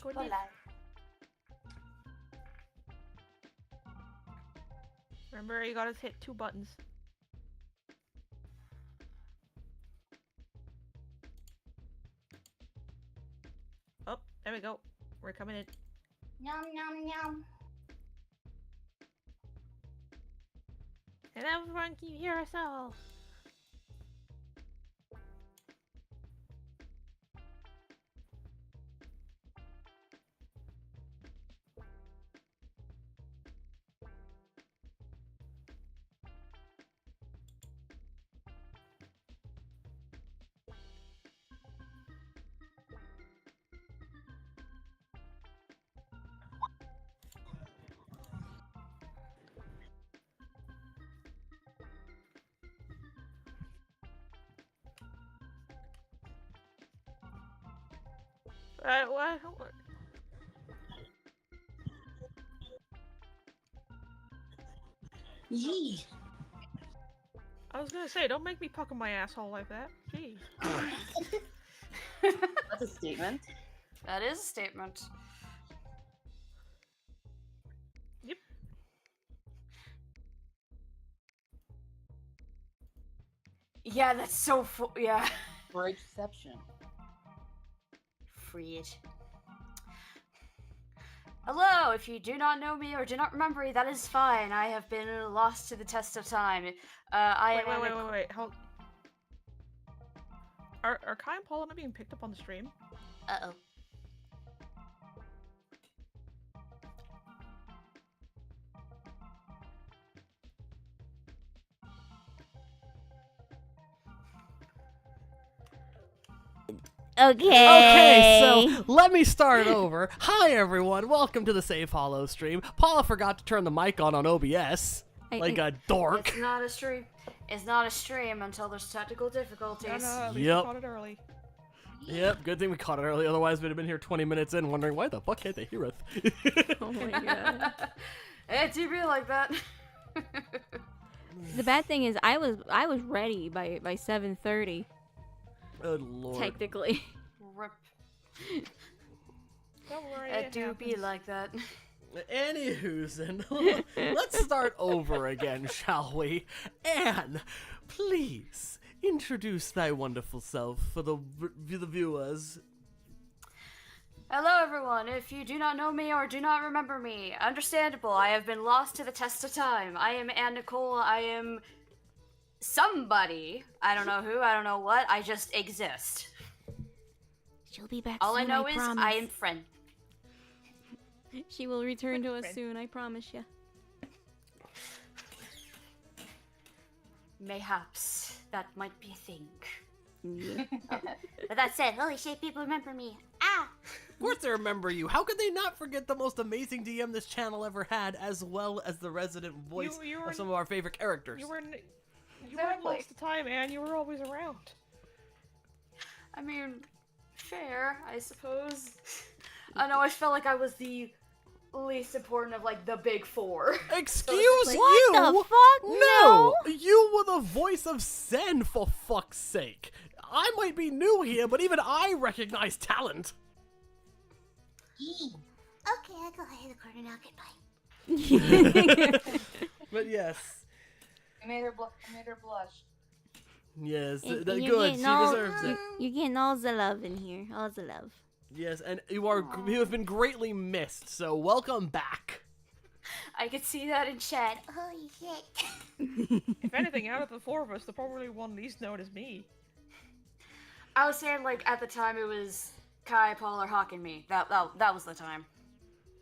Hola. Remember, you gotta hit 2 buttons. Oh, there we go. We're coming in. Yum, yum, yum. And everyone can hear us all. What? Yee. I was gonna say, don't make me pucker my asshole like that. Jeez. That's a statement. That is a statement. Yep. Yeah, that's so yeah. For exception. Freed. Hello, if you do not know me or do not remember me, that is fine. I have been lost to the test of time. Wait. Hold. Are Kai and Paula not being picked up on the stream? Uh-oh. Okay, so let me start over. Hi, everyone. Welcome to the Save Hollow stream. Paula forgot to turn the mic on OBS, like a dork. It's not a stream. It's not a stream until there's technical difficulties. No, at least Yep. we caught it early. Yep, good thing we caught it early. Otherwise, we'd have been here 20 minutes in wondering why the fuck can't they hear us? Oh my god. It's be like that. The bad thing is I was ready by 7:30 Good lord. technically. Rip. Don't worry, It it do be happens. like that. Anywho, let's start over again, shall we? Anne, please introduce thy wonderful self for the viewers. Hello, everyone. If you do not know me or do not remember me, understandable. I have been lost to the test of time. I am Anne Nicole. I am somebody. I don't know who. I don't know what. I just exist. She'll be back All soon, I know I is promise. I am friend. She will return to us Friend. soon, I promise you. Mayhaps that might be a thing. Yeah. But that said, holy shit, people remember me. Ah! Of course they remember you. How could they not forget the most amazing DM this channel ever had, as well as the resident voice You were- of some of our favorite characters? You weren't Exactly. most of the time, and you were always around. I mean, fair, I suppose. I know I felt like I was the least important of like the big four. Excuse What you? the fuck? No! You were the voice of Zen, for fuck's sake. I might be new here, but even I recognize talent. Yee. Okay, I'll go ahead and the corner now. Goodbye. But yes. I made her blush. Yes, And good. you're She getting all- deserves it. You're getting all the love in here. All the love. Yes, and you have been greatly missed, so welcome back. I could see that in chat. Holy shit. If anything, out of the 4 of us, the probably one least known is me. I was saying like at the time it was Kai, Paul, or Hawk and me. That was the time.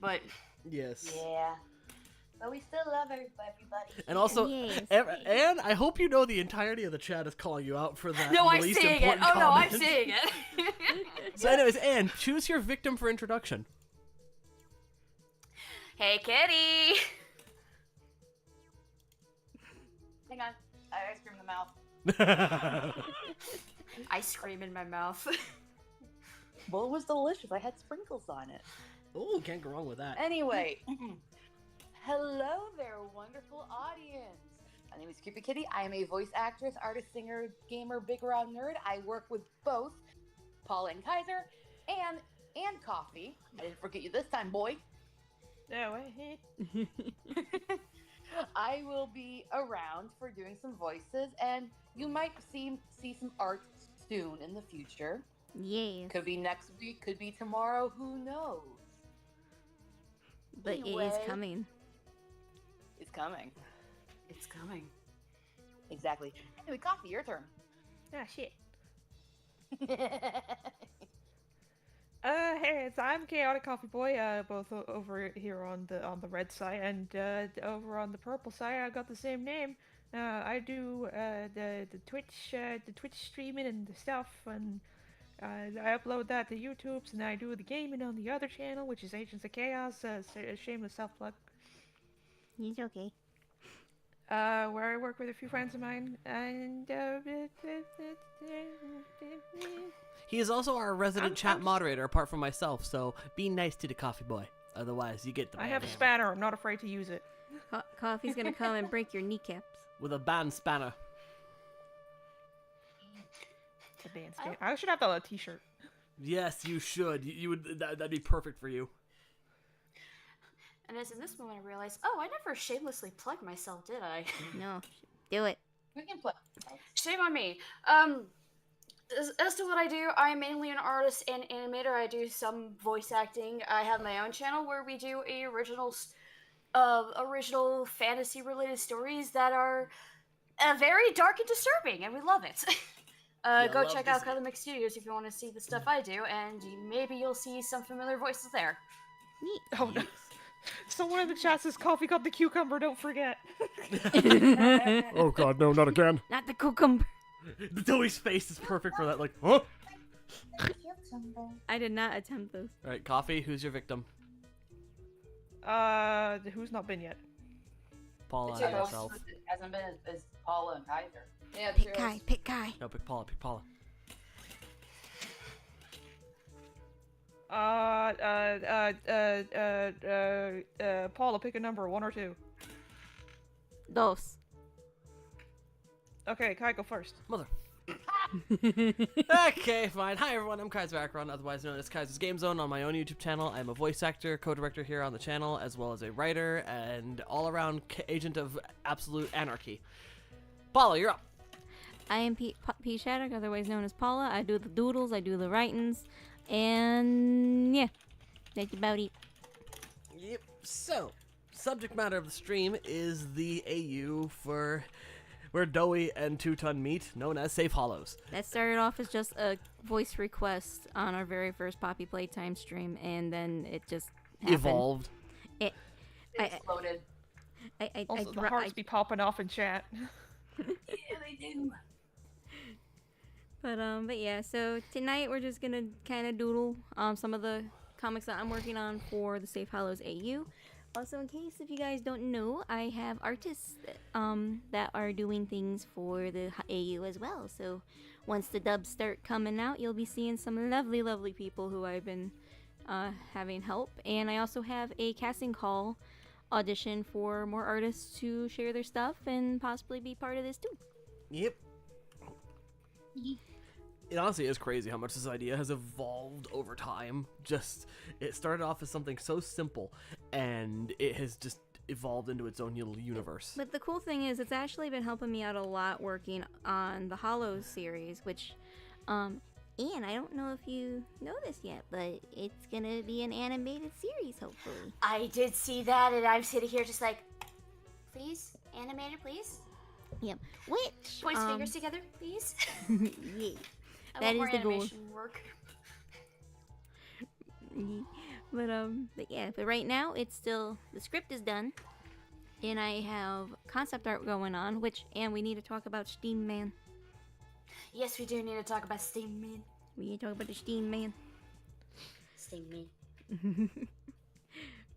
But Yes. Yeah. But we still love everybody. And also, Yes. Anne, I hope you know the entirety of the chat is calling you out for that. no, I'm least seeing it. important Oh no, I'm comment. seeing it. So, anyways, Anne, choose your victim for introduction. Hey, kitty. Hang on. I ice cream in the mouth. Ice cream in my mouth. Well, it was delicious. I had sprinkles on it. Oh, can't go wrong with that. Anyway. Hello there, wonderful audience. My name is Creepy Kitty. I am a voice actress, artist, singer, gamer, big round nerd. I work with both Paul and Kaiser, and and Coffee. I didn't forget you this time, boy. No, I will be around for doing some voices, and you might see some art soon in the future. Yes. Could be next week, could be tomorrow, who knows? But it is Anyway, coming. It's coming. It's coming. Exactly. Anyway, Coffee, your turn. ah, shit. Hey, I'm Chaotic Coffee Boy. Both over here on the red side and over on the purple side. I got the same name. I do the Twitch streaming and the stuff, and I upload that to YouTube's, and I do the gaming on the other channel, which is Agents of Chaos. Shameless self plug. It's okay. Where I work with a few friends of mine, and He is also our resident chat moderator, apart from myself, so be nice to the coffee boy. Otherwise, you get the I have a ban spanner. I'm not afraid to use it. Coffee's gonna come and break your kneecaps. with a band spanner. The band spanner. I should have that on a t-shirt. Yes, you should. You would. That'd be perfect for you. And it's in this moment I realized, oh, I never shamelessly plugged myself, did I? No, do it. We can play. Shame on me. As to what I do, I'm mainly an artist and animator. I do some voice acting. I have my own channel where we do original fantasy-related stories that are very dark and disturbing, and we love it. Go check out Cosmic Studios if you want to see the stuff I do, and maybe you'll see some familiar voices there. Neat. Oh no. Someone in the chat says coffee got the cucumber, don't forget. Oh god, no, not again. Not the cucumber. The Dewey's face is perfect for that. Like, huh? I did not attempt those. All right, Coffee. Who's your victim? Who's not been yet? Paula Two and most yourself. it hasn't been as Paula and Kaiser. Yeah, Pick Kai, pick Kai. No, pick Paula. Pick Paula. Paula, pick a number, 1 or 2. Dos. Okay, Kai, go first. Mother. Okay, fine. Hi everyone, I'm Kaiser Akron, otherwise known as Kaiser's Game Zone on my own YouTube channel. I'm a voice actor, co-director here on the channel, as well as a writer and all-around agent of absolute anarchy. Paula, you're up. I am P Shattuck, otherwise known as Paula. I do the doodles, I do the writings, and yeah, that's about it. Yep. So, subject matter of the stream is the AU for where Doey and Two Ton meet, known as Safe Hollows. That started off as just a voice request on our very first Poppy Playtime stream, and then it just happened. Evolved. It exploded. Also, the hearts be popping off in chat. Yeah, they do. But yeah, so tonight we're just gonna kind of doodle some of the comics that I'm working on for the Safe Hollows AU. Also, in case if you guys don't know, I have artists that are doing things for the AU as well. So once the dubs start coming out, you'll be seeing some lovely, lovely people who I've been having help. And I also have a casting call audition for more artists to share their stuff and possibly be part of this too. Yep. It honestly is crazy how much this idea has evolved over time. Just, it started off as something so simple, and it has just evolved into its own little universe. But the cool thing is, it's actually been helping me out a lot working on the Hollows series, which, and I don't know if you know this yet, but it's gonna be an animated series, hopefully. I did see that, and I'm sitting here just like, please, animated, please. Yep. Which, Points fingers together, please. yeah. I That want is more the goal. animation work. But yeah, but right now it's still, the script is done, and I have concept art going on, and we need to talk about Steam Man. Yes, we do need to talk about Steam Man. We need to talk about the Steam Man. Steam Man.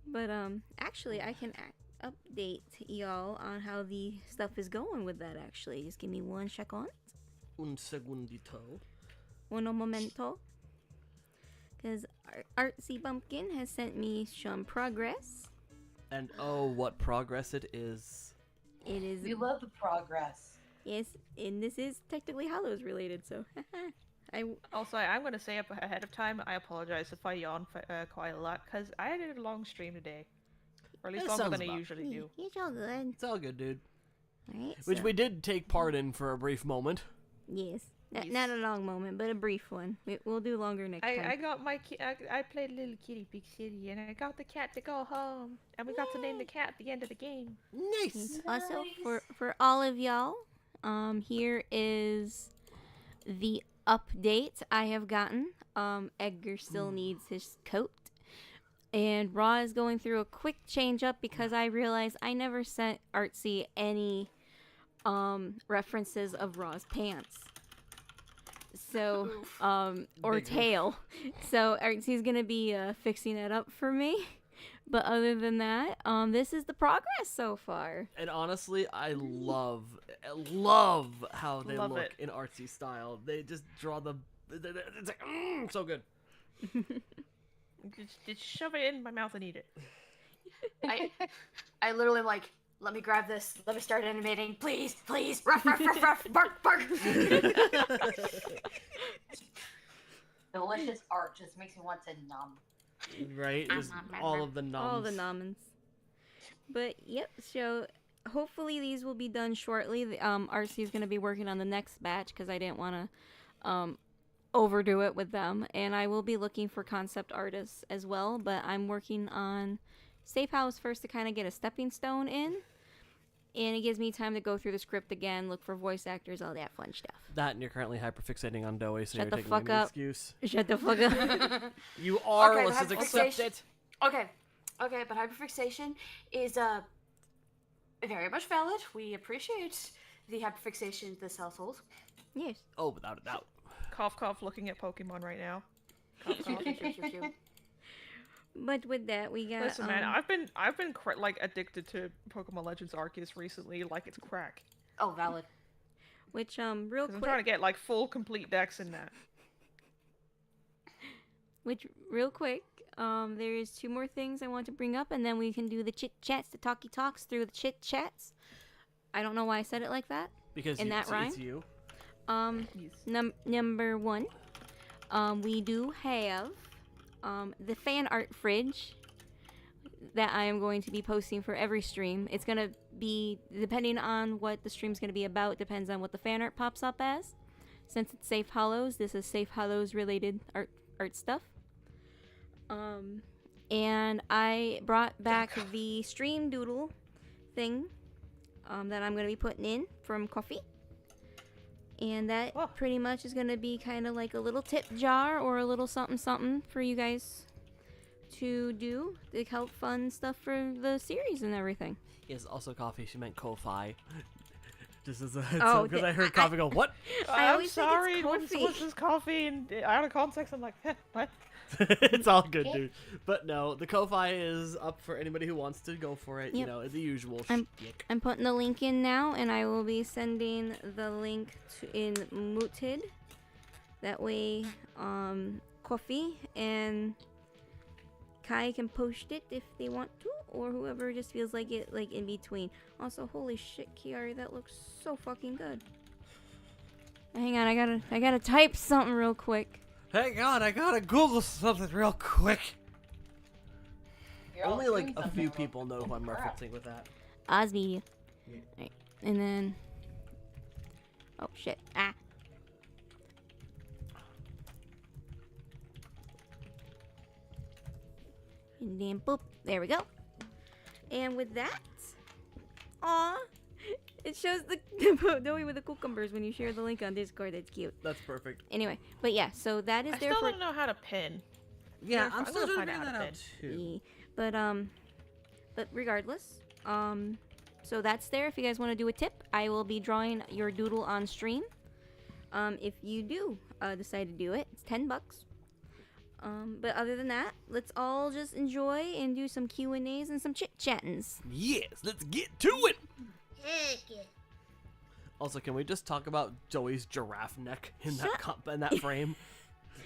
But actually I can update y'all on how the stuff is going with that. Actually, just give me 1 second. Un segundito. Uno momento. Because Artsy Bumpkin has sent me some progress. And oh, what progress it is. It is, We love the progress. yes, and this is technically Hollows related, so I'm gonna say up ahead of time, I apologize if I yawn quite a lot, because I did a long stream today. Or at least That longer sounds than I about- usually do. It's all good. It's all good, dude. Right, Which so- we did take part in for a brief moment. Yes. Yes. Not a long moment, but a brief one. We'll do longer next time. I got my I played Little Kitty Big City, and I got the cat to go home, and we got to name the cat at the end of the game. Nice. Also, for all of y'all, here is the update I have gotten. Edgar still needs his coat. And Raw is going through a quick change up because I realized I never sent Artsy any references of Raw's pants. So, or Big tail. So Artsy's gonna be fixing it up for me. But other than that, this is the progress so far. And honestly, I love how they Love look it. in artsy style. They just draw the. It's like so good. Just shove it in my mouth and eat it. I literally am like, let me grab this. Let me start animating, please, please. Ruff, ruff, ruff, ruff, bark, bark. Delicious art just makes me want to numb. Right? Just all of the noms. All the nommins. But yep, so hopefully these will be done shortly. RC is going to be working on the next batch because I didn't want to overdo it with them. And I will be looking for concept artists as well, but I'm working on Safe House first to kind of get a stepping stone in. And it gives me time to go through the script again, look for voice actors, all that fun stuff. That and you're currently hyperfixating on Doey, so Shut you're the taking fuck any up. excuse. Shut the fuck up. You are. Okay, Let's just accept hyperfixation- it. Okay, but hyperfixation is very much valid. We appreciate the hyperfixation in this household. Yes. Oh, without a doubt. Cough, cough, looking at Pokemon right now. Cough, cough. But with that, we got. Listen, man, I've been like addicted to Pokemon Legends Arceus recently, like it's crack. Oh, valid. Which real 'Cause I'm quick. trying to get like full complete decks in that. Which, real quick, there is 2 more things I want to bring up, and then we can do the chit chats, the talkie talks through the chit chats. I don't know why I said it like that. Because In that it's rhyme? you. Yes. Number 1, we do have the fan art fridge that I am going to be posting for every stream. It's gonna be depending on what the stream's gonna be about. Depends on what the fan art pops up as. Since it's Safe Hollows, this is Safe Hollows related art stuff. And I brought back the stream doodle thing that I'm going to be putting in from Coffee. And that Oh. pretty much is going to be kind of like a little tip jar or a little something something for you guys to do to help fund stuff for the series and everything. Yes, also coffee. She meant Ko-Fi. Just as Oh, because I heard coffee go, what? I I'm always think it's sorry, when coffee. someone says coffee and out of context, I'm like, what? It's all good, dude. But no, the Ko-Fi is up for anybody who wants to go for it. You Yep. know, the usual I'm- shtick. I'm putting the link in now, and I will be sending the link in Muted. That way, Coffee and Kai can post it if they want to, or whoever just feels like it, like in between. Also, holy shit, Kiari, that looks so fucking good. Hang on, I gotta type something real quick. Hang on, I gotta Google something real quick. You're all Only like doing a something few real people know who I'm crap. referencing with that. Oz Media. Yeah. Right, and then. Oh shit! Ah. And then boop. There we go. And with that, aw, it shows the Doey with the cucumbers when you share the link on Discord. That's cute. That's perfect. Anyway, but yeah, so that is I there still for. don't know how to pin. Yeah, I'm I'm still still trying trying to to figure figure that that out too. But regardless, so that's there. If you guys want to do a tip, I will be drawing your doodle on stream. If you do decide to do it, it's $10. But other than that, let's all just enjoy and do some Q&As and some chit-chattings. Yes, let's get to it. Also, can we just talk about Joey's giraffe neck in that in that frame?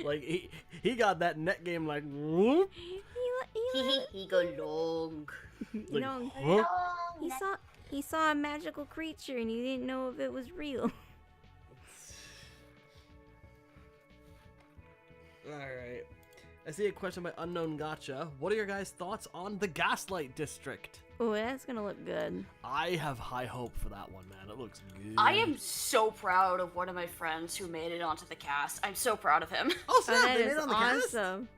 Like he got that neck game like whoop. He go long. You know, Huh? he saw a magical creature and he didn't know if it was real. Alright. I see a question by Unknown Gotcha. What are your guys' thoughts on the Gaslight District? Oh, that's gonna look good. I have high hope for that one, man. It looks good. I am so proud of one of my friends who made it onto the cast. I'm so proud of him. Oh, snap, that they made is it on the cast? awesome.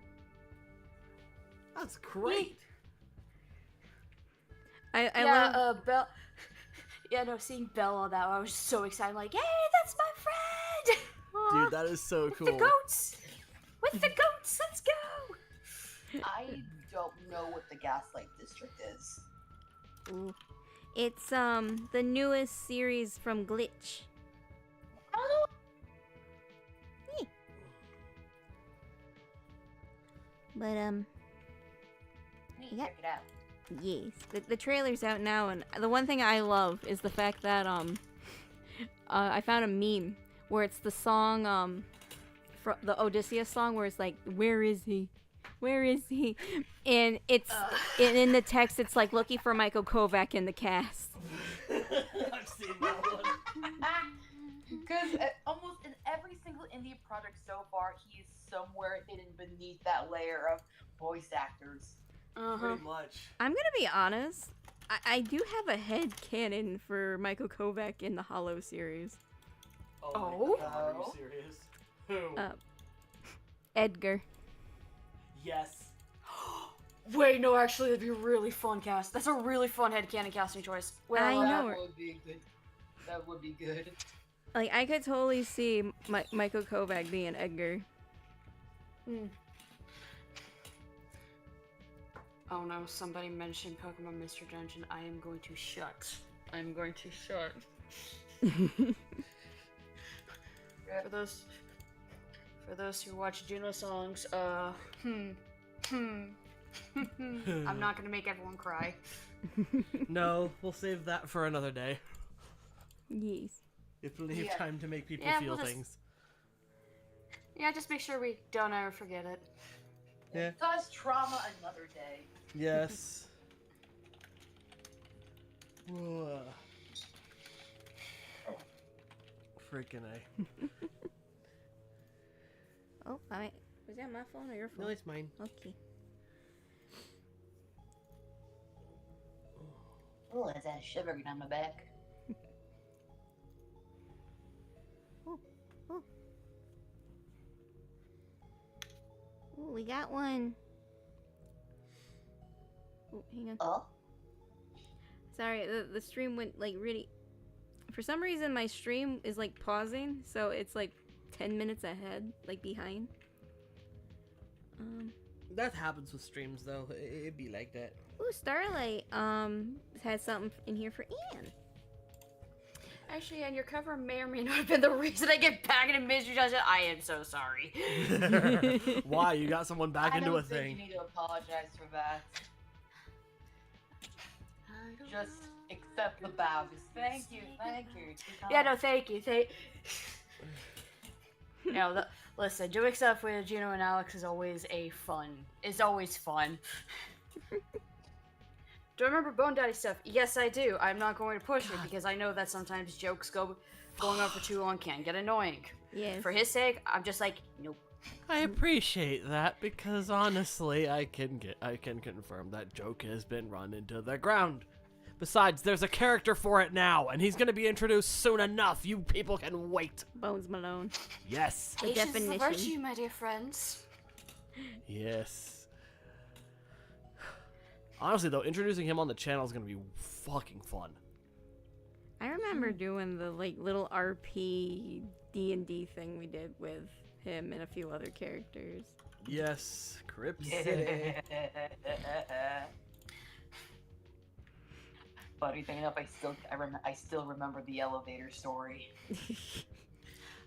That's great. I love. Belle. Yeah, no, seeing Belle on that one, I was so excited. I'm like, hey, that's my friend! Aw, Dude, that is so with cool. the goats! With the goats, let's go! I don't know what the Gaslight District is. Ooh. It's the newest series from Glitch. Oh, But neat, Yeah. check it out. yes, the trailer's out now, and the one thing I love is the fact that I found a meme where it's the song from the Odysseus song where it's like, where is he? Where is he? And it's in the text it's like looking for Michael Kovac in the cast. I've seen that one. Because almost in every single indie project so far, he's somewhere hidden beneath that layer of voice actors. Pretty much. I'm gonna be honest. I do have a head canon for Michael Kovac in the Hollow series. Oh? my God, are you serious? Who? Edgar. Yes. Wait, no, actually, that'd be a really fun cast. That's a really fun headcanon casting choice. Well, I know. That would be good. That would be good. Like, I could totally see Michael Kovac being Edgar. Oh no, somebody mentioned Pokemon Mr. Dungeon. I am going to shut. I'm going to shut. For those who watch Juno songs, I'm not gonna make everyone cry. No, we'll save that for another day. Yes. You have plenty of Yeah. time to make people Yeah, feel we'll just- things. Yeah, just make sure we don't ever forget it. Yeah. Cause trauma another day. Yes. Ugh. Freaking A. Oh, was that my phone or your phone? No, it's mine. Okay. Oh, that's that shivering down my back. Ooh, we got one. Oh, hang on. Oh? Sorry, the stream went like really. For some reason, my stream is like pausing, so it's like 10 minutes ahead, like behind. That happens with streams, though. It'd be like that. Ooh, Starlight has something in here for Ian. Actually, and your cover may or may not have been the reason I get back into Mystery Dungeon. I am so sorry. Why? You got someone back into a I don't think thing. you need to apologize for that. Just accept the bow. Just thank you. Yeah, no, thank you. No, listen, doing stuff with Gino and Alex is always fun. Do I remember Bone Daddy stuff? Yes, I do. I'm not going to push it because I know that sometimes jokes going on for too long can get annoying. Yes. For his sake, I'm just like, nope. I appreciate that because honestly, I can confirm that joke has been run into the ground. Besides, there's a character for it now, and he's gonna be introduced soon enough. You people can wait. Bones Malone. Yes. The Patience is the definition. virtue, my dear friends. Yes. Honestly, though, introducing him on the channel is gonna be fucking fun. I remember doing the like little RP D&D thing we did with him and a few other characters. Yes, Crypt City. Funny thing enough, I still remember the elevator story.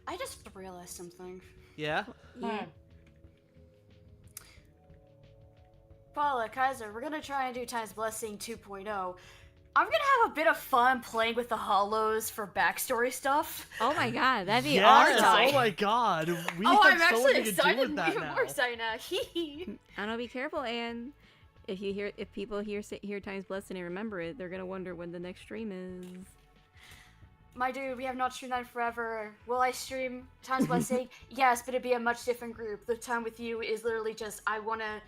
I just realized something. Yeah? Yeah. Paula, Kaiser, we're gonna try and do Time's Blessing 2.0. I'm gonna have a bit of fun playing with the hollows for backstory stuff. Oh my god, that'd be Yes! awesome. Oh my god! We Oh, have I'm so actually much to do excited, with that even now. more excited now. Hee I know, be careful, and if people hear Time's Blessing and remember it, they're gonna wonder when the next stream is. my dude, we have not streamed that in forever. Will I stream Times Blessing? Yes, but it'd be a much different group. The time with you is literally just, I want to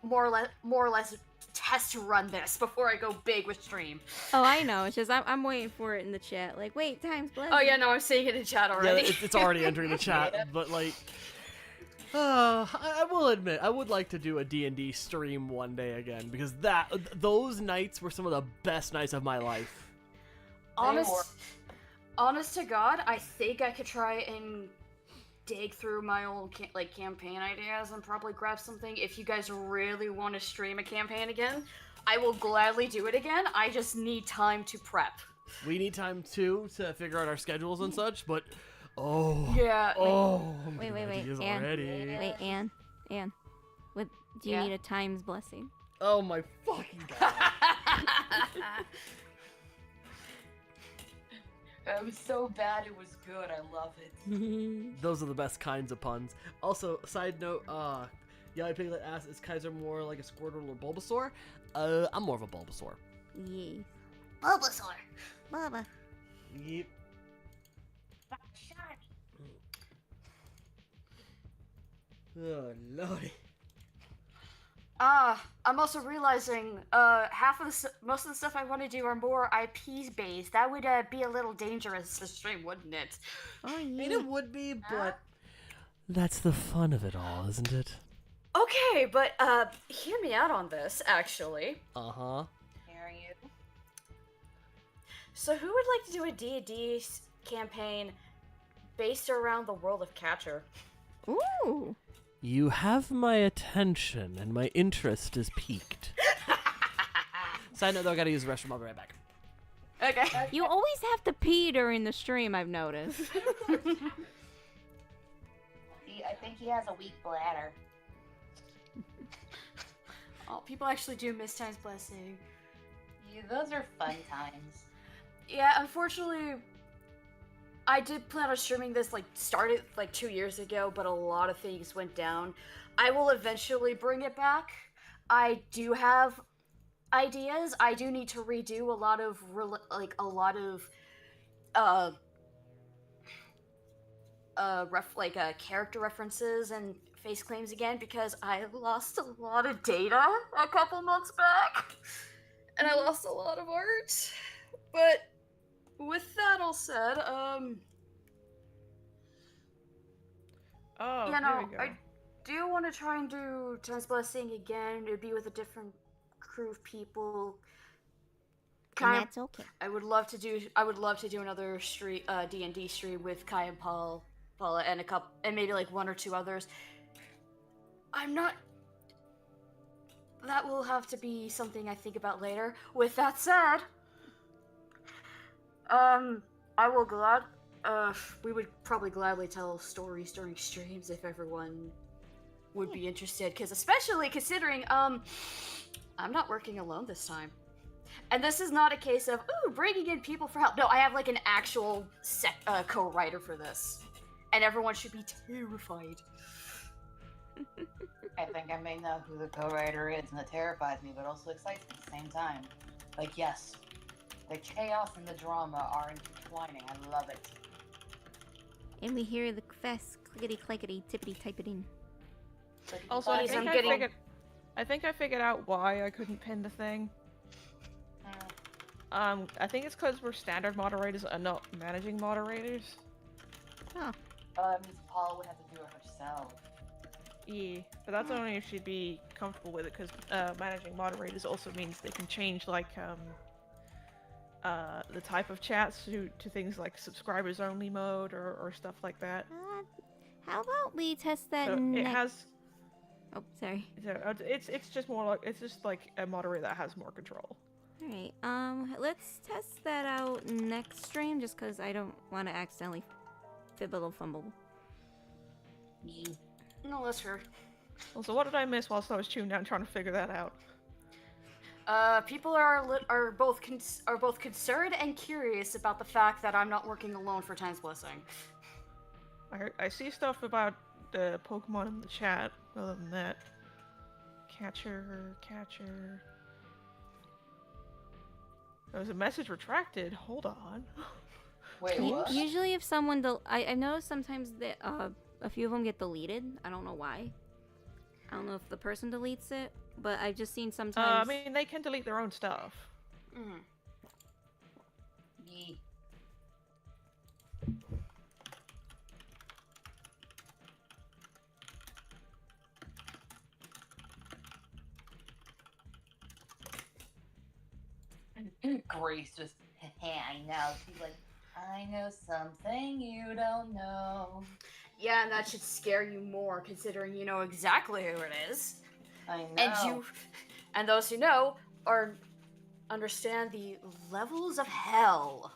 more or less test run this before I go big with stream. Oh, I know. It's just I'm waiting for it in the chat. Like, wait, time's blessing. Oh yeah, no, I'm seeing it in chat already. Yeah, it's already entering the chat, but like, I will admit, I would like to do a D&D stream one day again, because those nights were some of the best nights of my life. Honest to God, I think I could try and dig through my old campaign ideas and probably grab something. If you guys really want to stream a campaign again, I will gladly do it again. I just need time to prep. We need time too to figure out our schedules and such, but yeah. Wait, Anne. already. Wait, Anne. What? Do you need a time's blessing? Oh my fucking god. It was so bad it was good. I love it. Those are the best kinds of puns. Also, side note, Yellow Piglet asks, is Kaiser more like a Squirtle or Bulbasaur? I'm more of a Bulbasaur. Yeah. Bulbasaur. Baba. Yep. Oh, lordy. I'm also realizing, most of the stuff I want to do are more IPs based. That would, be a little dangerous to stream, wouldn't it? Oh, I yeah. mean, it would be, but that's the fun of it all, isn't it? Okay, but, hear me out on this, actually. Uh-huh. Hearing you. So who would like to do a D&D campaign based around the world of Catcher? Ooh. You have my attention, and my interest is piqued. Side note, though, I gotta use the restroom. I'll be right back. Okay. You always have to pee during the stream, I've noticed. I think he has a weak bladder. Oh, people actually do miss Time's Blessing. Yeah, those are fun times. Yeah, unfortunately, I did plan on streaming this, started 2 years ago, but a lot of things went down. I will eventually bring it back. I do have ideas. I do need to redo a lot of, character references and face claims again, because I lost a lot of data a couple months back. And I lost a lot of art. But with that all said, Oh, you there know, we go. I do want to try and do Time's Blessing again. It'd be with a different crew of people. And that's okay. I would love to do another D&D stream with Kai and Paula and maybe one or two others. That will have to be something I think about later. With that said, we would probably gladly tell stories during streams if everyone would be interested, especially considering, I'm not working alone this time. And this is not a case of, bringing in people for help. No, I have, an actual co-writer for this. And everyone should be terrified. I think I may know who the co-writer is, and it terrifies me, but also excites me at the same time. Yes, the chaos and the drama are intertwining. I love it. And we hear the fast clickety-clackety, tippity-typity. Also, I think I figured out why I couldn't pin the thing. I think it's because we're standard moderators and not managing moderators. Oh. That means Paula would have to do it herself. Yeah, but that's only if she'd be comfortable with it, because managing moderators also means they can change, the type of chats to things like subscribers only mode or stuff like that. How about we test that So it next... has. Oh, sorry. So it's just more like a moderator that has more control. Alright, let's test that out next stream, just because I don't want to accidentally fibble fumble. No, that's fair. Also, what did I miss whilst I was tuned down trying to figure that out? People are both concerned and curious about the fact that I'm not working alone for Time's Blessing. I see stuff about the Pokemon in the chat. Other than that, catcher. There was a message retracted. Hold on. Wait, what? Usually, if someone, I noticed sometimes that a few of them get deleted. I don't know why. I don't know if the person deletes it, but I've just seen sometimes. I mean, they can delete their own stuff. Mm. Yee. Grace just, I know. She's like, I know something you don't know. Yeah, and that should scare you more, considering you know exactly who it is. I know. And those who know understand the levels of hell.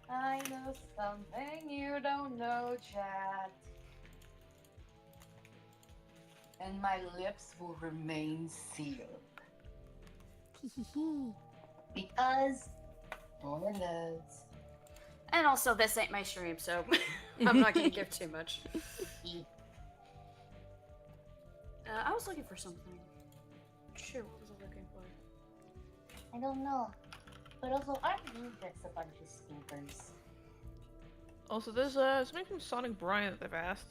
I know something you don't know, chat. And my lips will remain sealed. Because spoilers. And also, this ain't my stream, so I'm not gonna give too much. I was looking for something. Sure, what was I looking for? I don't know. But also, I knew that's a bunch of scoopers. Also, there's something from Sonic Brian that they've asked.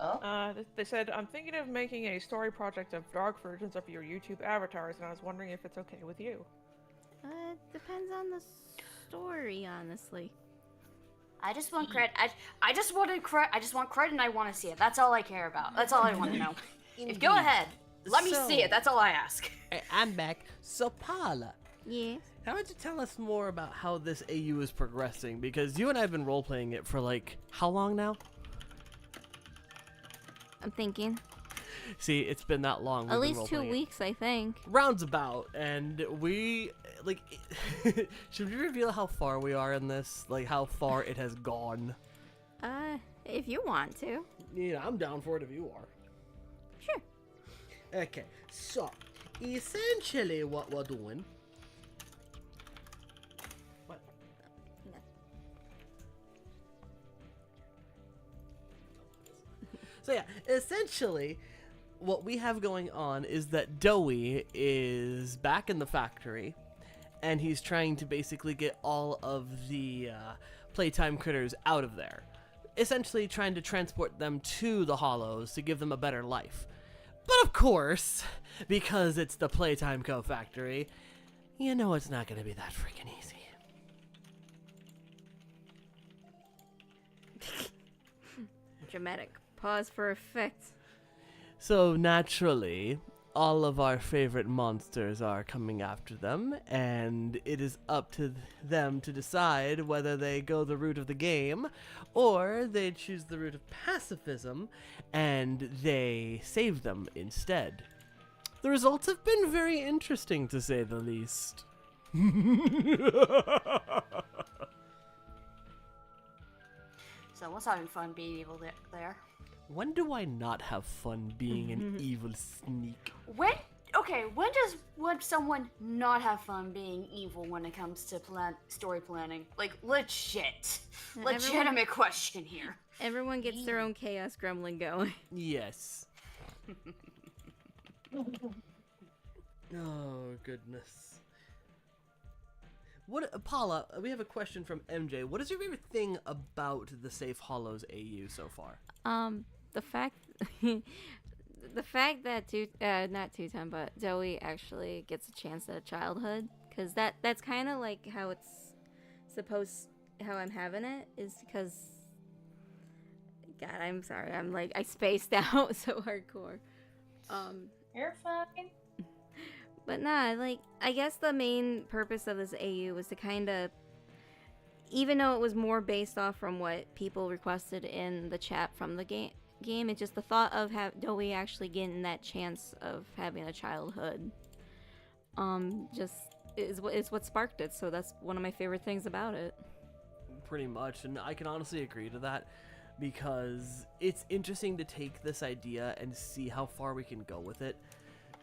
Oh? They said, I'm thinking of making a story project of dark versions of your YouTube avatars, and I was wondering if it's okay with you. Depends on the story, honestly. I just want credit. I just want credit, and I want to see it. That's all I care about. That's all I want to know. Go ahead. Let me see it. That's all I ask. I'm back. So, Paula, Yes. how would you tell us more about how this AU is progressing? Because you and I have been role-playing it for, like, how long now? I'm thinking. See, it's been that long. At we've been least 2 role-playing it. weeks, I think. Roundabout, and we, like, should we reveal how far we are in this? Like, how far it has gone? If you want to. Yeah, I'm down for it if you are. Sure. Okay, so, essentially what we're doing... What? So yeah, essentially, what we have going on is that Doey is back in the factory, and he's trying to basically get all of the playtime critters out of there. Essentially trying to transport them to the Hollows to give them a better life. But of course, because it's the Playtime Co. factory, you know it's not going to be that freaking easy. Dramatic pause for effect. So naturally, all of our favorite monsters are coming after them, and it is up to them to decide whether they go the route of the game, or they choose the route of pacifism, and they save them instead. The results have been very interesting, to say the least. So, what's having fun being evil there? When do I not have fun being an evil sneak? When does someone not have fun being evil when it comes to story planning? Like, legit. Yeah, Legitimate question here. Everyone gets their own chaos gremlin going. Yes. Oh, goodness. What, Paula, we have a question from MJ. What is your favorite thing about the Safe Hollows AU so far? The fact that not Two-Time, but Zoe actually gets a chance at a childhood, because that's kind of like how it's how I'm having it, is because, God, I'm sorry, I spaced out so hardcore. You're fine. But nah, I guess the main purpose of this AU was to kind of, even though it was more based off from what people requested in the chat from the game, it's just the thought of Doey actually getting that chance of having a childhood. Just is what sparked it. So that's one of my favorite things about it. Pretty much, and I can honestly agree to that, because it's interesting to take this idea and see how far we can go with it.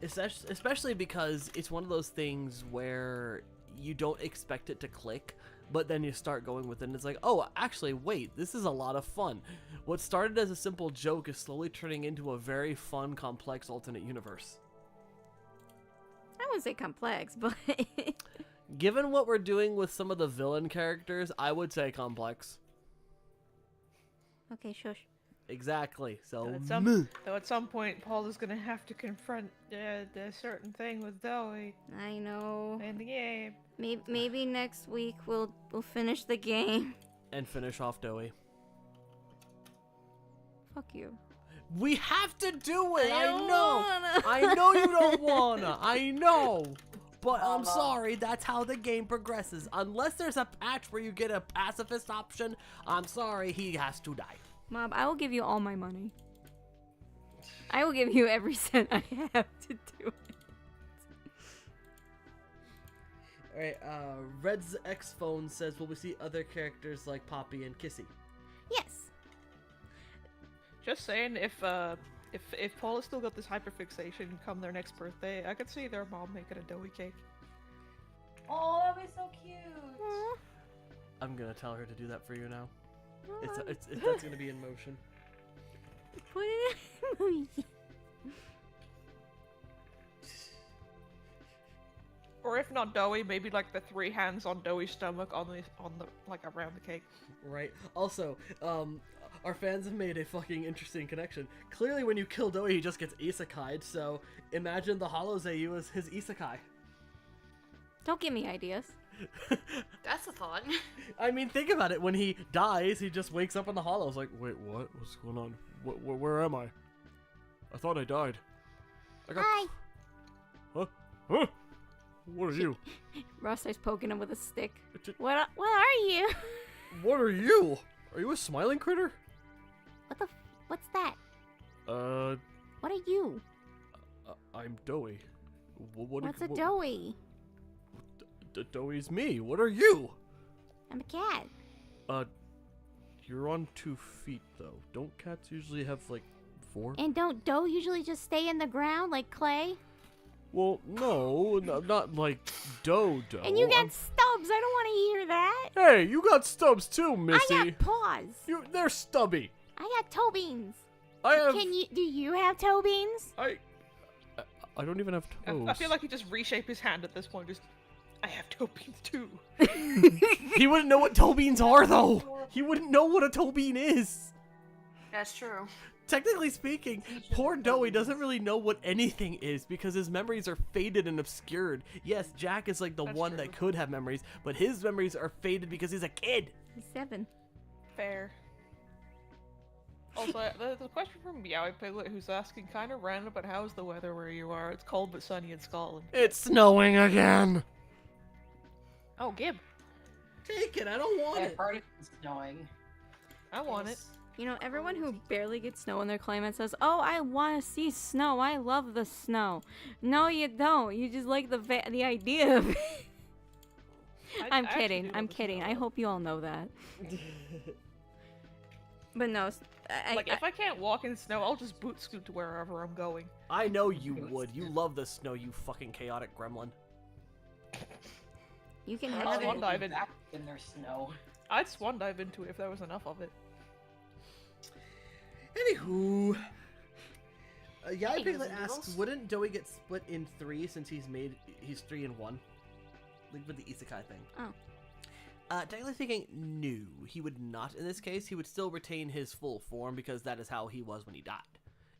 Especially because it's one of those things where you don't expect it to click, but then you start going with it and it's like, oh, actually, wait, this is a lot of fun. What started as a simple joke is slowly turning into a very fun, complex alternate universe. I wouldn't say complex, but Given what we're doing with some of the villain characters, I would say complex. okay, shush. Exactly. So, Though at some point, Paul is gonna have to confront the certain thing with Zoe I know. in the game. Maybe next week we'll finish the game. and finish off Doey. Fuck you. We have to do it. I don't know. wanna. I know you don't wanna. I know. But I'm Mama. sorry, that's how the game progresses. Unless there's a patch where you get a pacifist option, I'm sorry, he has to die. Mom, I will give you all my money. I will give you every cent I have to do it. Alright, Red's X phone says, will we see other characters like Poppy and Kissy? Yes. Just saying, if Paul has still got this hyperfixation come their next birthday, I could see their mom making a doughy cake. Oh, that'd be so cute. Aw. I'm gonna tell her to do that for you now. Aw. That's gonna be in motion. Put it in. Or if not doughy, maybe like the 3 hands on Doughy's stomach on the like around the cake. Right. Also, our fans have made a fucking interesting connection. Clearly, when you kill Doey, he just gets isekai'd, so imagine the Hollows AU as his isekai. Don't give me ideas. That's a thought. I mean, think about it. When he dies, he just wakes up in the Hollows like, wait, what? What's going on? Where am I? I thought I died. Hi. Huh? Huh? What are you? Ross starts poking him with a stick. T- What are you? What are you? Are you a smiling critter? What's that? What are you? I'm Doey. What's a doughy? Doey's me. What are you? I'm a cat. You're on 2 feet though. Don't cats usually have like 4? And don't dough usually just stay in the ground like clay? Well, no, not like dough. And you got stubs. I don't want to hear that. Hey, you got stubs too, Missy. I got paws. They're stubby. I got toe beans. I have. Do you have toe beans? I don't even have toes. I feel like he just reshaped his hand at this point. Just, I have toe beans too. He wouldn't know what toe beans are, though. He wouldn't know what a toe bean is. That's true. Technically speaking, poor Doey doesn't really know what anything is because his memories are faded and obscured. Yes, Jack is like the That's one true. that could have memories, but his memories are faded because he's a kid. He's 7. Fair. Also, the question from Meowie Piglet, who's asking kind of random, but how's the weather where you are? It's cold but sunny in Scotland. It's snowing again. Oh, Gib. Take it, I don't want I've it. heard it's snowing. I want it. You know, everyone who barely gets snow in their climate says, "Oh, I want to see snow. I love the snow." No, you don't. You just like the idea of it. I'm actually kidding. do I'm love the kidding. snow. I hope you all know that. But no, If I can't walk in snow, I'll just boot scoot to wherever I'm going. I know you would. You love the snow, you fucking chaotic gremlin. you can I'd have swan it. dive in. Back in their snow. I'd swan dive into it if there was enough of it. Anywho, yeah, Hey, Piglet Grizzly asks, Noodles. wouldn't Doey get split in 3 since he's 3 in 1? Like with the isekai thing. Oh. Technically speaking, no, he would not in this case. He would still retain his full form because that is how he was when he died.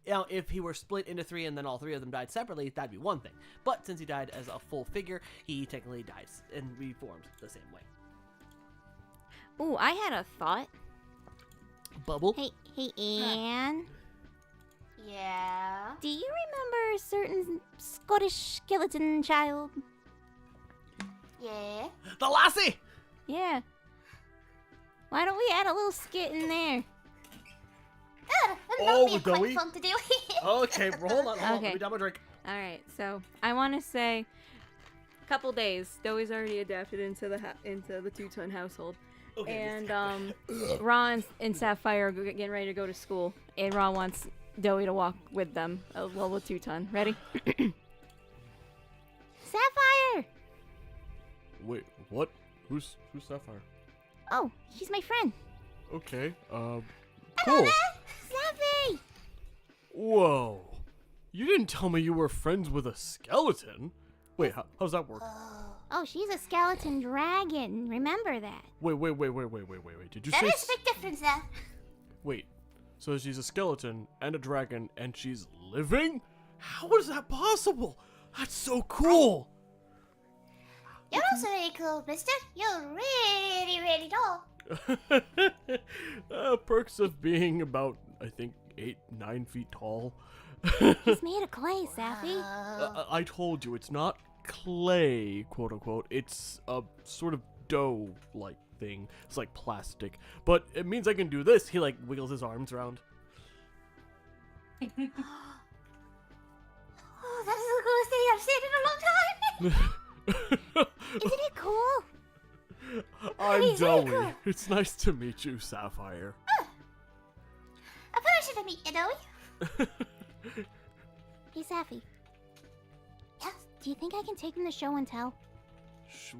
Now, if he were split into 3 and then all 3 of them died separately, that'd be one thing. But since he died as a full figure, he technically dies and reforms the same way. Ooh, I had a thought. Bubble? Hey, Anne. Yeah. Do you remember a certain Scottish skeleton child? Yeah. The lassie! Yeah. Why don't we add a little skit in there? Oh, That'd be quite Doey? fun to do. Okay, hold on, let Okay. me down my drink. All right, so I want to say, a couple days. Doey's already adapted into the two-ton household, Okay, and Ron and Sapphire are getting ready to go to school, and Ron wants Doey to walk with them, a level 2-ton. Ready? Sapphire, Wait, what? Who's Sapphire? Oh, she's my friend. Okay, Hello cool. there, Snappy! Whoa. You didn't tell me you were friends with a skeleton. Wait, how's that work? Oh, she's a skeleton dragon. Remember that. Wait. Did you There say... is a big difference there. Wait, so she's a skeleton and a dragon and she's living? How is that possible? That's so cool. You're also very cool, mister. You're really, really tall. Perks of being about, I think, 8-9 feet tall. He's made of clay, Sappy. I told you, it's not clay, quote unquote. It's a sort of dough-like thing. It's like plastic. But it means I can do this. He, like, wiggles his arms around. Oh, that is the coolest thing I've seen in a long time. Isn't it cool? I'm He's very Dowie. cool. It's nice to meet you, Sapphire. A pleasure to meet you, Dowie. Hey, Sappy. Yes? Do you think I can take him to show and tell?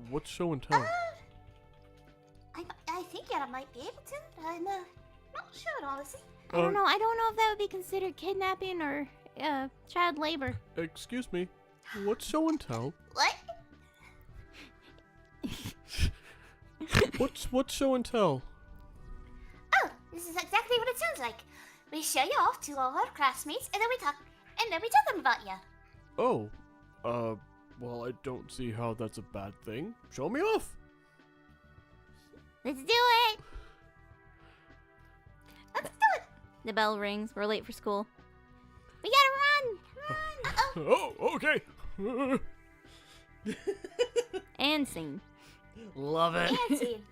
What's show and tell? I think I might be able to. I'm not sure, honestly. I don't know. I don't know if that would be considered kidnapping or child labor. Excuse me. What's show and tell? What? What's show and tell? Oh, this is exactly what it sounds like. We show you off to all our classmates, and then we tell them about you. Oh, well, I don't see how that's a bad thing. Show me off. Let's do it. Let's do it. The bell rings. We're late for school. We gotta run. Run. Oh, okay. And scene. Love it. And scene.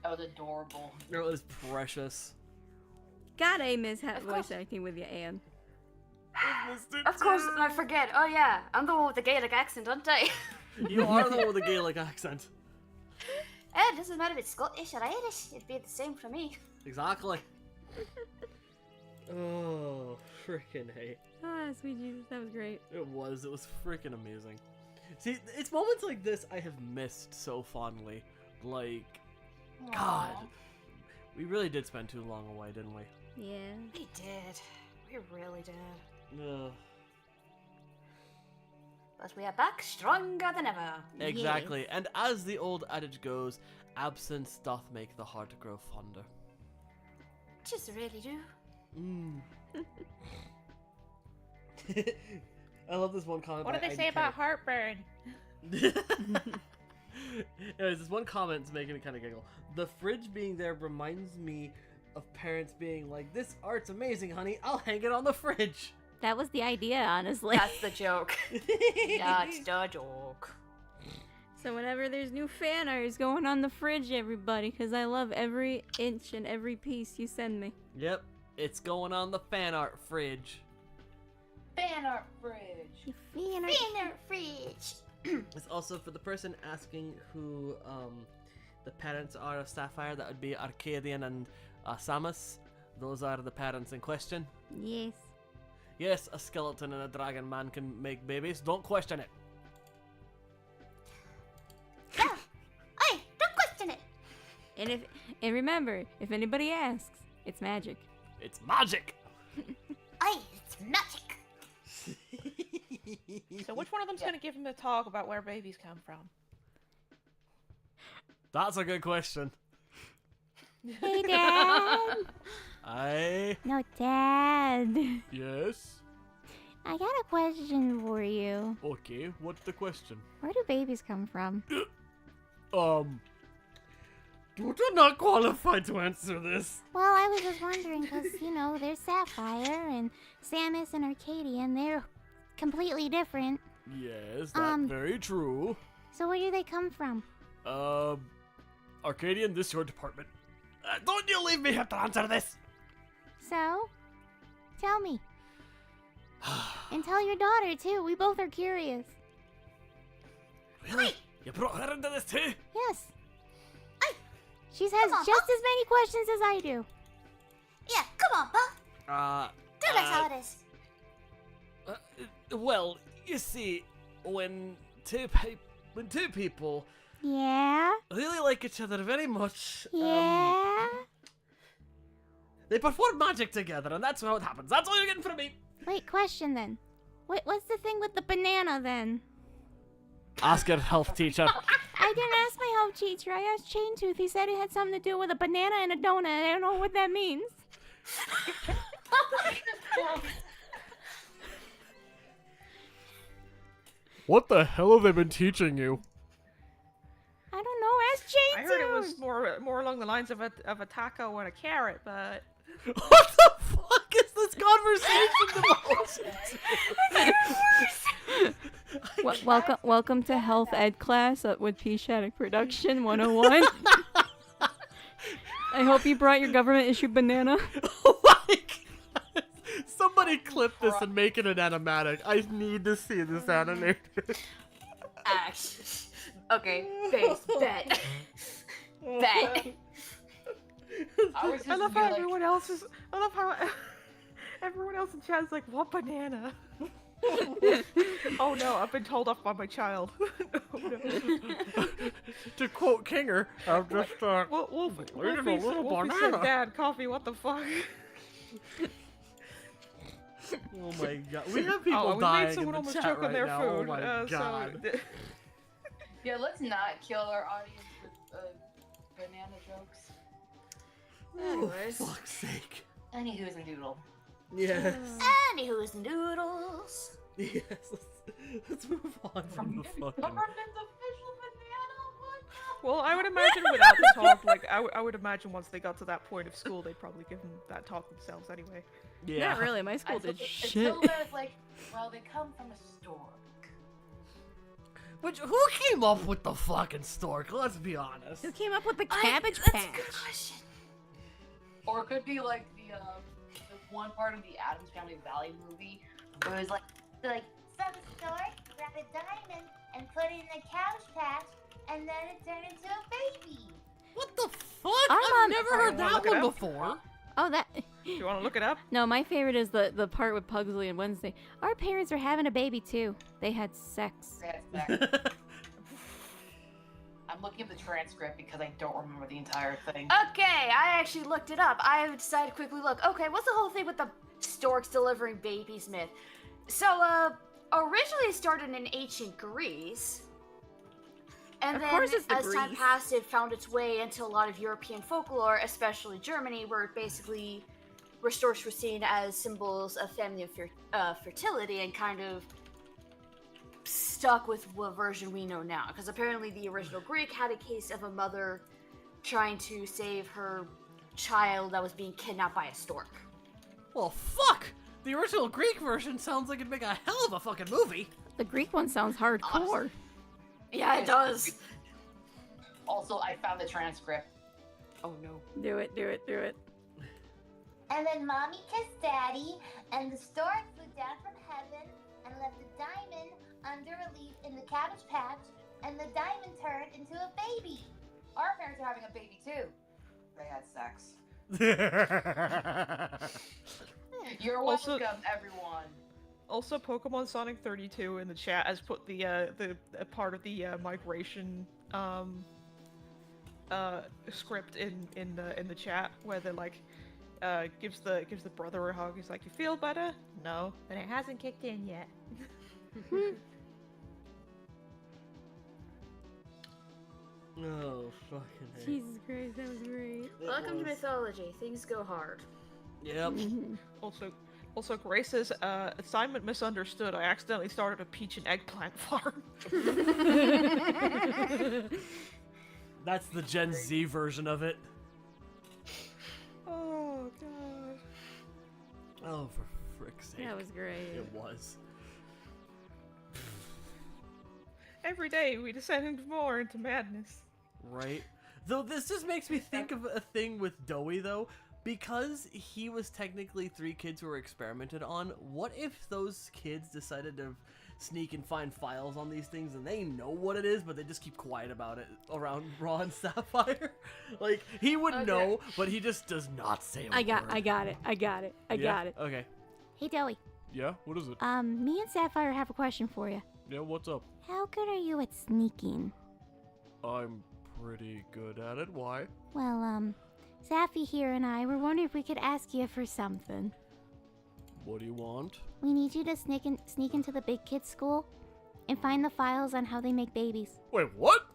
That was adorable. It was precious. God, I miss voice acting with you, Anne. Of course, I forget. Oh yeah, I'm the one with the Gaelic accent, aren't I? You are the one with the Gaelic accent. It doesn't matter if it's Scottish or Irish. It'd be the same for me. Exactly. Oh, freaking hey. Ah, sweet Jesus, that was great. It was freaking amazing. See, it's moments like this I have missed so fondly. Like, God. We really did spend too long away, didn't we? Yeah. We did. We really did. Ugh. But we are back stronger than ever. Exactly. And as the old adage goes, absence doth make the heart grow fonder. Just really do. I love this one comment. What do by they say NK. about heartburn? Anyways, this one comment's making me kind of giggle. The fridge being there reminds me of parents being like, "This art's amazing, honey. I'll hang it on the fridge." That was the idea, honestly. That's the joke. That's the joke. So whenever there's new fan art, it's going on the fridge, everybody, because I love every inch and every piece you send me. Yep, it's going on the fan art fridge. Fan art fridge. Fan art fridge. It's also for the person asking who the parents are of Sapphire. That would be Arcadian and Samus. Those are the parents in question. Yes. Yes, a skeleton and a dragon man can make babies. Don't question it. Yeah. Hey, don't question it. And remember, if anybody asks, it's magic. It's magic. Hey, it's magic. So which one of them's gonna give him the talk about where babies come from? That's a good question. Hey, Dad. No, Dad. Yes? I got a question for you. Okay, what's the question? Where do babies come from? You're not qualified to answer this. Well, I was just wondering because, there's Sapphire and Samus and Arcadia, and they're completely different. Yes, that's very true. So where do they come from? Arcadian, this is your department. Don't you leave me here to answer this. So, tell me. And tell your daughter, too. We both are curious. Really? You brought her into this too? Yes. She has just as many questions as I do. Yeah, come on, Pa. Tell us how it is. Well, you see, when two when two people Yeah. really like each other very much, Yeah. they perform magic together, and that's how it happens. That's all you're getting from me. Wait, question then. What's the thing with the banana then? Ask your health teacher. I didn't ask my health teacher. I asked Chain Tooth. He said it had something to do with a banana and a donut. I don't know what that means. What the hell have they been teaching you? I don't know. Ask Chain I Tooth. heard it was more along the lines of a taco and a carrot, but What the fuck is this conversation about? Welcome to Health Ed class with P. Shattuck Production 101. I hope you brought your government issued banana. Oh my god. Somebody clip this and make it an animatic. I need to see this animated. Action. Okay, base, bet. Bet. I love how everyone else is. I love how everyone else in chat is like, "What banana?" Oh no, I've been told off by my child. Oh, no. To quote Kinger, I'm just Wolfie eating a little said, banana. "Dad, coffee. What the fuck?" Oh my god, we have people we dying made someone in the almost chat choke on right their now. food. Oh my god. So, Yeah, let's not kill our audience with banana jokes. Anyways. Oh, fuck's sake. Any who's and doodle. Yes. Anywho's and doodles. Yes. Let's move on from the fucking. Government official banana? What the well, I would imagine without the talk, like I would imagine once they got to that point of school, they'd probably give them that talk themselves anyway. Yeah. Not really. My school did shit. Until then, it's like, well, they come from a stork. Which, who came up with the fucking stork? Let's be honest. Who came up with the cabbage That's patch? a good question. Or it could be like the one part of the Addams Family Valley movie where it was like some stork grabbed a diamond and put it in a cabbage patch, and then it turned into a baby. What the fuck? I'm I've on- never Alright, heard wanna that look it one up? before. Oh, that. Do you want to look it up? No, my favorite is the part with Pugsley and Wednesday. Our parents are having a baby too. They had sex. I'm looking at the transcript because I don't remember the entire thing. Okay, I actually looked it up. I decided to quickly look. Okay, what's the whole thing with the storks delivering babies myth? So, originally it started in ancient Greece. And Of then, course it's the as time Greece. passed, it found its way into a lot of European folklore, especially Germany, where storks were seen as symbols of family and fertility, and kind of stuck with what version we know now. Because apparently the original Greek had a case of a mother trying to save her child that was being kidnapped by a stork. Well, fuck! The original Greek version sounds like it'd make a hell of a fucking movie. The Greek one sounds hardcore. Yeah, it does. Also, I found the transcript. Oh no. Do it. And then mommy kissed daddy, and the stork flew down from heaven and left a diamond under a leaf in the cabbage patch, and the diamond turned into a baby. Our parents are having a baby too. They had sex. You're Also- welcome, everyone. Also, Pokemon Sonic 32 in the chat has put the part of the migration script in the chat where they're like gives the brother a hug. He's like, "You feel better?" No, and it hasn't kicked in yet. Oh, fucking hell. Jesus Christ, that was great. Welcome to mythology. Things go hard. Yep. Also, Grace says, assignment misunderstood. I accidentally started a peach and eggplant farm. That's the Gen Z version of it. Oh god. Oh, for frick's sake. That was great. It was. Every day we descend more into madness. Right? Though this just makes me think of a thing with Doey, though. Because he was technically 3 kids who were experimented on, what if those kids decided to sneak and find files on these things and they know what it is, but they just keep quiet about it around Raw and Sapphire? Like, he would know, but he just does not say a word. I got it. I got it. Okay. Hey, Doey. Yeah? What is it? Me and Sapphire have a question for you. Yeah, what's up? How good are you at sneaking? I'm pretty good at it. Why? Well, Zaffy here and I were wondering if we could ask you for something. What do you want? We need you to sneak into the big kids' school and find the files on how they make babies. Wait, what?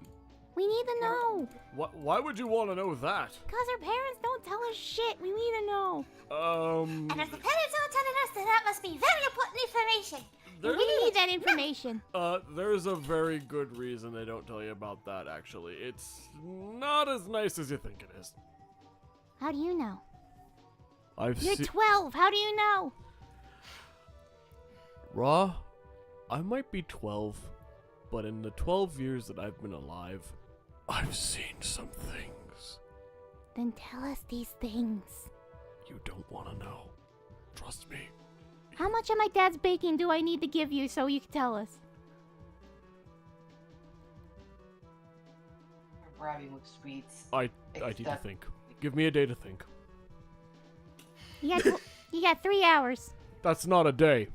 We need to know. Why would you want to know that? Because our parents don't tell us shit. We need to know. And if the parents aren't telling us, then that must be very important information. We need that information. There's a very good reason they don't tell you about that, actually. It's not as nice as you think it is. How do you know? You're 12. How do you know? Raw, I might be 12, but in the 12 years that I've been alive, I've seen some things. Then tell us these things. You don't want to know. Trust me. How much of my dad's bacon do I need to give you so you can tell us? We're bribing with sweets. I need to think. Give me a day to think. You got 3 hours. That's not a day.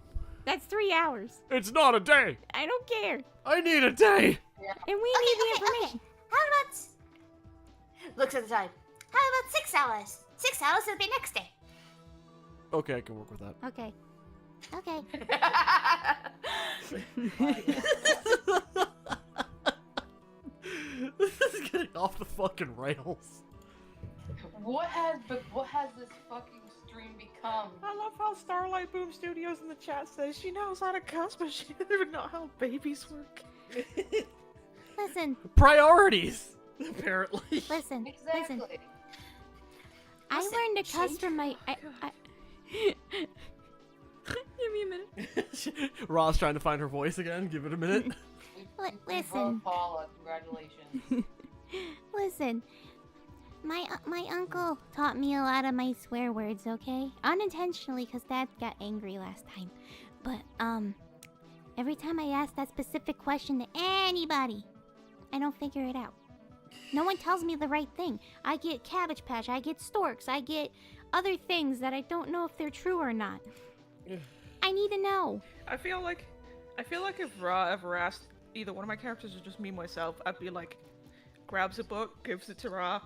That's 3 hours. It's not a day. I don't care. I need a day. And we need the information. How about... Looks at the time. How about 6 hours? 6 hours will be next day. Okay, I can work with that. Okay. Okay. This is getting off the fucking rails. What has this fucking stream become? I love how Starlight Boom Studios in the chat says she knows how to cuss, but she doesn't even know how babies work. Listen. Priorities, apparently. Listen. Exactly. Listen. I learned to cuss from my... Give me a minute. Raw's trying to find her voice again. Give it a minute. Listen. Paula, congratulations. Listen. My uncle taught me a lot of my swear words, okay? Unintentionally, because Dad got angry last time. But, every time I ask that specific question to anybody, I don't figure it out. No one tells me the right thing. I get Cabbage Patch, I get Storks, I get other things that I don't know if they're true or not. I need to know. I feel like if Ra ever asked either one of my characters or just me myself, I'd be like, grabs a book, gives it to Ra.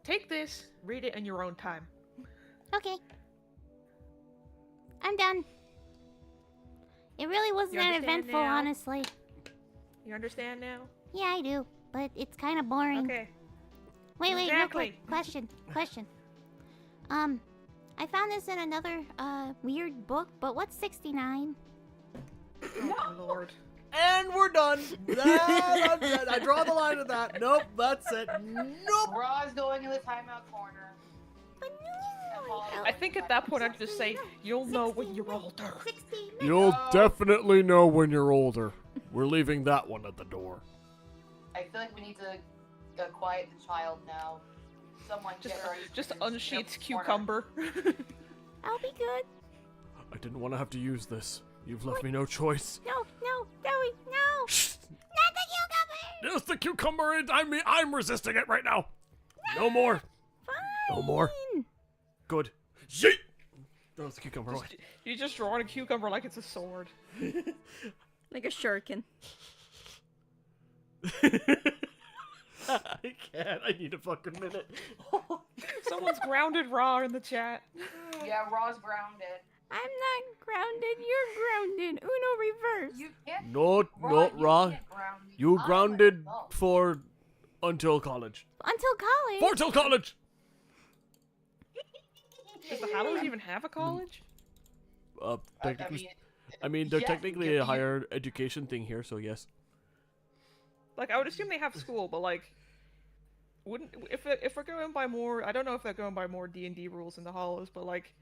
Take this, read it in your own time. Okay. I'm done. It really wasn't that eventful, now? honestly. You understand now? Yeah, I do, but it's kind of boring. Okay. Wait, real Exactly. quick. Question. I found this in another, weird book, but what's 69? Oh, Lord. And we're done. I draw the line at that. Nope, that's it. Nope. Ra's going in the timeout corner. But no, I think at that point I'd just say, you'll know when you're older. 16 You'll No. definitely know when you're older. We're leaving that one at the door. I feel like we need to quiet the child now. Someone Just get her unsheath corner. cucumber. I'll be good. I didn't want to have to use this. You've left me no choice. No, Zoe, no. Shh. Not the cucumber. There's the cucumber, and I'm resisting it right now. No more. Fine. No more. Good. Yeet. Throws the cucumber away. You just draw on a cucumber like it's a sword. Like a shuriken. I can't. I need a fucking minute. Someone's grounded Ra in the chat. Yeah, Ra's grounded. I'm not grounded. You're grounded. Uno reverse. You can't. No, Ra. Can't ground me. You I'm grounded an adult. for until college. Until college. For till college. Does the Hallows even have a college? Technically, I mean, they're yeah, technically you- a higher education thing here, so yes. Like, I would assume they have school, but like, wouldn't if we're going by more? I don't know if they're going by more D&D rules in the Hollows, but like,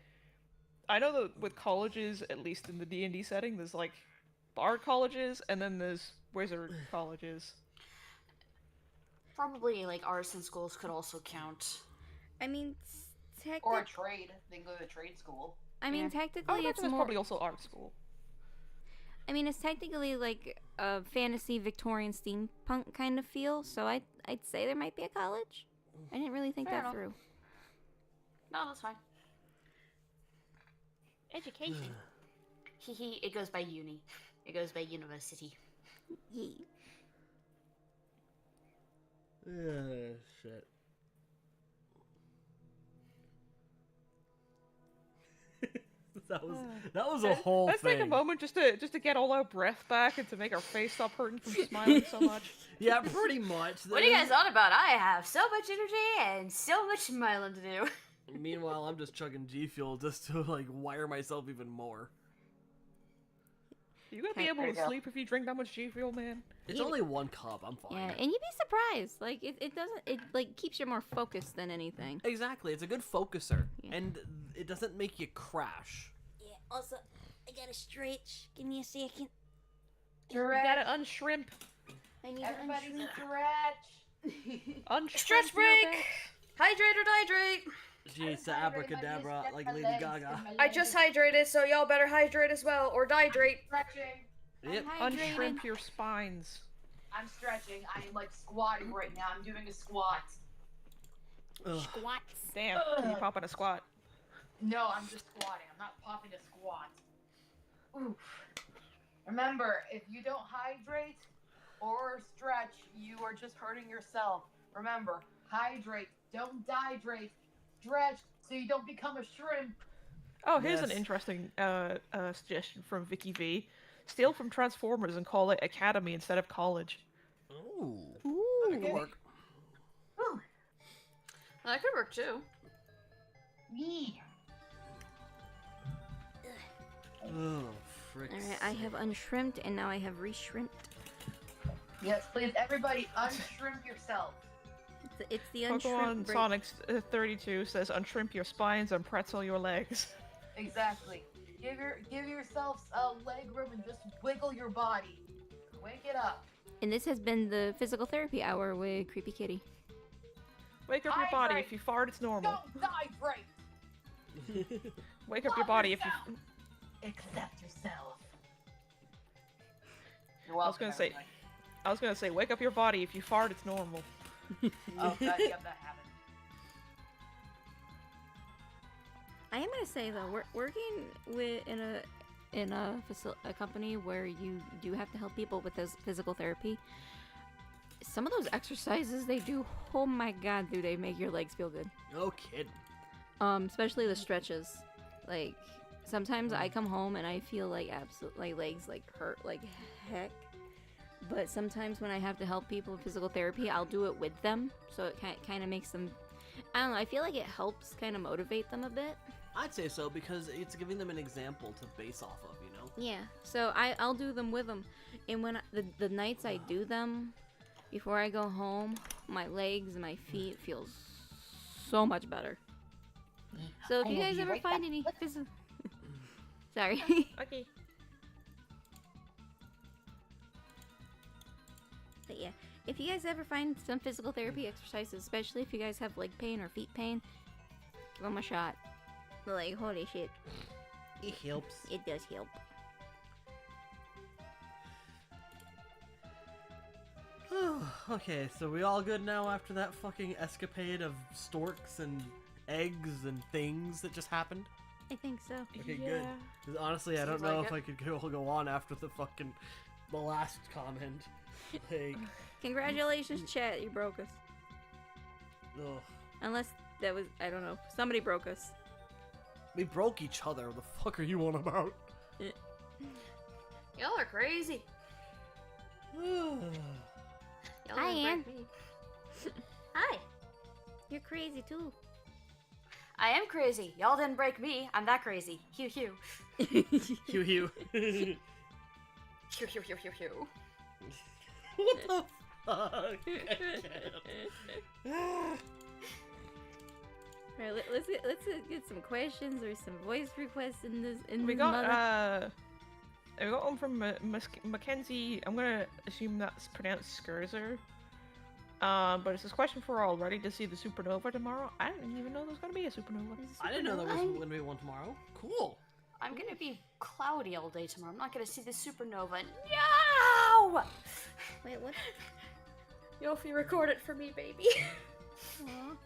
I know that with colleges, at least in the D&D setting, there's like bard colleges, and then there's wizard colleges. Probably like artisan schools could also count. I mean, Or a trade. They can go to trade school. I mean, Oh, technically, it's there's more. probably also art school. I mean, it's technically like a fantasy Victorian steampunk kind of feel. So I'd say there might be a college. I didn't really think Fair that enough. through. No, that's fine. Education. Hehe, it goes by uni. It goes by university. Yay. Shit. that was a whole Let's thing. take a moment just to get all our breath back and to make our face stop hurting from smiling so much. Yeah, pretty much. What are you guys on about? I have so much energy and so much smiling to do. Meanwhile, I'm just chugging G Fuel just to, like, wire myself even more. You gonna be able to sleep if you drink that much G Fuel, man? It's only 1 cup, I'm fine. Yeah, and you'd be surprised. Like, it doesn't, it, like, keeps you more focused than anything. Exactly, it's a good focuser. Yeah. And it doesn't make you crash. Yeah, also, I gotta stretch. Give me a second. You gotta unshrimp. I need Everybody to stretch. Unshrimp Stretch your break! back. Hydrate or dehydrate! Jeez, abracadabra, like Lady Gaga. I just hydrated, so y'all better hydrate as well, or dehydrate. Stretching. Yep. Unshrimp your spines. I'm stretching. I am like squatting right now. I'm doing a squat. Ugh. Squats. Damn, can you pop in a squat? No, I'm just squatting. I'm not popping a squat. Oof. Remember, if you don't hydrate or stretch, you are just hurting yourself. Remember, hydrate, don't dehydrate, stretch so you don't become a shrimp. Oh, here's an Yes. interesting suggestion from Vicky V. Steal from Transformers and call it Academy instead of college. Ooh. Ooh. That could work. Whew. That could work too. Me. Oh, frick. Alright, I have unshrimped and now I have reshrimped. Yes, please, everybody, unshrimp yourself. It's the Pokemon unshrimp break. Sonic 32 says unshrimp your spines and pretzel your legs. Exactly. Give yourselves a leg room and just wiggle your body. Wake it up. And this has been the physical therapy hour with Creepy Kitty. Wake up your body. Hydrate. If you fart, it's normal. Don't hydrate. Wake up your body if you... Accept yourself. You're I was welcome, gonna say, wake up your body. If you fart, it's normal. everybody. Oh, God, yeah, that happened. I am gonna say though, working with in a company where you do have to help people with this physical therapy. Some of those exercises they do, oh my god, do they make your legs feel good? No kidding. Especially the stretches. Like sometimes I come home and I feel like absolutely legs like hurt like heck. But sometimes when I have to help people with physical therapy, I'll do it with them, so it kind of makes them. I don't know. I feel like it helps kind of motivate them a bit. I'd say so because it's giving them an example to base off of, you know? Yeah, so I'll do them with them, and when the nights I do them, before I go home, my legs and my feet feel so much better. So if I you will guys be ever right find back. any physical, sorry, Okay. but yeah, if you guys ever find some physical therapy exercises, especially if you guys have leg pain or feet pain, give them a shot. Like holy shit, It helps. it does help. Okay, so we all good now after that fucking escapade of storks and eggs and things that just happened? I think so. Okay, Yeah. good. 'Cause honestly, I don't Seems know like if I could go on after the last comment. Like, Congratulations, chat, you broke us. ugh. Unless that was, I don't know, somebody broke us. We broke each other. What the fuck are you on about? Y'all are crazy. Y'all Hi, didn't Ann. break me. Hi. You're crazy too. I am crazy. Y'all didn't break me. I'm that crazy. Hew hew. Hew hew. Hew hew hew hew hew. What the fuck? Alright, let's get some questions or some voice requests in this. We got we got one from Mackenzie. I'm gonna assume that's pronounced Skurzer. But it's this question for all. Ready to see the supernova tomorrow? I didn't even know there was gonna be a supernova. I didn't know there was going to be one tomorrow. Cool. I'm gonna be cloudy all day tomorrow. I'm not gonna see the supernova. No! Wait, what? Yofi, record it for me, baby. Aw.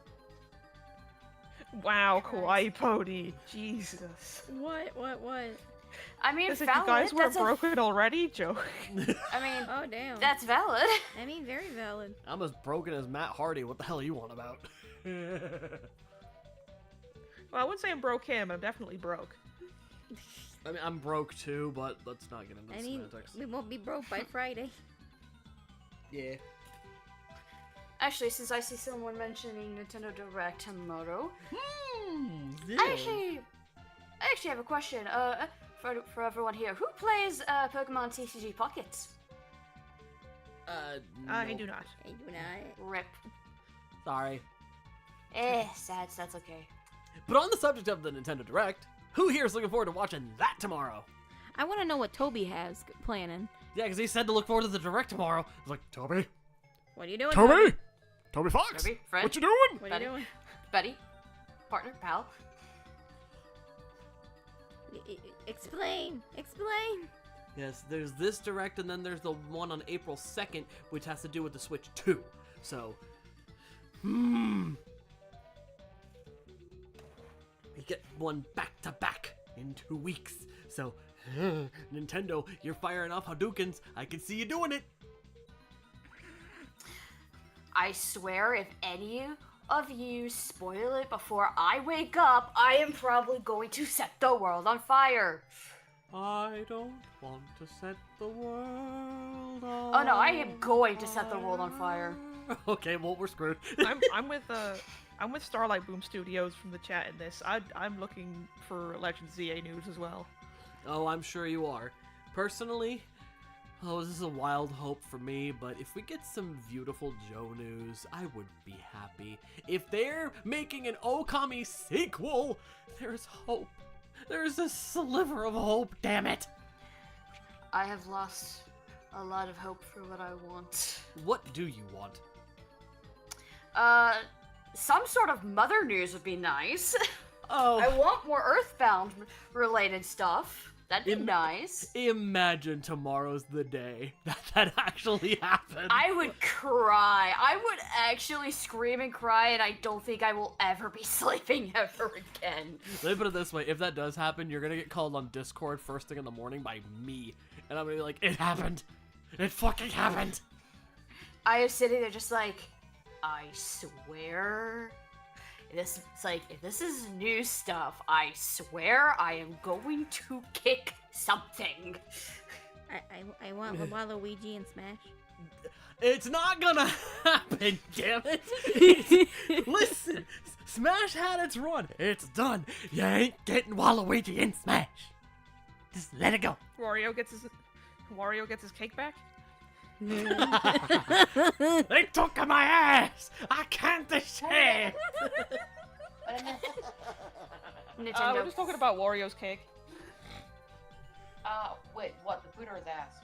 Wow, kawaii pony. Jesus. What? I mean, Is it valid. you guys weren't That's broken already? Joke. I mean, Oh damn. that's valid. I mean, very valid. I'm as broken as Matt Hardy. What the hell are you on about? Well, I wouldn't say I'm broke him. I'm definitely broke. I mean, I'm broke too, but let's not get into I mean, semantics. we won't be broke by Friday. Yeah. Actually, since I see someone mentioning Nintendo Direct tomorrow, Yeah. I actually have a question. For everyone here, who plays Pokemon TCG Pockets? I Nope. do not. I do not. Rip. Sorry. Sad. That's okay. But on the subject of the Nintendo Direct, who here is looking forward to watching that tomorrow? I want to know what Toby has planning. Yeah, because he said to look forward to the Direct tomorrow. I was like, Toby? What are you doing? Toby? Toby Fox? Toby, friend? What you doing? What are you doing? Buddy? Partner? Pal? Explain. Explain. Yes, there's this Direct, and then there's the one on April 2nd, which has to do with the Switch 2. So, we get one back-to-back in 2 weeks. So, Nintendo, you're firing off Hadoukens. I can see you doing it. I swear, if any of you spoil it before I wake up, I am probably going to set the world on fire. I don't want to set the world on Oh no, I am going to set the world on fire. Okay, well, we're screwed. I'm with Starlight Boom Studios from the chat in this. I'm looking for Legend ZA news as well. Oh, I'm sure you are. Personally, this is a wild hope for me, but if we get some beautiful Joe news, I would be happy. If they're making an Okami sequel, there's hope. There's a sliver of hope, damn it! I have lost a lot of hope for what I want. What do you want? Some sort of mother news would be nice. Oh, I want more Earthbound related stuff. That'd be nice. Imagine tomorrow's the day that actually happens. I would cry. I would actually scream and cry, and I don't think I will ever be sleeping ever again. Let me put it this way, if that does happen, you're gonna get called on Discord first thing in the morning by me. And I'm gonna be like, it happened! It fucking happened! I am sitting there just like, I swear. It's like, if this is new stuff, I swear I am going to kick something. I want Waluigi and Smash. It's not gonna happen, damn it! Listen, Smash had its run. It's done. You ain't getting Waluigi in Smash. Just let it go. Wario gets his cake back. They took my ass. I can't share. Nintendo. We're just talking about Wario's cake. Wait, what? The food or his ass?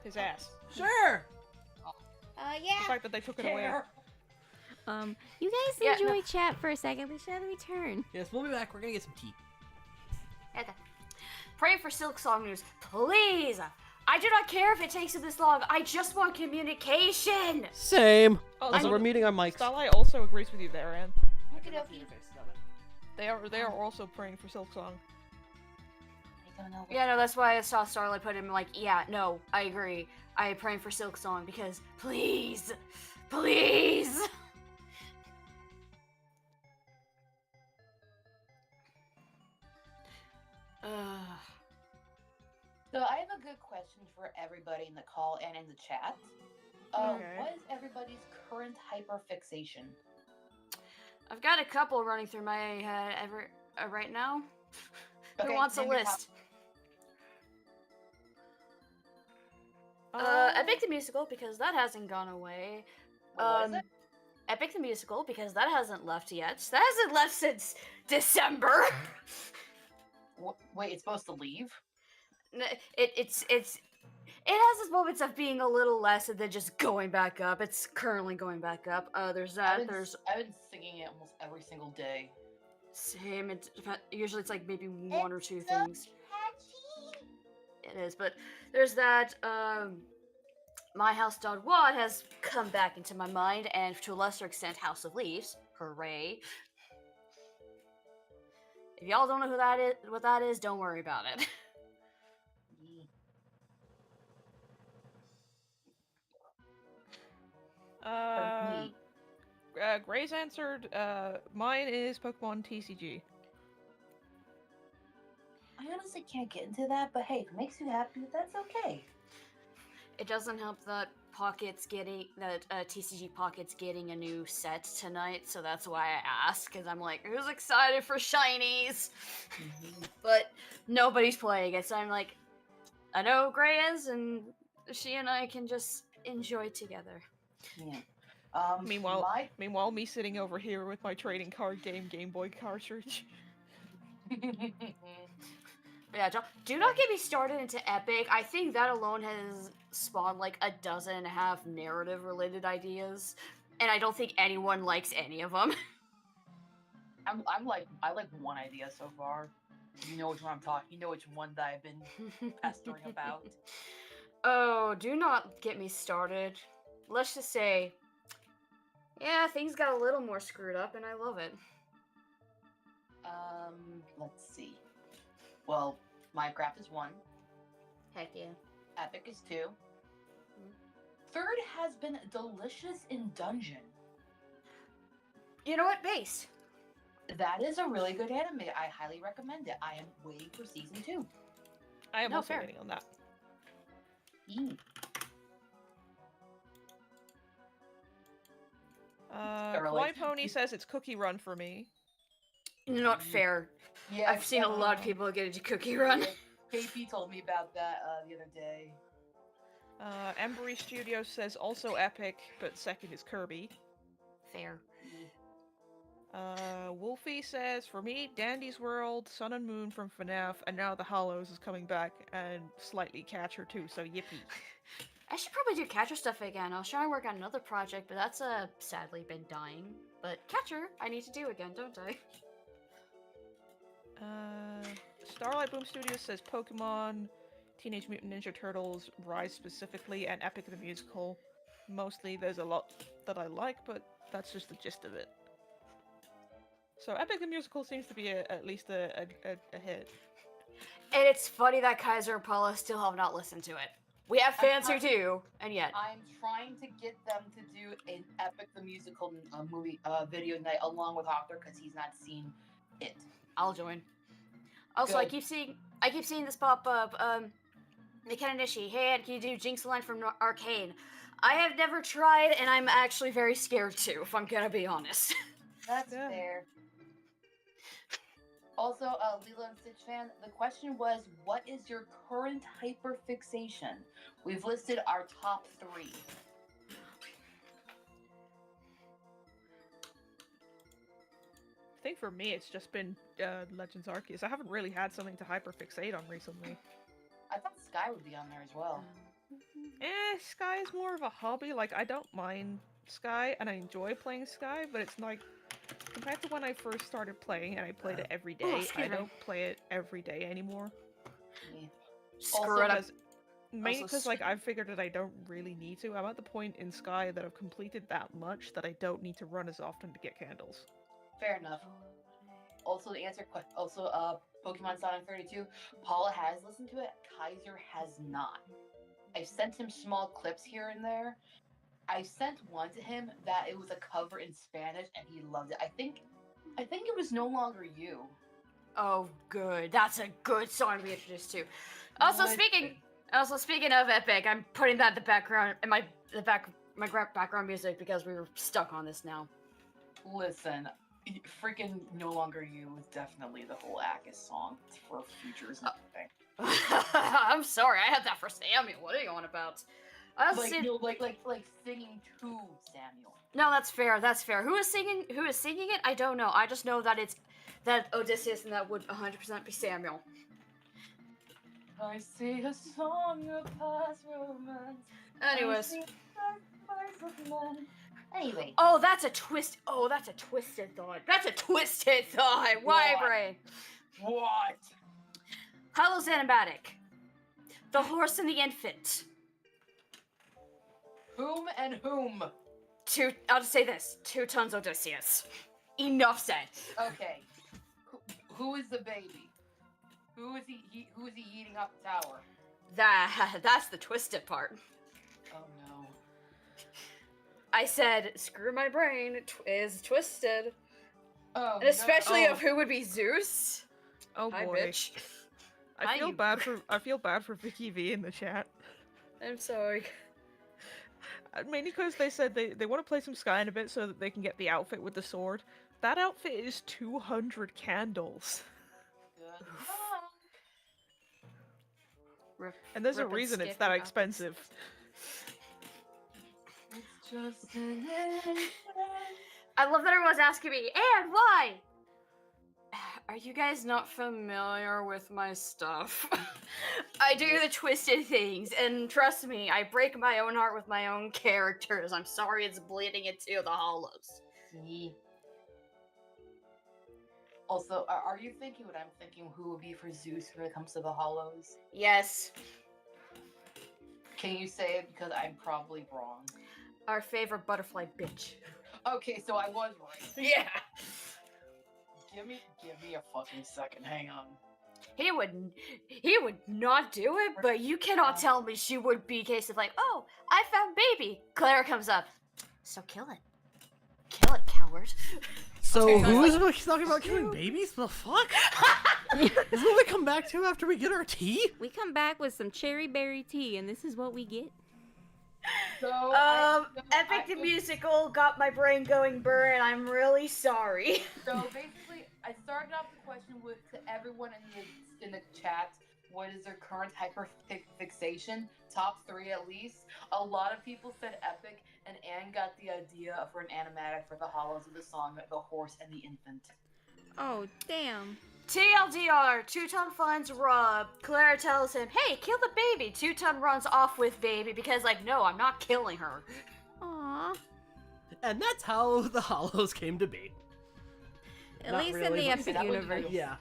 His ass. Sure. The Yeah. fact that they took it away. You guys Yeah, enjoy no. chat for a second. We shall return. Yes, we'll be back. We're gonna get some tea. Okay. Pray for Silk Song news, please. I do not care if it takes you this long. I just want communication. Same. Oh, Also, we're meeting our mics. Starlight also agrees with you there, Anne. Okey-dokey. They are also praying for Silk Song. I don't know. Yeah, no, that's why I saw Starlight put him like, yeah, no, I agree. I am praying for Silk Song because please, please. So I have a good question for everybody in the call and in the chat. Okay. What is everybody's current hyperfixation? I've got a couple running through my head right now. Who Okay, wants a name your top- list? Epic the Musical, because that hasn't gone away. What is it? Epic the Musical, because that hasn't left yet. That hasn't left since December. Wait, it's supposed to leave? It has its moments of being a little less and then just going back up. It's currently going back up. There's that. I've There's been singing it almost every single day. same. Usually it's like maybe one or two It's so things. catchy. It is, but there's that. My House Wad has come back into my mind, and to a lesser extent, House of Leaves. Hooray! If y'all don't know who that is, what that is, don't worry about it. Gray's answered. Mine is Pokemon TCG. I honestly can't get into that, but hey, if it makes you happy, that's okay. It doesn't help that TCG Pocket's getting a new set tonight, so that's why I asked, because I'm like, who's excited for shinies? But nobody's playing it, so I'm like, I know Gray is, and she and I can just enjoy together. Yeah. Meanwhile, me sitting over here with my trading card Game Boy cartridge. Yeah, do not get me started into Epic. I think that alone has spawned like 12.5 narrative-related ideas, and I don't think anyone likes any of them. I like one idea so far. You know which one I'm talking. You know which one that I've been pestering about. Oh, do not get me started. Let's just say, yeah, things got a little more screwed up, and I love it. Let's see. Well, Minecraft is 1. Heck yeah. Epic is 2. Third has been Delicious in Dungeon. You know what? Base. That is a really good anime. I highly recommend it. I am waiting for season 2. I am No, also fair. waiting on that. Kawaii Pony says it's Cookie Run for me. Not fair. Yeah, I've seen a lot of people get into Cookie Run. KP told me about that the other day. Embry Studios says also Epic, but second is Kirby. Fair. Wolfie says, for me, Dandy's World, Sun and Moon from FNAF, and now The Hollows is coming back, and slightly Catcher too, so yippee. I should probably do Catcher stuff again. I was trying to work on another project, but that's sadly been dying. But Catcher, I need to do again, don't I? Starlight Boom Studios says Pokemon, Teenage Mutant Ninja Turtles, Rise specifically, and Epic the Musical. Mostly there's a lot that I like, but that's just the gist of it. So Epic the Musical seems to be at least a hit. And it's funny that Kaiser and Paula still have not listened to it. We have fans who do, and yet. I'm trying to get them to do an Epic the Musical movie video night along with Hawker because he's not seen it. I'll join. Also, Good. I keep seeing this pop up. Nikenishi, hey, Ed, can you do Jinx line from Arcane? I have never tried, and I'm actually very scared to, if I'm gonna be honest. That's fair. Also, Lilo and Stitch fan, the question was, what is your current hyperfixation? We've listed our top 3. I think for me it's just been Legends Arceus. I haven't really had something to hyperfixate on recently. I thought Sky would be on there as well. Sky is more of a hobby. Like, I don't mind Sky, and I enjoy playing Sky, but it's like, compared to when I first started playing, and I played it every day, I don't play it every day anymore. Yeah. Screw it up. Mainly because, like, I've figured that I don't really need to. I'm at the point in Sky that I've completed that much that I don't need to run as often to get candles. Fair enough. Also, to answer Pokemon Sonic 32, Paula has listened to it. Kaiser has not. I've sent him small clips here and there. I sent one to him that it was a cover in Spanish, and he loved it. I think it was No Longer You. Oh, good. That's a good song to be introduced to. Also, speaking of Epic, I'm putting that in the background in my background music because we were stuck on this now. Listen, freaking No Longer You is definitely the whole Akis song for futures and everything. I'm sorry, I had that for Samuel. What are you on about? I also like singing to Samuel. No, that's fair. That's fair. Who is singing it? I don't know. I just know that it's Odysseus, and that would 100% be Samuel. I see a song of past romance. Anyways. Anyway. Oh, that's a twist. Oh, that's a twisted thought. Why, brain? What? Hello, Xanabatic. The horse and the infant. Whom and whom? I'll just say this. 2 tons Odysseus. Enough said. Okay. who is the baby? Who is he eating up the tower? That's the twisted part. Oh no. I said, screw my brain is twisted. Oh, And especially no. of who would be Zeus. Oh Hi, boy. bitch. I Hi, feel you bad for Vicky V in the chat. I'm sorry. Mainly because they said they want to play some Sky in a bit so that they can get the outfit with the sword. That outfit is 200 candles. Good. And there's a Rip and reason it's skip that and expensive. It's just an illusion. I love that everyone's asking me, and why? Are you guys not familiar with my stuff? I do the twisted things, and trust me, I break my own heart with my own characters. I'm sorry it's bleeding into the hollows. See? Also, are you thinking what I'm thinking? Who would be for Zeus when it comes to the hollows? Yes, Can you say it? Because I'm probably wrong. our favorite butterfly bitch. Okay, so I was right. Yeah. Give me a fucking second. Hang on. He would not do it, but you cannot tell me she would be a case of like, oh, I found baby. Clara comes up. So kill it. Kill it, coward. So who is talking about killing babies? The fuck? Is what we come back to after we get our tea? We come back with some cherry berry tea, and this is what we get. So, Epic the Musical got my brain going, Burr, and I'm really sorry. So basically, I started off the question with to everyone in the chat. What is their current hyperfixation? Top 3 at least. A lot of people said Epic, and Anne got the idea for an animatic for the hollows of the song "The Horse and the Infant." Oh, damn. TLDR, Two-Ton finds Rob. Clara tells him, hey, kill the baby. Two-Ton runs off with baby because, like, no, I'm not killing her. Aww. And that's how the Hollows came to be. At Not least really, in the but- epic That would be universe. nice. Yeah.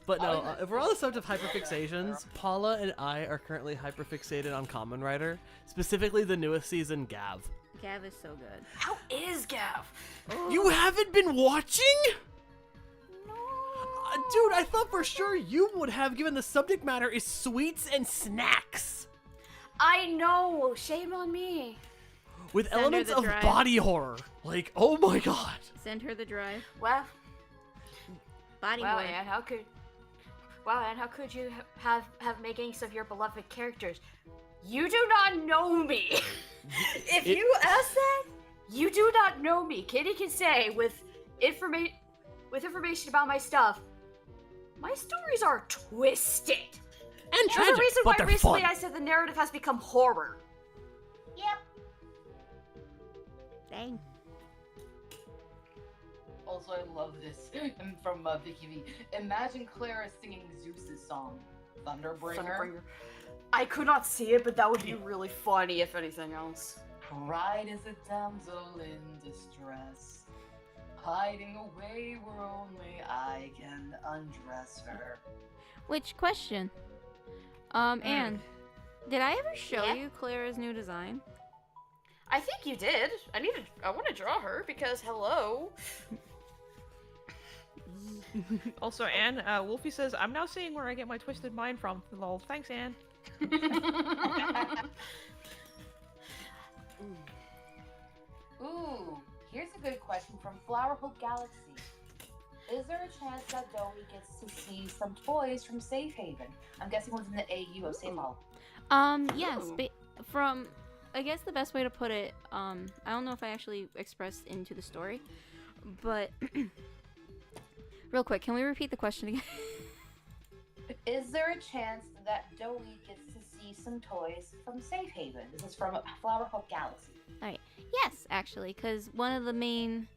But no, if we're on the subject of hyperfixations, Paula and I are currently hyperfixated on Common Writer, specifically the newest season, Gav. Gav is so good. How is Gav? You haven't been watching? Dude, I thought for sure you would have, given the subject matter is sweets and snacks. I know, shame on me. With Send her elements the of drive. body horror. Like, oh my god. Send her the drive. Well, Body wow, boy. Anne, how could you have makings of your beloved characters? You do not know me. If you ask that, you do not know me. Kitty can say with information about my stuff, my stories are twisted. And There's tragic, a reason but why they're recently fun. I said the narrative has become horror. Yep. Dang. Also, I love this from Vicky V. Imagine Clara singing Zeus's song, Thunderbringer. I could not see it, but that would be really funny if anything else. Pride is a damsel in distress, hiding away where only I can undress her. Which question? Anne, did I ever show Yeah? you Clara's new design? I think you did. I want to draw her because hello. Also, Anne, Wolfie says, I'm now seeing where I get my twisted mind from. Lol. Thanks, Anne. Ooh, here's a good question from Flower Hope Galaxy. Is there a chance that Dowie gets to see some toys from Safe Haven? I'm guessing one's in the AU of Safe Haven. Yes, Ooh. from, I guess the best way to put it, I don't know if I actually expressed into the story, but, real quick, can we repeat the question again? Is there a chance that Dowie gets to see some toys from Safe Haven? This is from Flower Hope Galaxy. Alright, yes, actually, because one of the main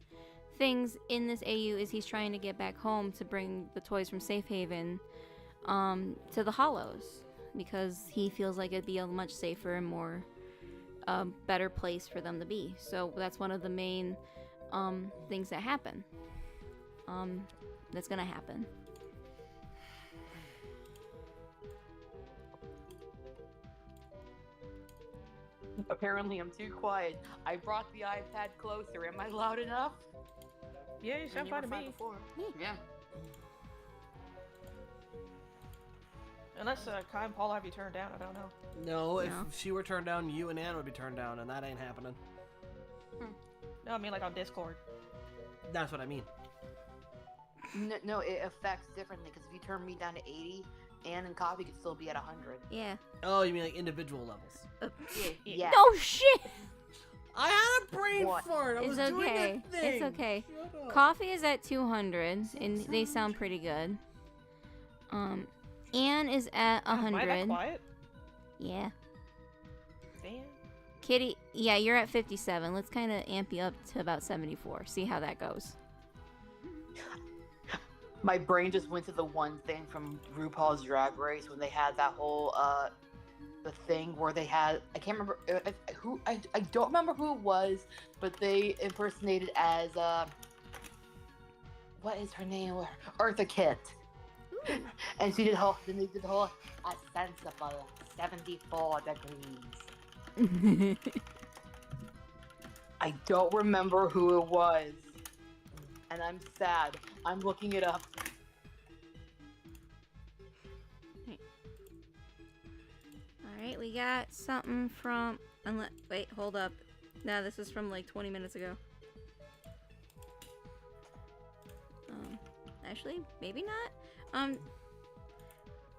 things in this AU is he's trying to get back home to bring the toys from Safe Haven, to the Hollows, because he feels like it'd be a much safer and more, better place for them to be. So that's one of the main, things that happen. That's gonna happen. Apparently, I'm too quiet. I brought the iPad closer. Am I loud enough? Yeah, you sound fine to me. Yeah. Unless Kai and Paul have you turned down, I don't know. No, if No. she were turned down, you and Ann would be turned down, and that ain't happening. No, I mean like on Discord. That's what I mean. No, it affects differently because if you turn me down to 80, Ann and Coffee could still be at 100. Yeah. Oh, you mean like individual levels? Yeah. No shit! I had a brain What? fart. I was It's doing okay. a thing. It's okay. Shut up. Coffee is at 200, and they sound pretty good. Anne is at Am I that 100. quiet? Yeah. Damn. Kitty, yeah, you're at 57. Let's kind of amp you up to about 74. See how that goes. My brain just went to the one thing from RuPaul's Drag Race when they had that whole the thing where they had, I can't remember who, I don't remember who it was, but they impersonated as what is her name? Eartha Kitt. And she did then they did the whole a sensible 74 degrees. I don't remember who it was. And I'm sad. I'm looking it up. Alright, we got something from... Wait, hold up. No, this is from like 20 minutes ago. Actually, maybe not.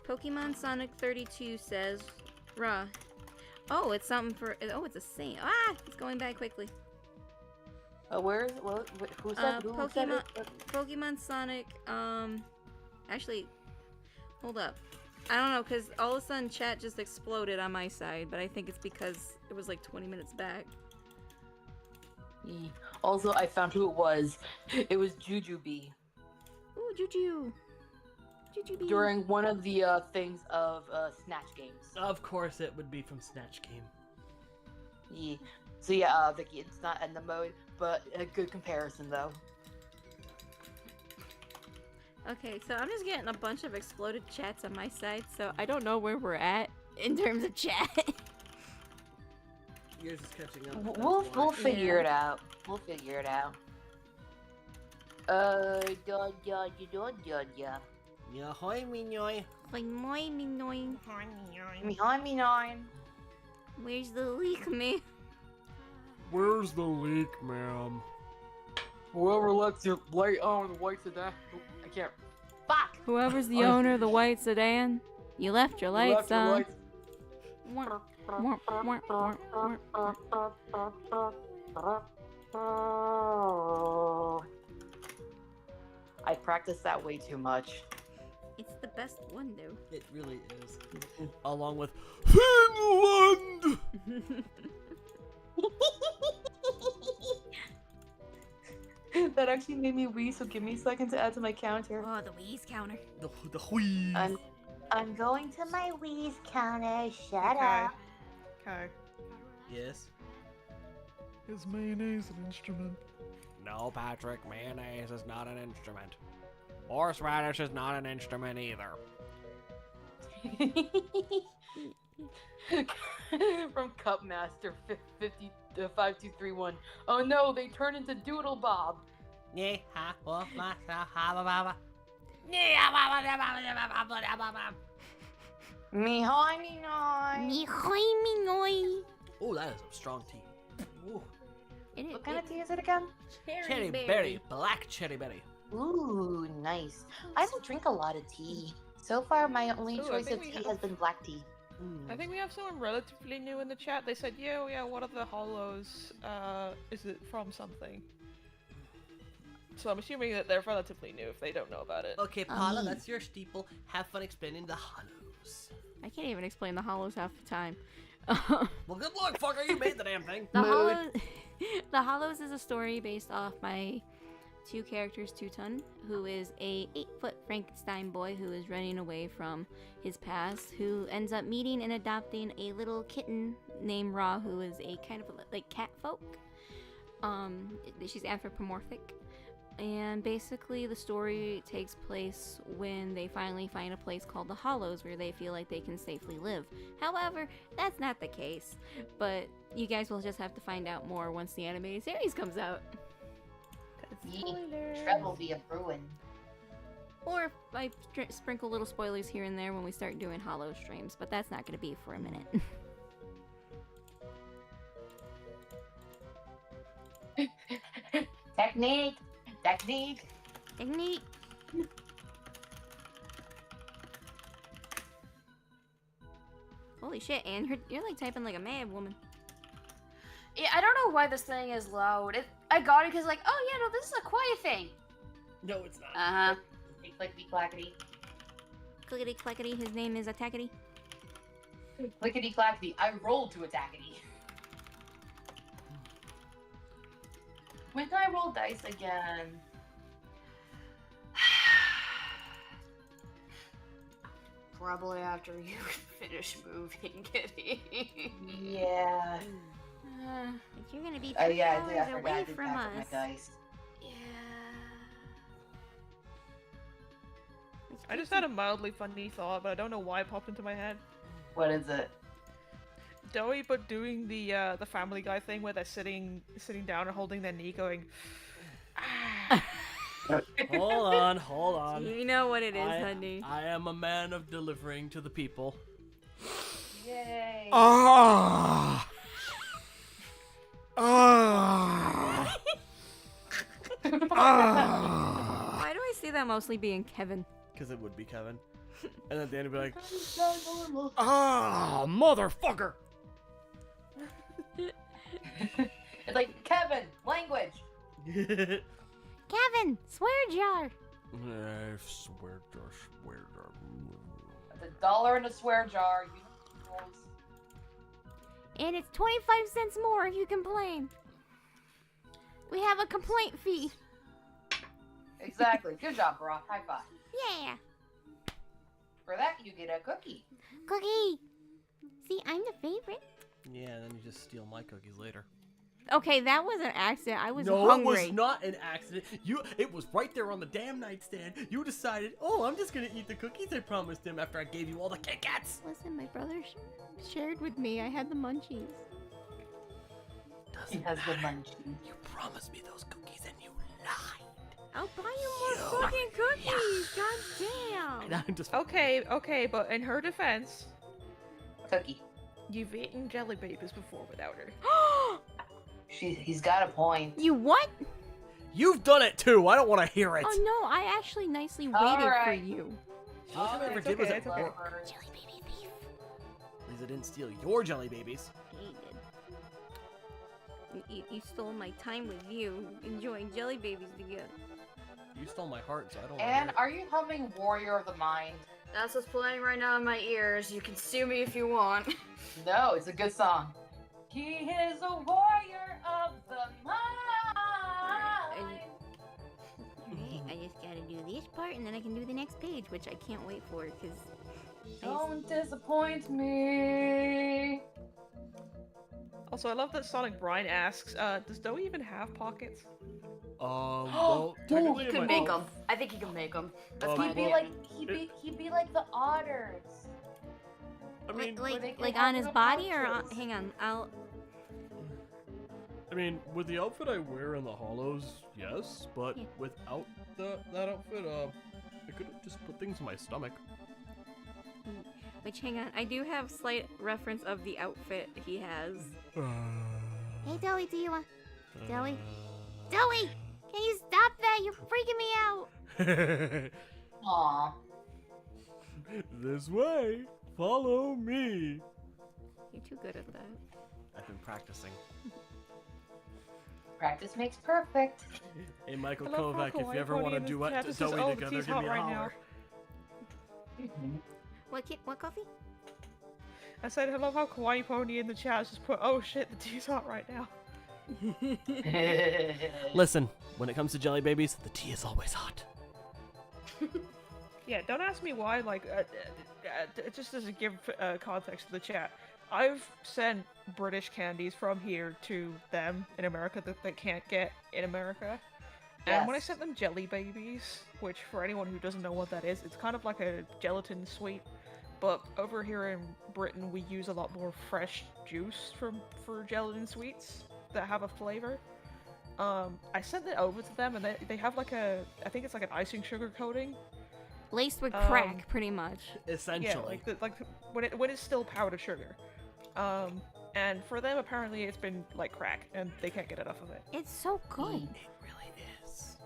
Pokemon Sonic 32 says... Raw. Oh, it's something for... Oh, it's a saint. Ah! It's going by quickly. Where is it? Who said, who said Pokemon, it? Pokemon Sonic, actually, hold up. I don't know, because all of a sudden chat just exploded on my side, but I think it's because it was like 20 minutes back. Also, I found who it was. It was Jujubee. Ooh, Juju! Jujubee! During one of the things of Snatch Games. Of course, it would be from Snatch Game. Yeah. So yeah, Vicky, it's not in the mode, but a good comparison though. Okay, so I'm just getting a bunch of exploded chats on my side, so I don't know where we're at in terms of chat. Yours is catching up. We'll figure it out. We'll figure it out. Yeah, hi, Minoy. Like, moi, minoy. Me nine. Where's the leak, man? Where's the leak, ma'am? Whoever lets you lay on the white sedan. I can't. Fuck! Whoever's the owner of the white sedan, you left your You lights left your on. lights- Wah, wah, wah, wah, wah. I practiced that way too much. It's the best one, though. It really is. Along with Finland! That actually made me wee, so give me a second to add to my counter. Oh, the wheeze counter. The wheeze. I'm going to my wheeze counter. Shut Okay. up. Okay. Yes. Is mayonnaise an instrument? No, Patrick, mayonnaise is not an instrument. Horseradish is not an instrument either. From Cupmaster 5231. Oh no, they turn into Doodle Bob. Me hi, me nine. Me hoi me noi. Oh, that is a strong tea. Ooh. What kind of tea is it again? Cherry berry, black cherry berry. Ooh, nice. I don't drink a lot of tea. So far, my only Ooh, I choice think of we tea have- has been black tea. I think we have someone relatively new in the chat. They said, yeah, one of the hollows, is it from something? So I'm assuming that they're relatively new if they don't know about it. Okay, Paula, that's your steeple. Have fun explaining the hollows. I can't even explain the hollows half the time. Well, good luck, fucker. You made the damn thing. The Hollows, The Hollows is a story based off my two characters, Tuton, who is a 8-foot Frankenstein boy who is running away from his past, who ends up meeting and adopting a little kitten named Ra, who is a kind of like cat folk. She's anthropomorphic. And basically the story takes place when they finally find a place called the Hollows where they feel like they can safely live. However, that's not the case. But you guys will just have to find out more once the animated series comes out. Trouble be a brewing. Or I sprinkle little spoilers here and there when we start doing hollow streams, but that's not going to be for a minute. Technique. Technique. Technique. Holy shit, Anne, you're like typing like a mad woman. Yeah, I don't know why this thing is loud. I got it because like, oh yeah, no, this is a quiet thing. No, it's not. Uh-huh. Clickety clackety. Clickety clackety, his name is Attackety. Clickety clackety. I rolled to attackety. When did I roll dice again? Probably after you finish moving, Kitty. Yeah. But you're gonna be 2 Yeah, hours I forgot away I did from that for us. my dice. Yeah. I just had a mildly funny thought, but I don't know why it popped into my head. What is it? Doughy, but doing the Family Guy thing where they're sitting down and holding their knee, going. Hold on. You know what it is, honey. I am a man of delivering to the people. Yay! Ah! Why do I see that mostly being Kevin? Because it would be Kevin. And then at the end, it'd be like, ah, motherfucker! It's like, Kevin, language! Kevin, swear jar. I swear to. It's $1 in a swear jar. You know the rules. And it's 25 cents more if you complain. We have a complaint fee. Exactly. Good job, bro. High five. Yeah. For that, you get a cookie. Cookie. See, I'm the favorite. Yeah, and then you just steal my cookies later. Okay, that was an accident. I was No, hungry. it was not an accident. It was right there on the damn nightstand. You decided, oh, I'm just gonna eat the cookies I promised him after I gave you all the Kit Kats. Listen, my brother shared with me. I had the munchies. He has the munchies. You promised me those cookies and you lied. I'll buy you more fucking cookies. God damn. And I'm just Okay, but in her defense, Cookie. you've eaten jelly babies before without her. He's got a point. You what? You've done it too. I don't want to hear it. Oh no, I actually nicely waited Alright. for you. You know what I ever it's did was okay, at it's okay. work. Jelly baby thief. At least I didn't steal your jelly babies. You stole my time with you, enjoying jelly babies together. You stole my heart, so I don't And want are you humming Warrior of the Mind? That's what's playing right now in my ears. You can sue me if you want. No, it's a good song. He is a warrior of the mind. Alright, I just gotta do this part and then I can do the next page, which I can't wait for because Don't disappoint me. Also, I love that Sonic Brian asks, does Doughy even have pockets? Well, technically He in could my- make them. I think he can make them. That's my He'd be opinion. like he'd be like the otters. I mean, where they can like have on his little body or on, pouches. hang on, with the outfit I wear in the hollows, yes, but Yeah. without that outfit, I could have just put things in my stomach. which hang on, I do have slight reference of the outfit he has. Hey Doughy, do you want Doughy? Doughy! Can you stop that? You're freaking me out! Aw. This way, follow me. You're too good at that. I've been practicing. Practice makes perfect. Hey, Michael I love how Kovac, if you Kawaii ever Pony want to in do the what chat just says, Doughy "Oh, the together, tea's give hot me a right now." holler. What coffee? I said, I love how Kawaii Pony in the chat has just put, oh shit, the tea's hot right now. Listen, when it comes to jelly babies, the tea is always hot. Yeah, don't ask me why, like, just as a give context to the chat, I've sent British candies from here to them in America that they can't get in America. And when I Yes. sent them jelly babies, which for anyone who doesn't know what that is, it's kind of like a gelatin sweet, but over here in Britain we use a lot more fresh juice for gelatin sweets that have a flavor. I sent it over to them and they have like I think it's like an icing sugar coating, Laced with crack, pretty much. Essentially. Yeah, when it's still powdered sugar. And for them, apparently, it's been like crack, and they can't get enough of it. It's so good. It really is.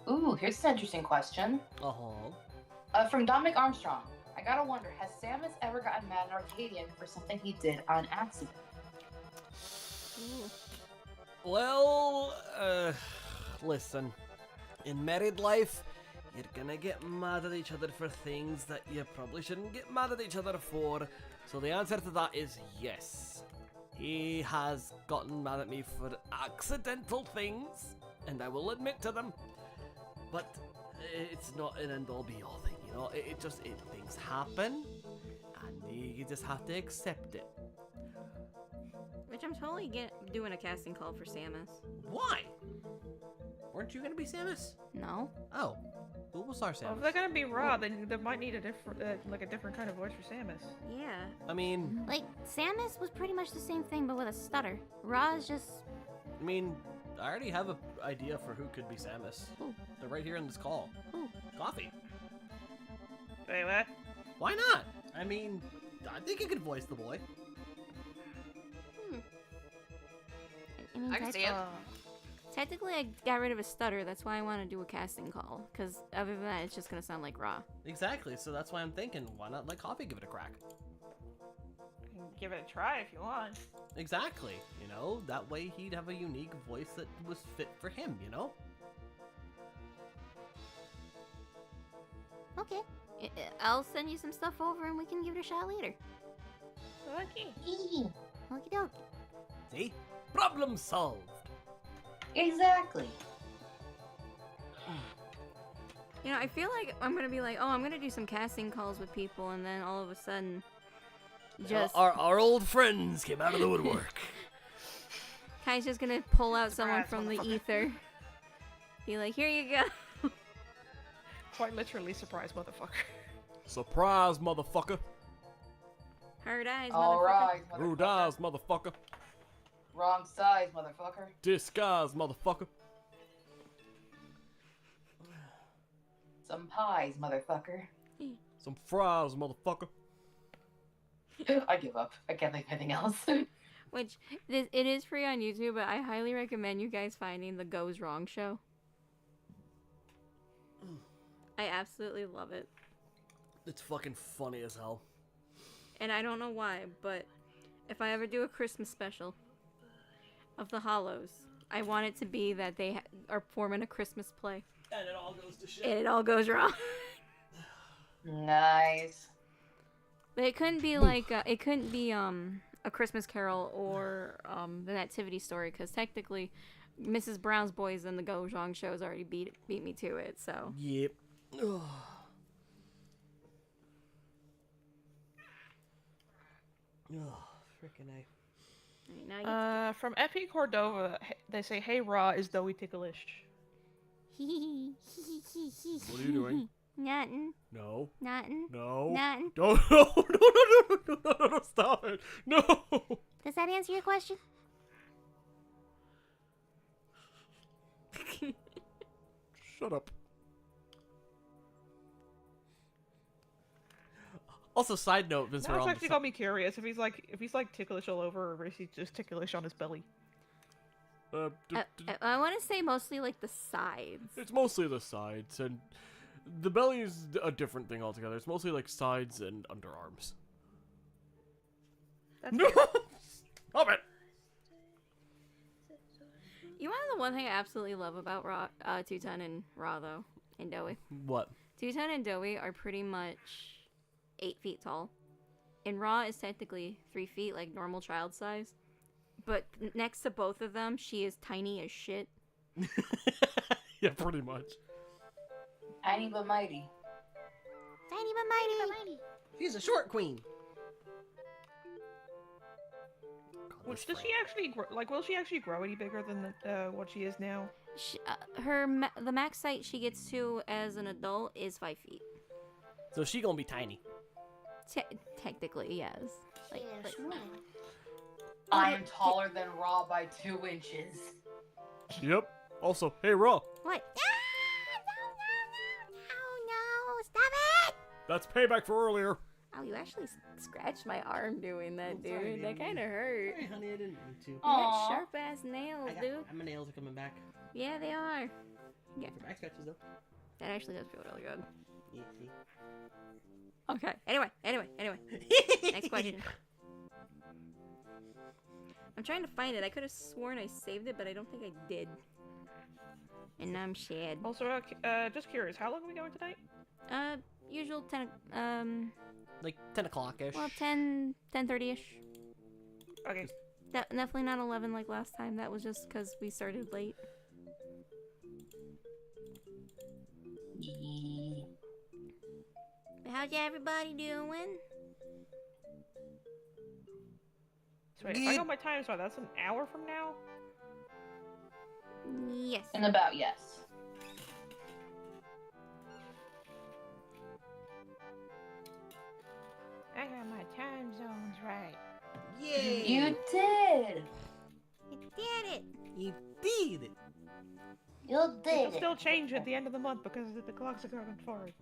Ooh, here's an interesting question. From Dominic Armstrong. I gotta wonder, has Samus ever gotten mad at Arcadian for something he did on accident? Ooh. Well, listen. In married life, you're gonna get mad at each other for things that you probably shouldn't get mad at each other for. So the answer to that is yes. He has gotten mad at me for accidental things, and I will admit to them. But it's not an end-all be-all thing, you know? Things happen, and you just have to accept it. Which I'm totally doing a casting call for Samus. Why? Weren't you gonna be Samus? No. Oh. Who was our Samus? Well, if they're gonna be Raw, then they might need a different kind of voice for Samus. Yeah. I mean... Like, Samus was pretty much the same thing, but with a stutter. Ra is just... I mean, I already have an idea for who could be Samus. Who? They're right here in this call. Who? Coffee. Wait, what? Why not? I mean, I think you could voice the boy. I can see it. Technically, I got rid of a stutter. That's why I want to do a casting call. Because other than that, it's just going to sound like Ra. Exactly, so that's why I'm thinking, why not let Coffee give it a crack? You can give it a try if you want. Exactly, you know, that way he'd have a unique voice that was fit for him, you know? Okay. I'll send you some stuff over and we can give it a shot later. Okay. Okie dokie. See? Problem solved! Exactly. You know, I feel like I'm going to be like, oh, I'm going to do some casting calls with people, and then all of a sudden, just... Our old friends came out of the woodwork. Kai's just going to pull out someone from the ether. Be like, here you go. Quite literally, surprise, motherfucker. Surprise, motherfucker. Hard eyes, motherfucker. Alright, Rude eyes, motherfucker. Wrong size, motherfucker. Disguise, motherfucker. Some pies, motherfucker. Some fries, motherfucker. I give up. I can't think of anything else. Which, it is free on YouTube, but I highly recommend you guys finding the Goes Wrong show. I absolutely love it. It's fucking funny as hell. And I don't know why, but if I ever do a Christmas special of the Hollows, I want it to be that they are forming a Christmas play. And it all goes to shit. And it all goes wrong. Nice. But it couldn't be like, it couldn't be a Christmas Carol or the Nativity Story, because technically Mrs. Brown's Boys and the Goes Wrong shows already beat me to it, so. Yep. Oh, frickin' A. Right, now From Epi Cordova, they say, "Hey, Raw is doughy ticklish." What are you doing? Nothing. No. Nothing. No. Nothing. No, no, stop it. No. Does that answer your question? Shut up. Also, side note, Vince, Now it's actually got me curious if he's like ticklish all over, or is he just ticklish on his belly? I want to say mostly like the sides. It's mostly the sides, and the belly is a different thing altogether. It's mostly like sides and underarms. That's No! Stop it! You want to know the one thing I absolutely love about Raw, Two-Ton and Raw, though, and Doughy? What? Two-Ton and Doughy are pretty much 8 feet tall. And Raw is technically 3 feet, like normal child size. But next to both of them, she is tiny as shit. Yeah, pretty much. Tiny but mighty. Tiny but mighty. She's a short queen. Which does she actually grow? Like, will she actually grow any bigger than what she is now? The max height she gets to as an adult is 5 feet. So she gonna be tiny. Technically, yes. Like, I am taller than Raw by 2 inches. Yep. Also, hey, Raw. what? No, stop That's payback for earlier. Oh, you actually scratched my arm doing that, Oh, dude. sorry, That baby. kind of hurt. Sorry, honey, I didn't mean to. You Aw. got sharp ass nails, dude. My nails are coming back. Yeah, they are. Yeah. For back scratches though. That actually does feel really good. Yeah, see? Okay. Anyway. Next question. I'm trying to find it. I could have sworn I saved it, but I don't think I did. And now I'm sad. Also, just curious, how long are we going tonight? Usual 10, Like 10 o'clock-ish. well, 10:30ish. Okay. Definitely not 11 like last time. That was just because we started late. But how's everybody doing? So wait, if I got my time slot, that's an hour from now? Yes. And about yes. I got my time zones right. Yay! You did. You did it. You did it! You It'll did it. still change at the end of the month because the clocks are going forward.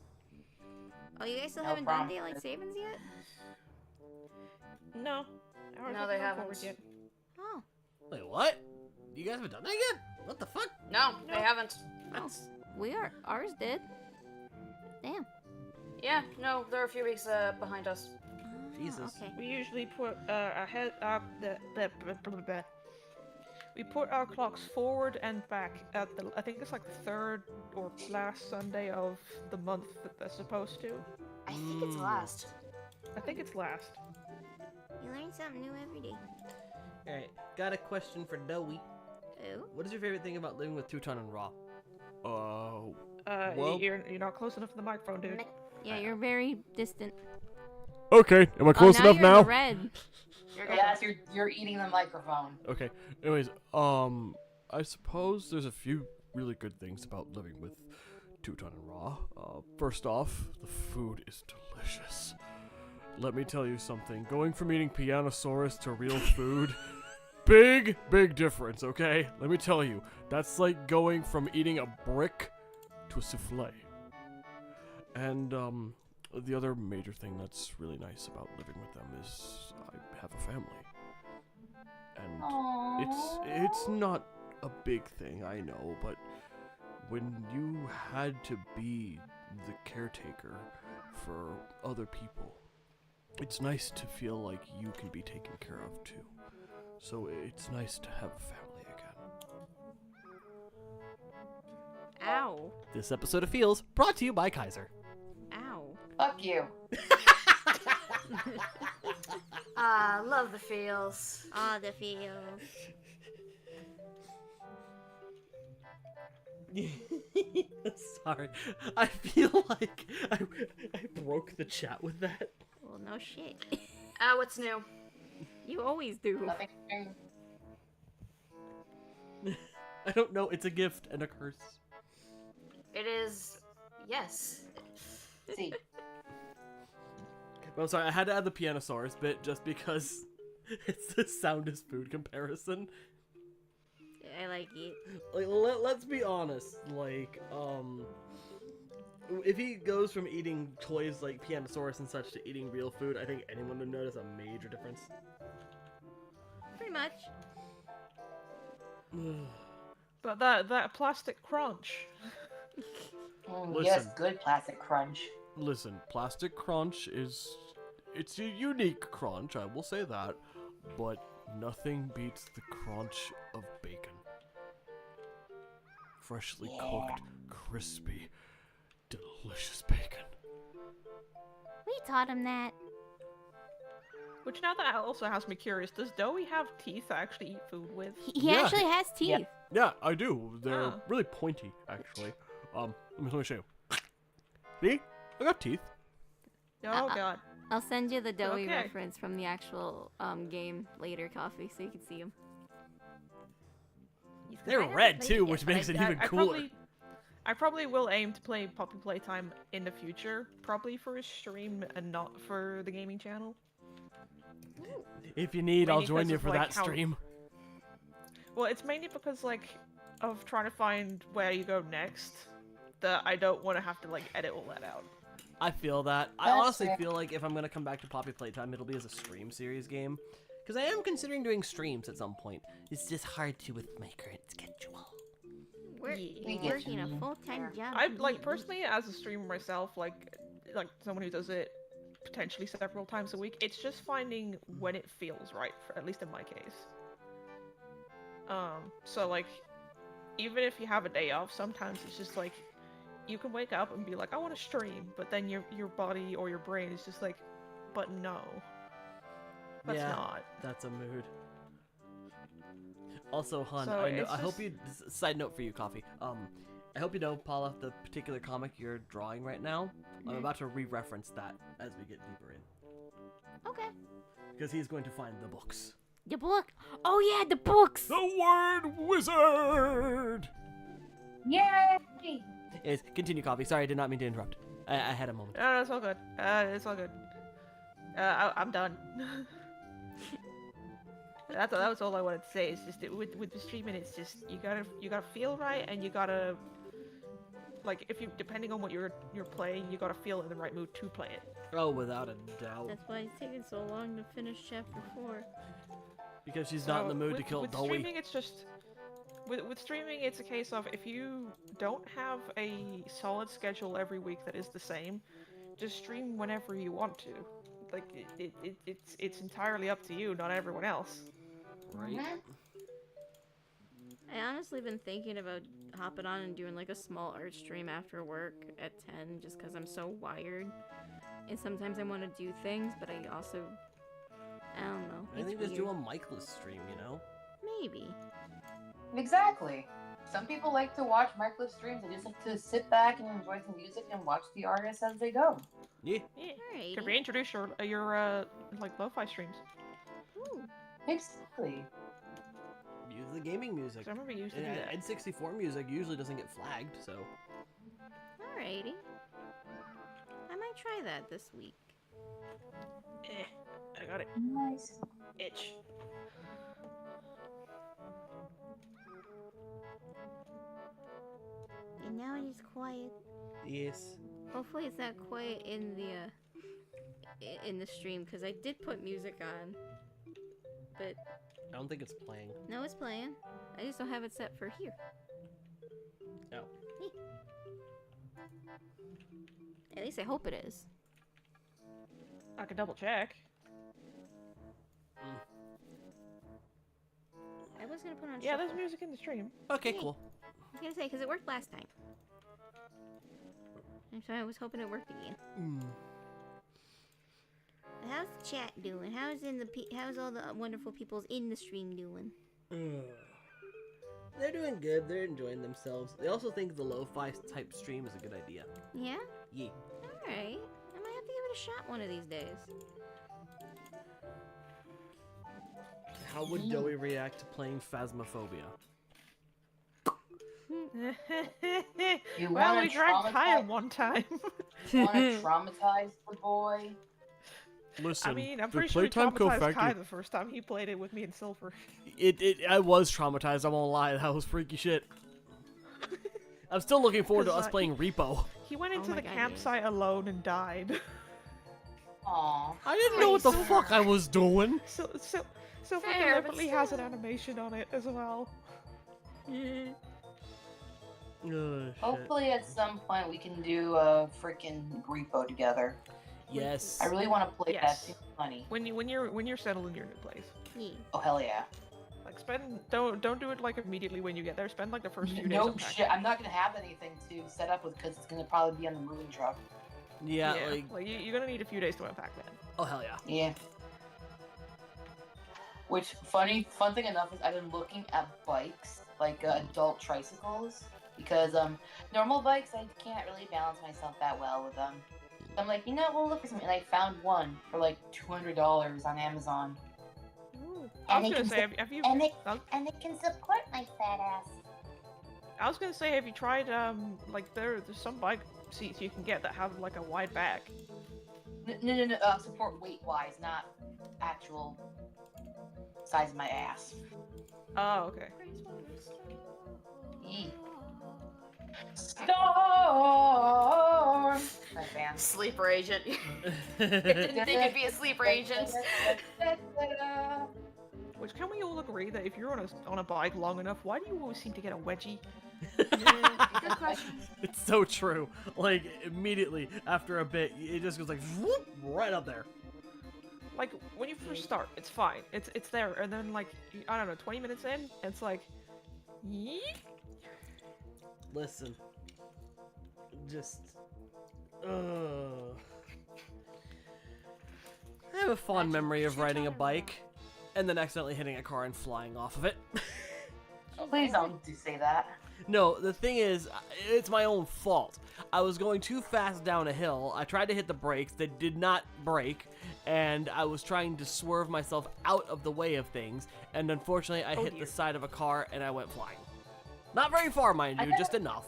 Oh, you guys still No haven't problem. done daylight savings yet? No. Ours No, hasn't they gone forward haven't. yet. Oh. Wait, what? You guys haven't done that yet? What the fuck? No, they haven't. That's... We are. Ours did. Damn. Yeah, no, they're a few weeks behind us. Ah, Jesus. Okay. We usually put ahead we put our clocks forward and back at the I think it's like the third or last Sunday of the month that they're supposed to. I think it's last. I think it's last. You learn something new every day. Alright, got a question for Dowie. Oh. What is your favorite thing about living with Teuton and Raw? Well- You're not close enough to the microphone, dude. Yeah, you're very distant. Okay, am I close oh, now enough you're now? In the red. Yes, you're eating the microphone. Okay. Anyways, I suppose there's a few really good things about living with Teuton and Raw. First off, the food is delicious. Let me tell you something. Going from eating Pianosaurus to real food, big difference, okay? Let me tell you. That's like going from eating a brick to a souffle. And, the other major thing that's really nice about living with them is I have a family. And Aww. it's not a big thing, I know, but when you had to be the caretaker for other people, it's nice to feel like you can be taken care of too. So it's nice to have a family again. Ow. This episode of Feels brought to you by Kaiser. Ow. Fuck you. Ah, love the feels. Ah, the feels. Sorry, I feel like I broke the chat with that. Well, no shit. What's new? You always do. Nothing. I don't know, it's a gift and a curse. It is. Yes. See. Well, sorry, I had to add the Pianosaurus bit just because it's the soundest food comparison. I like it. Like, let's be honest, like, if he goes from eating toys like Pianosaurus and such to eating real food, I think anyone would notice a major difference. Pretty much. But that plastic crunch. Yes, Listen. good plastic crunch. Listen, Plastic Crunch it's a unique crunch, I will say that, but nothing beats the crunch of bacon. Freshly cooked, crispy, delicious bacon. We taught him that. Which now that also has me curious, does Dowie have teeth to actually eat food with? He Yeah. actually has teeth. Yep. Yeah, I do. They're Oh. really pointy, actually. Let me show you. See? I got teeth. Oh god. I'll send you the Dowie Okay. reference from the actual game later, Coffee, so you can see him. They're red too, which makes it even cooler. I probably will aim to play Poppy Playtime in the future, probably for a stream and not for the gaming channel. If you need, I'll Mainly join because you of, for like, that how- stream. Well, it's mainly because of trying to find where you go next that I don't want to have to edit all that out. I feel that. I That's honestly fair. feel like if I'm gonna come back to Poppy Playtime, it'll be as a stream series game. Because I am considering doing streams at some point. It's just hard to with my current schedule. We're Yeah. working a full-time job. I like personally as a streamer myself, like someone who does it potentially several times a week. It's just finding when it feels right, for, at least in my case. So like, even if you have a day off, sometimes it's just like, you can wake up and be like, I want to stream, but then your body or your brain is just like, but no, that's Yeah. not. That's a mood. Also, hun, So I know. it's I hope just- you. Side note for you, Coffee. I hope you know, Paula, the particular comic you're drawing right now. I'm about to re-reference that as we get deeper in, Okay. because he's going to find the books. The book. Oh yeah, the books. The word wizard. Yay! Is continue, Coffee. Sorry, I did not mean to interrupt. I had a moment. No, it's all good. It's all good. I'm done. That was all I wanted to say. It's just that with the streaming, it's just you gotta feel right, and you gotta like if you depending on what you're playing, you gotta feel in the right mood to play it. Oh, without a doubt. That's why it's taking so long to finish chapter 4. Because she's not in the mood to kill with Dowie. streaming, it's just with streaming, it's a case of if you don't have a solid schedule every week that is the same, just stream whenever you want to. Like it's entirely up to you, not everyone else. Right? Mhm. I honestly been thinking about hopping on and doing like a small art stream after work at 10 just because I'm so wired. And sometimes I want to do things, but I also, I don't know. I It's think just do weird. a micless stream, you know? Maybe. Exactly. Some people like to watch micro streams. They just like to sit back and enjoy the music and watch the artists as they go. Yeah. Yeah. Alrighty. Could reintroduce your like lo-fi streams. Ooh. Exactly. Use the gaming music. 'Cause I remember you used to do And that. N64 music usually doesn't get flagged, so. Alrighty. I might try that this week. I got it. Nice. Itch. And now it is quiet. Yes. Hopefully it's not quiet in the stream because I did put music on. But I don't think it's playing. no, it's playing. I just don't have it set for here. Oh. At least I hope it is. I can double check. I was gonna put on. Yeah, shuffle. there's music in the stream. Okay, Yay. cool. I was gonna say because it worked last time. And so I was hoping it worked again. How's the chat doing? How's all the wonderful peoples in the stream doing? They're doing good. They're enjoying themselves. They also think the lo-fi type stream is a good idea. Yeah. Yeah. All right. I might have to give it a shot one of these days. How would Dowie react to playing Phasmophobia? You Well, wanna we dragged Kaya traumatize- one time. Want to traumatize the boy? Listen, I mean, I'm pretty sure he traumatized Kai the first time he played it with me in Silver. I was traumatized, I won't lie. That was freaky shit. I'm still looking forward to 'Cause, us playing Repo. He went into my the God, campsite alone and died. Aw. I didn't know what the Silver. fuck I was doing. Silver Fair, but deliberately has an still. animation on it as well. Shit. Hopefully, at some point, we can do a freaking repo together. Yes. I really want to play Yes. that. Seems funny. When you're settled in your new place. Yeah. Oh hell yeah! Like don't do it like immediately when you get there. Spend like the first few days No unpacking. shit. I'm not gonna have anything to set up with because it's gonna probably be on the moving truck. Yeah, Yeah, like, you're gonna need a few days to unpack that. oh hell yeah. Yeah. Which fun thing enough is I've been looking at bikes, like adult tricycles, because normal bikes I can't really balance myself that well with them. So I'm like, you know, we'll look for something, and I found one for like $200 on Amazon. I was And it gonna can say, have you? and it I and it can support my fat ass. was gonna say, have you tried like there's some bike seats you can get that have like a wide back. No. Support weight wise, not actual size of my ass. Oh, okay. Eee. Storm. My fan. man. Sleeper agent. I didn't think it'd be a sleeper agent. Which, can we all agree that if you're on a bike long enough, why do you always seem to get a wedgie? Good question. It's so true. Like, immediately after a bit, it just goes like, whoop, right up there. Like, when you first start, it's fine. It's there, and then, like, I don't know, 20 minutes in, it's like, yeet. Listen. Just... I have a fond memory of riding a bike, and then accidentally hitting a car and flying off of it. Please don't say that. No, the thing is, it's my own fault. I was going too fast down a hill. I tried to hit the brakes. They did not brake. And I was trying to swerve myself out of the way of things. And unfortunately, I hit the side of a car and I went flying. Not very far, mind you, just enough.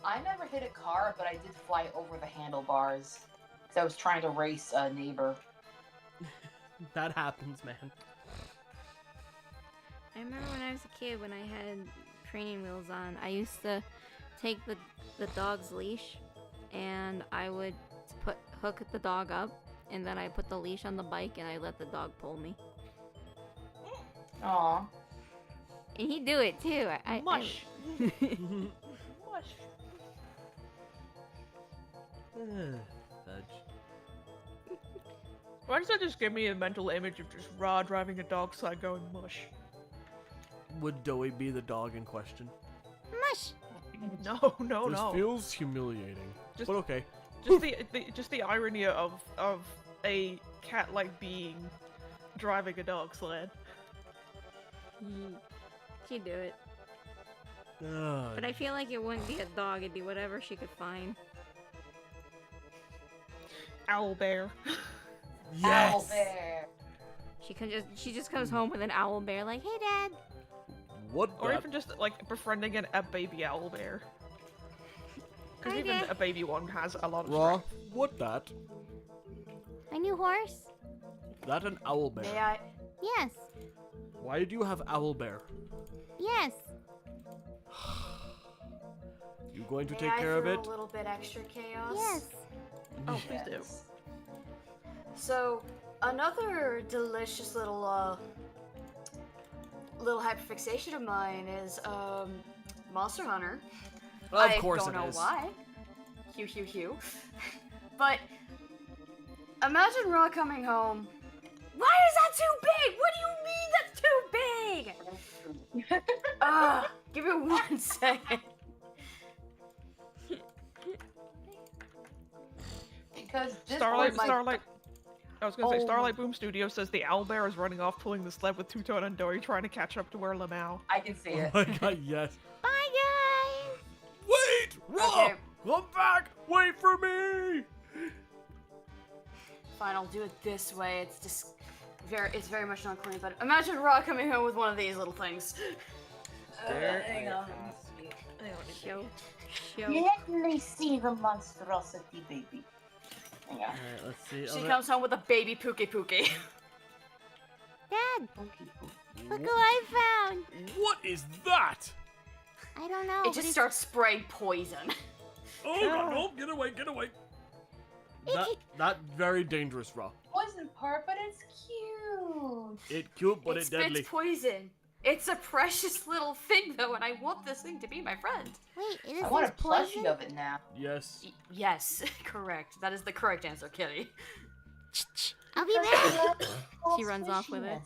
I never hit a car, but I did fly over the handlebars. Because I was trying to race a neighbor. That happens, man. I remember when I was a kid, when I had training wheels on, I used to take the dog's leash, and I would hook the dog up, and then I put the leash on the bike, and I let the dog pull me. Aww. And he'd do it too. Mush. Mush. Fudge. Why does that just give me a mental image of just Ra driving a dog sled going mush? Would Doey be the dog in question? Mush! No. This feels humiliating. Just- but okay. Just the irony of a cat-like being driving a dog sled. She'd do it. But I feel like it wouldn't be a dog, it'd be whatever she could find. Owl bear. Yes! Owl bear. She just comes home with an owl bear, like, hey, Dad. What Or the- even just like befriending a baby owl bear. Because Hi, even Dad. a baby one has a lot of Raw? strength. What that? My new horse? That an owl bear. May I? Yes. Why do you have owl bear? Yes. You going to May take I care of throw it? a little bit extra chaos? Yes. Oh, please do. Yes. So, another delicious little hyperfixation of mine is Monster Hunter. Of course I don't it know is. why. Hugh. But imagine Raw coming home. Why is that too big? What do you mean that's too big? Give me 1 second. Because this Starlight. was my- I was gonna say, Oh. Starlight Boom Studio says the owl bear is running off pulling the sled with Two-Tone and Dory trying to catch up to where Lamau. I can see Oh it. my god, yes. Bye, guys. Wait! Raw! Okay. Come back! Wait for me! Fine, I'll do it this way. It's just it's very much not clean, but imagine Raw coming home with one of these little things. Hang on. Show. Let me see the monstrosity, baby. Hang on. Alright, let's see. She comes home with a baby Pookie. Dad, Okay. look who I found. What is that? I don't know. It but just he's- starts spraying poison. Oh god, no, get away. That very dangerous, Raw. Poison part, but it's cute. It cute, but it it spits deadly. poison. It's a precious little thing, though, and I want this thing to be my friend. Wait, it I is want a this poison? plushie of it now. Yes. Yes, correct. That is the correct answer, Kitty. I'll be back. She runs off with it.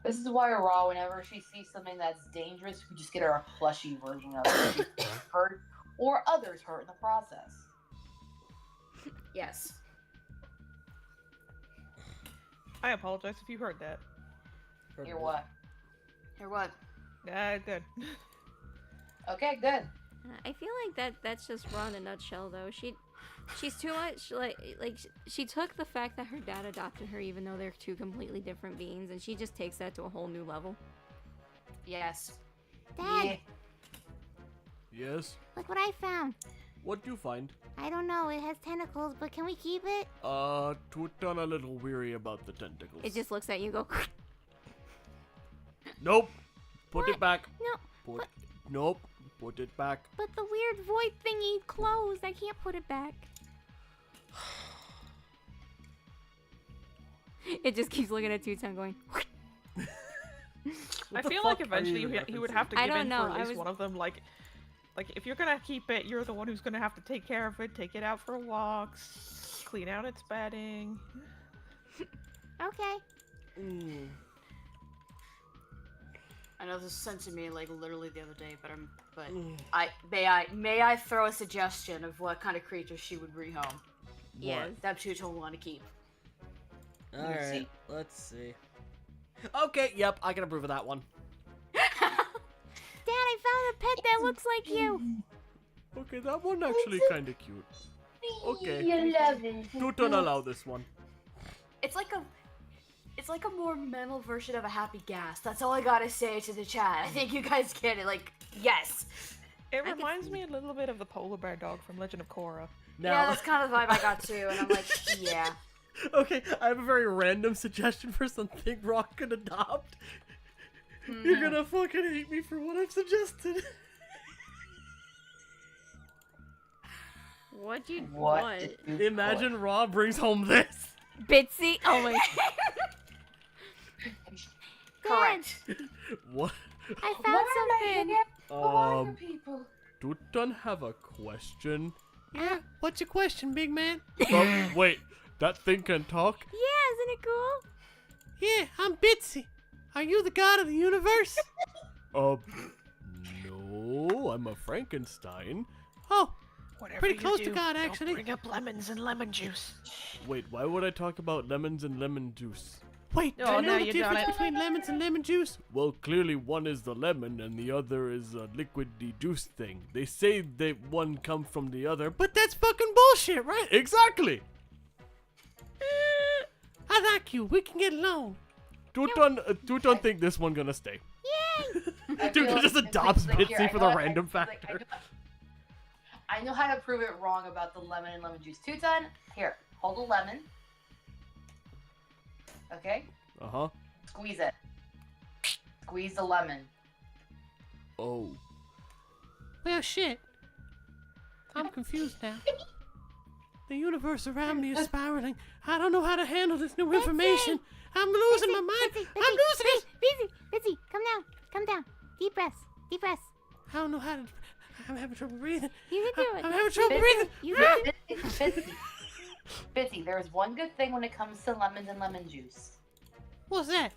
This is why Raw, whenever she sees something that's dangerous, we just get her a plushie version of it. She gets hurt or others hurt in the process. Yes. I apologize if you heard that. Hear what? Here, what? Good. Okay, good. I feel like that's just Raw in a nutshell, though. She's too much like she took the fact that her dad adopted her, even though they're two completely different beings, and she just takes that to a whole new level. Yes. Dad, Yeah. Yes. look what I found. What'd you find? I don't know. It has tentacles, but can we keep it? Tutan a little weary about the tentacles. It just looks at you, and go. Nope. Put What? it back. No. Put. Nope. Put it back. But the weird void thingy closed. I can't put it back. It just keeps looking at Two-Tone going. I feel like eventually he would have to I give don't in know, for I at least was- one of them. Like if you're gonna keep it, you're the one who's gonna have to take care of it, take it out for walks, clean out its bedding. Okay. Mm. I know this was sent to me like literally the other day, but Mm. may I throw a suggestion of what kind of creature she would bring home? Yes. That Two-Tone want to keep. Alright, let's see. Okay, yep, I can approve of that one. Dad, I found a pet that looks like you. Okay, that one actually kind of cute. Okay. You love it. Don't allow this one. It's like a more mental version of a happy gas. That's all I gotta say to the chat. I think you guys get it. Like, yes. It reminds me a little bit of the polar bear dog from Legend of Korra. Now, Yeah, that's kind of the vibe I got too, and I'm like, yeah. okay, I have a very random suggestion for something Rock could adopt. You're gonna fucking hate me for what I've suggested. What you What? want? did you Imagine Raw brings home this. Bitsy? Oh my. Correct. What? I found something. People. Tutan have a question. Yeah. What's your question, big man? Wait, that thing can talk? Yeah, isn't it cool? Yeah, I'm Bitsy. Are you the god of the universe? No, I'm a Frankenstein. Oh, Whatever pretty you close to do, God, don't actually. Bring up lemons and lemon juice. wait, why would I talk about lemons and lemon juice? Wait, do Oh, you know now the you done difference it. between lemons and lemon juice? Well, clearly one is the lemon and the other is a liquidy juice thing. They say that one come from the other, but that's fucking bullshit, right? Exactly. I like you. We can get along. Tutan think this one gonna stay. I Dude, feel just like- adopts like, here, Bitsy I for know the I- random like, factor. I know how to prove it wrong about the lemon and lemon juice. Two-Ton, here, hold a lemon. Okay? Uh-huh. Squeeze it. Squeeze the lemon. Oh. Well, shit. I'm confused now. The universe around me is spiraling. I don't know how to handle this new information. I'm losing my mind. I'm losing it. Bitsy, come down. Come down. Deep breaths. Deep breaths. I don't know how to. I'm having trouble breathing. You can do it. I'm having trouble breathing. You can do it. Bitsy, there's one good thing when it comes to lemons and lemon juice. What's that?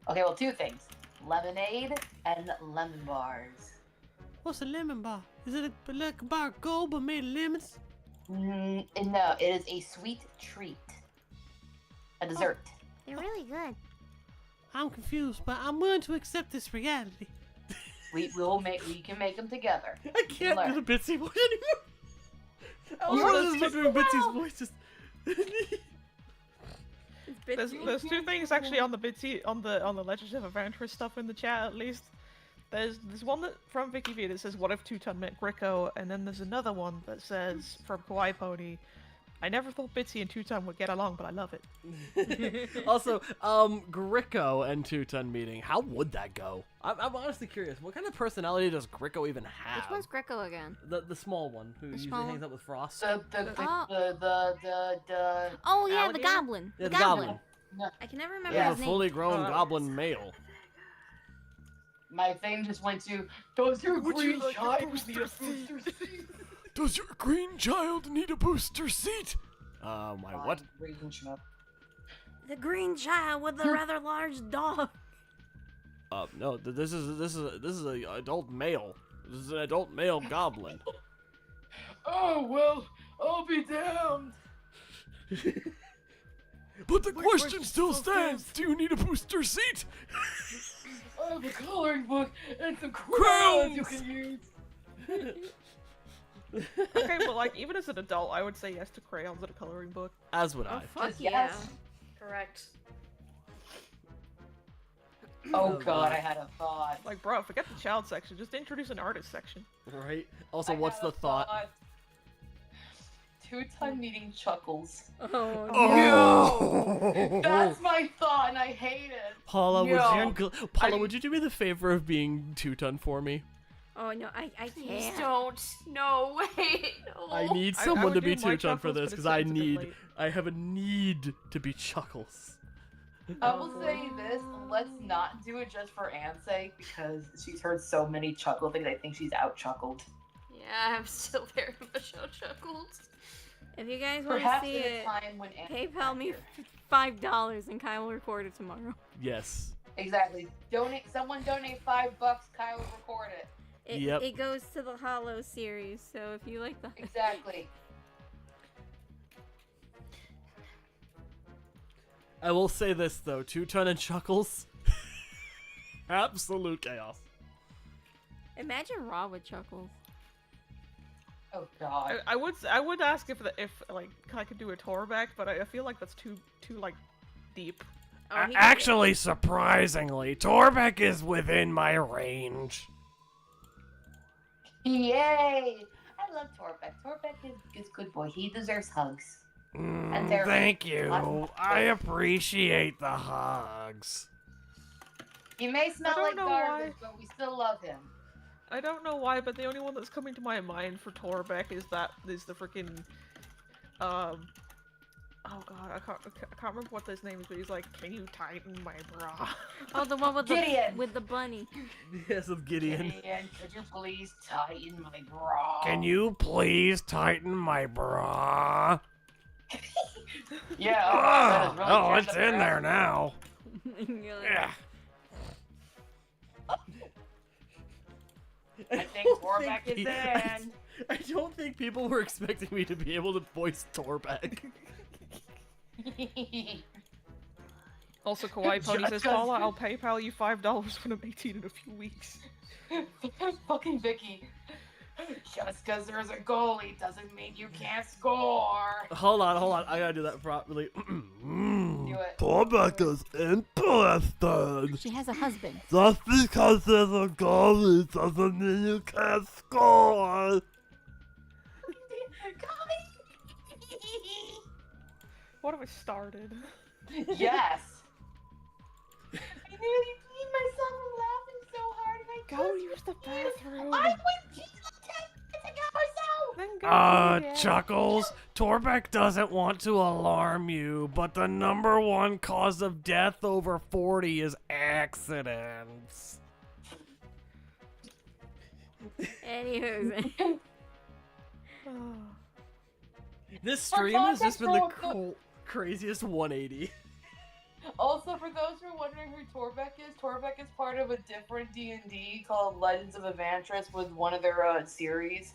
Okay, well, two things. Lemonade and lemon bars. What's a lemon bar? Is it like a bar of gold but made of lemons? No, it is a sweet treat. A dessert. They're really good. I'm confused, but I'm willing to accept this reality. We can make them together. I can't Learn. do the Bitsy voice anymore. I Well, was it's just doing Bitsy's voice. Just. There's two things actually on the Bitsy on the Legends of Adventurous stuff in the chat at least. There's one that from Vicky V that says what if Two-Ton met Gricko, and then there's another one that says from Kawaii Pony, I never thought Bitsy and Two-Ton would get along, but I love it. Also, Gricko and Two-Ton meeting. How would that go? I'm honestly curious. What kind of personality does Gricko even have? Which one's Greco again? The small one who usually small hangs out with Frost. The Oh yeah, Alligator? the goblin. Yeah, the goblin. No. I can never remember Yeah. He's his a name. fully grown Uh, goblin male. My thing just went to, does your green child need a booster seat? Does your green child need a booster seat? My what? Green child. The green child with the rather large dog. No. This is a adult male. This is an adult male goblin. Oh, well, I'll be damned. But the question still stands. Do you need a booster seat? I have a coloring book and some Crowns you can use. Okay, but like even as an adult, I would say yes to crayons and a coloring book. As would I. Fuck Just yeah. yes. Correct. Oh god, I had a thought. Like, bro, forget the child section. Just introduce an artist section. Right. Also, I what's had the a thought? Two-Ton meeting chuckles. Oh, Oh. That's my thought, and I hate it. Paula, No. would you do me the favor of being Two-Ton for me? Oh no, I Please can't. don't. No, wait. No. I need I someone to would be do my Tuchon for Chuckles, this but because it's a bit late. I have a need to be Chuckles. I will say this: let's not do it just for Anne's sake because she's heard so many chuckle things. I think she's out chuckled. Yeah, I'm still very much out chuckled. If you guys want to Perhaps see in a it, time when Anne PayPal me $5 and Kyle will record it tomorrow. Yes. Exactly. Someone donate $5. Kyle will record it. Yep. It goes to the Hollow series, so if you like the Exactly. I will say this though, Tuchon and Chuckles, absolute chaos. imagine Raw with Chuckles. Oh God. I would ask if like I could do a Torback, but I feel like that's too like deep. Oh, he can do it. Actually, surprisingly, Torbeck is within my range. Yay! I love Torbeck. Torbeck is good boy. He deserves hugs. And they're Thank you. awesome. I appreciate the hugs. He may smell don't like know garbage, why. but we still love him. I don't know why, but the only one that's coming to my mind for Torbeck is the freaking oh god, I can't remember what his name is, but he's like, can you tighten my bra? Oh, the one with Gideon. the bunny. Yes, with Gideon. Gideon, could you please tighten my bra? Can you please tighten my bra? Yeah. that is really Oh, getting it's the in bra. there now. You're like, Yeah. I think Torbeck is in. I don't think people were expecting me to be able to voice Torbeck. Also, Kawaii Pony Just says, 'cause- Paula, I'll PayPal you $5 when I'm 18 in a few weeks. Fucking Vicky. Just because there's a goalie doesn't mean you can't score. Hold on. I gotta do that properly. Do it. Torbeck is interested. she has a husband. Just because there's a goalie doesn't mean you can't score. What have I started? Yes. I nearly peed myself from laughing so hard and I Go just use the peed. bathroom. I went pee like 10 minutes ago or so. Then go pee it. Chuckles, Torbeck doesn't want to alarm you, but the number one cause of death over 40 is accidents. Anywho, This For stream has just been the context, craziest 180. Also, for those who are wondering who Torbeck is part of a different D&D called Legends of Evantris with one of their series.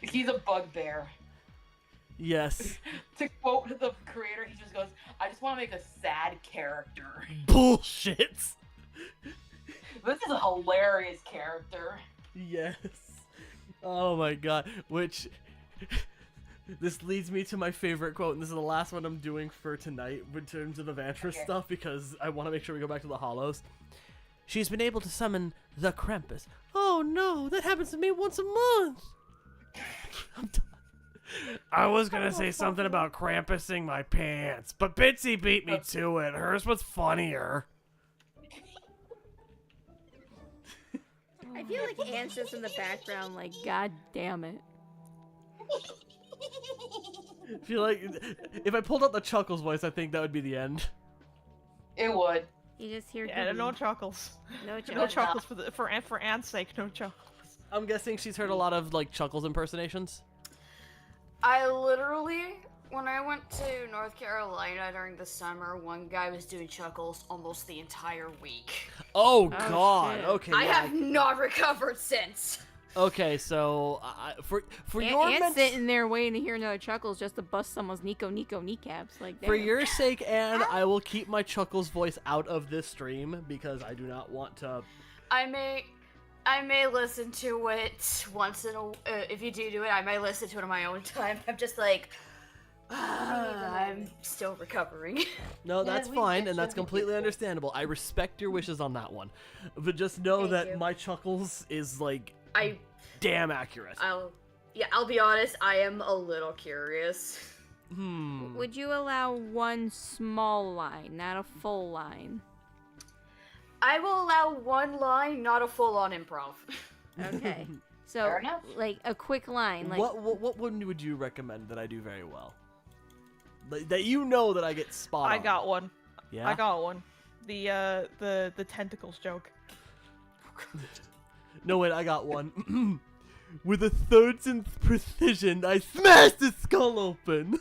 He's a bugbear. Yes. To quote the creator, he just goes, I just want to make a sad character. Bullshit. This is a hilarious character. Yes. Oh my god. Which... This leads me to my favorite quote, and this is the last one I'm doing for tonight in terms of the Vantris Okay. stuff, because I want to make sure we go back to the Hollows. She's been able to summon the Krampus. Oh no, that happens to me once a month! I'm done. I was gonna say something about Krampusing my pants, but Bitsy beat me to it. Hers was funnier. I feel like Anne's just in the background, like, God damn it. I feel like if I pulled out the Chuckles voice, I think that would be the end. It would. You just hear Yeah, Glee. no chuckles. No No chuckles. chuckles for Anne's sake, no chuckles. I'm guessing she's heard a lot of like Chuckles impersonations. I literally, when I went to North Carolina during the summer, one guy was doing Chuckles almost the entire week. Oh, Oh, God. shit. Okay. I yeah. have not recovered since. Okay, so for your Anne's sitting there waiting to hear another chuckles just to bust someone's Nico kneecaps. Like, for damn. your sake, Anne, I will keep my Chuckles voice out of this stream because I do not want to. I may listen to it once in a. If you do it, I may listen to it on my own time. I'm just like, I'm still recovering. No, that's we fine, get and that's you. completely understandable. I respect your wishes on that one, but just know Thank that you. my Chuckles is like I damn accurate. I'll be honest. I am a little curious. Would you allow one small line, not a full line? I will allow one line, not a full-on improv. Okay. So, Fair enough. like a quick line, like What one would you recommend that I do very well? Like, that you know that I get spot on. I got one. Yeah. I got one. The tentacles joke. No, wait, I got one. With a thousandth precision, I smashed the skull open.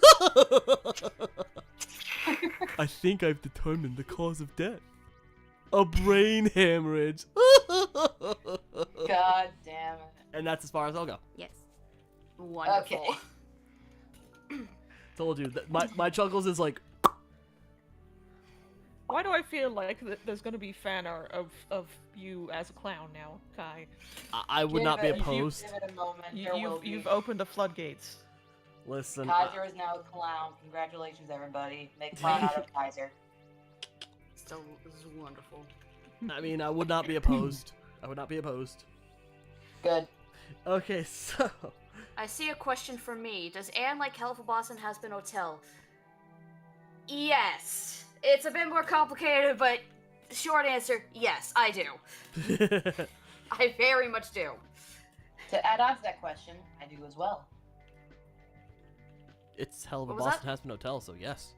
I think I've determined the cause of death. A brain hemorrhage. God damn it. And that's as far as I'll go. yes. Wonderful. Okay. Told you that my chuckles is like. Why do I feel like there's gonna be fan art of you as a clown now, Kai? I would not be Give it- opposed. Give it a moment. There will be. You've opened the floodgates. Listen. Kaiser is now a clown. Congratulations, everybody. Make fun out of Kaiser. Still, this is wonderful. I mean, I would not be opposed. I would not be opposed. Good. Okay, so. I see a question for me. Does Anne like Hell of a Boss and Has Been Hotel? Yes. It's a bit more complicated, but short answer, yes, I do. I very much do. To add on to that question, I do as well. It's hell of a What was Boston that? Has Been Hotel, so yes.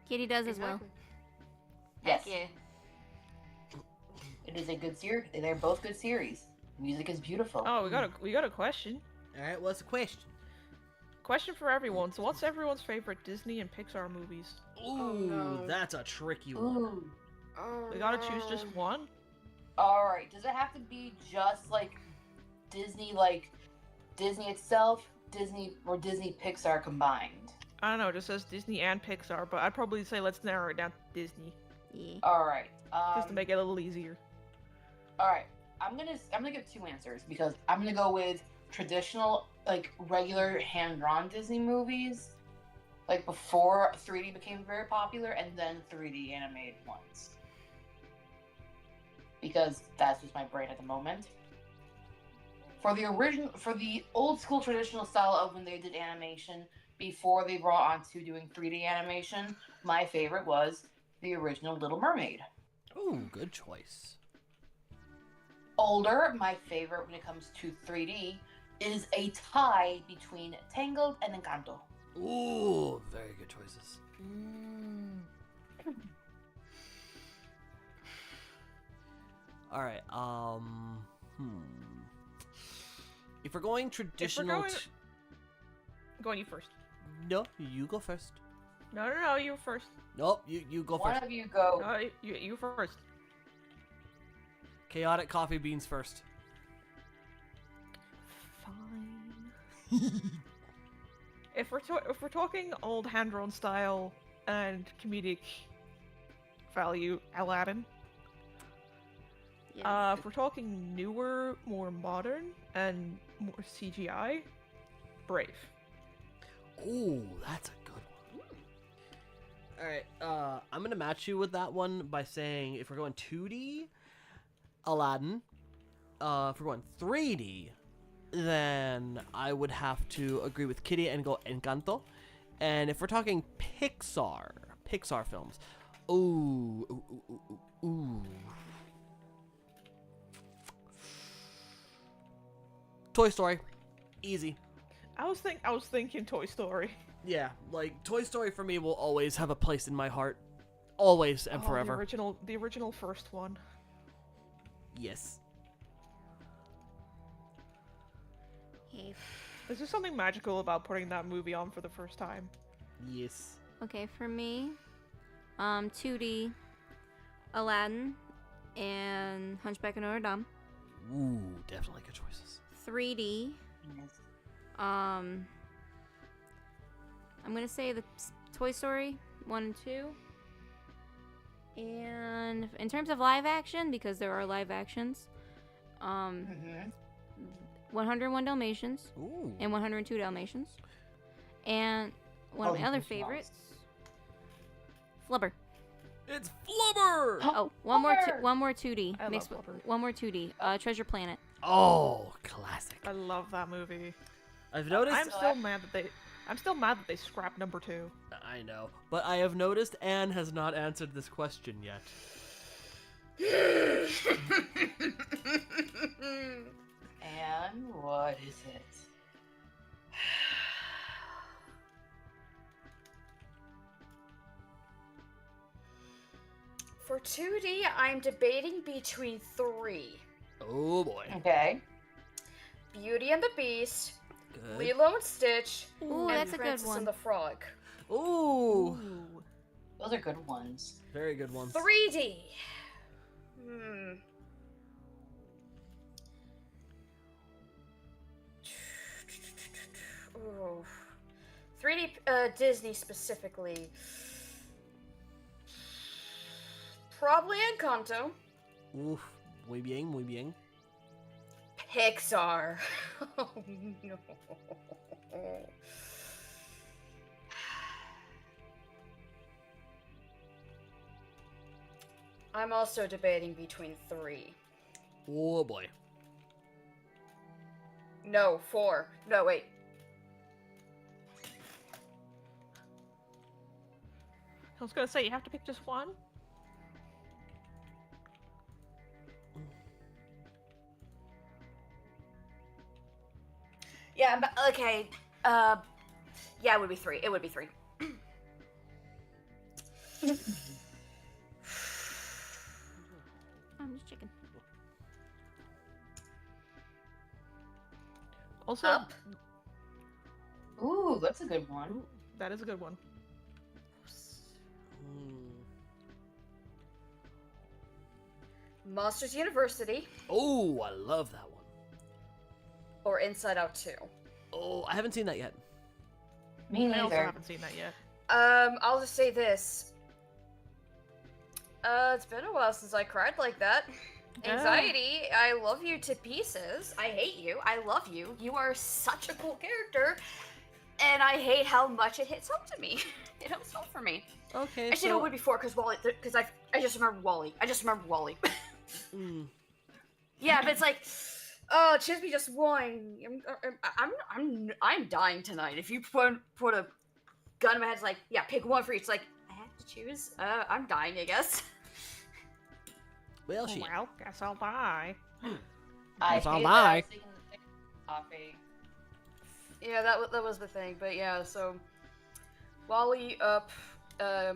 Kitty does as well. Yes. Heck yeah. It is a good series. They're both good series. Music is beautiful. Oh, we got a question. Alright, what's the question? Question for everyone. So, what's everyone's favorite Disney and Pixar movies? Ooh, no. that's a tricky one. Ooh. We gotta choose just one. Alright, does it have to be just like Disney itself, Disney or Disney Pixar combined? I don't know. It just says Disney and Pixar, but I'd probably say let's narrow it down to Disney, Yeah. Alright. just to make it a little easier. Alright. I'm gonna give two answers because I'm gonna go with traditional, like regular hand-drawn Disney movies, like before 3D became very popular, and then 3D animated ones. Because that's just my brain at the moment. For the old school traditional style of when they did animation before they brought on to doing 3D animation, my favorite was the original Little Mermaid. Ooh, good choice. Older, my favorite when it comes to 3D is a tie between Tangled and Encanto. Ooh, very good choices. Alright, If we're going traditional... going- Go on, you first. No, you go first. No, you first. Nope, you go One first. of you go. No, you first. Chaotic coffee beans first. Fine. if we're talking old hand-drawn style and comedic value, Aladdin. Yes. If we're talking newer, more modern, and more CGI, Brave. Ooh, that's a good one. Alright, I'm gonna match you with that one by saying if we're going 2D, Aladdin. If we're going 3D, then I would have to agree with Kitty and go Encanto. And if we're talking Pixar films, ooh. Toy Story, easy. I was thinking Toy Story. Yeah, like Toy Story for me will always have a place in my heart, always and forever. The original first one. Yes. Okay. There's just something magical about putting that movie on for the first time. Yes. Okay, for me, 2D, Aladdin, and Hunchback of Notre Dame. Ooh, definitely good choices. 3D, I'm gonna say the Toy Story 1 and 2. And in terms of live action, because there are live actions, 101 Dalmatians Ooh. and 102 Dalmatians. And one of my other favorites, Flubber. It's Flubber! Oh, one more 2D. I Mixed love with Flubber. one more 2D. Treasure Planet. Oh, classic. I love that movie. I've noticed. I'm still mad that they scrapped number 2. I know, but I have noticed Anne has not answered this question yet. one. What is it? For 2D, I'm debating between 3. Oh boy. Okay. Beauty and the Beast, Good. Lilo and Stitch, Ooh, and that's a good Princess one. and the Frog. Ooh. Those are good ones. Very good ones. 3D. Ooh. 3D Disney specifically. Probably Encanto. Oof. Muy bien, muy bien. Pixar. Oh no. I'm also debating between 3. Oh boy. No, 4. No, wait. I was gonna say, you have to pick just one? Yeah, but, okay. Yeah, it would be 3. It would be 3. I'm just checking. Also, Up. Ooh, that's a good one. that is a good one. Monsters University Oh, I love that one. or Inside Out 2. Oh, I haven't seen that yet. Me I also neither. haven't seen that yet. I'll just say this. It's been a while since I cried like that. Yeah. Anxiety, I love you to pieces. I hate you. I love you. You are such a cool character. And I hate how much it hits home to me. It hits home for me. Okay, Actually, no, it would be 4 because Wally. Because I just remembered Wally. I just remembered Wally. Yeah, but it's like, oh, Chisby just won. I'm dying tonight. If you put a gun in my head, it's like, yeah, pick one for each. It's like, I have to choose. I'm dying, I guess. Well, shit. Well, guess I'll die. I That's all hate that I- I was thinking the same coffee. Yeah, that was the thing. But yeah, so Wally, Up,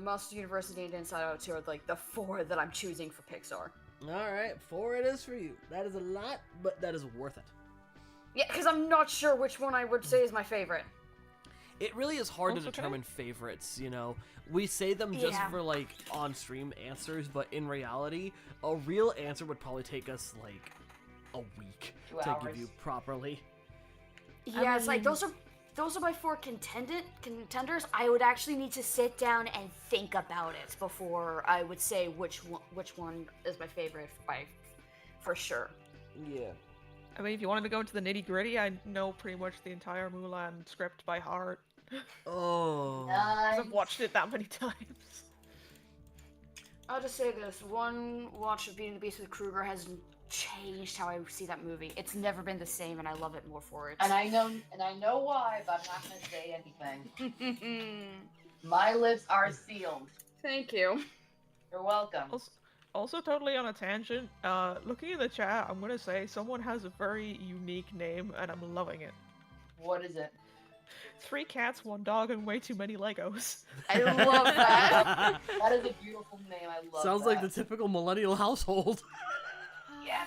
Monster University, and Inside Out 2 are like the 4 that I'm choosing for Pixar. Alright, 4 it is for you. That is a lot, but that is worth it. Yeah, because I'm not sure which one I would say is my favorite. It really is hard to Also, can I- determine favorites, you know. We say them just Yeah. for, like, on-stream answers, but in reality, a real answer would probably take us, like, a week 2 to hours. give you properly. Yeah, it's like mean- those are my 4 contenders. I would actually need to sit down and think about it before I would say which one is my favorite for sure. Yeah. I mean, if you wanted to go into the nitty gritty, I know pretty much the entire Mulan script by heart. Oh. 'Cause Nice. I've watched it that many times. I'll just say this: one watch of Beauty and the Beast with Kruger has changed how I see that movie. It's never been the same, and I love it more for it. And I know why, but I'm not gonna say anything. My lips are sealed. Thank you. You're welcome. Also, totally on a tangent, looking in the chat, I'm gonna say someone has a very unique name, and I'm loving it. What is it? 3 cats, 1 dog, and way too many Legos. I love that. That is a beautiful name. I love Sounds that. like the typical millennial household. Yeah.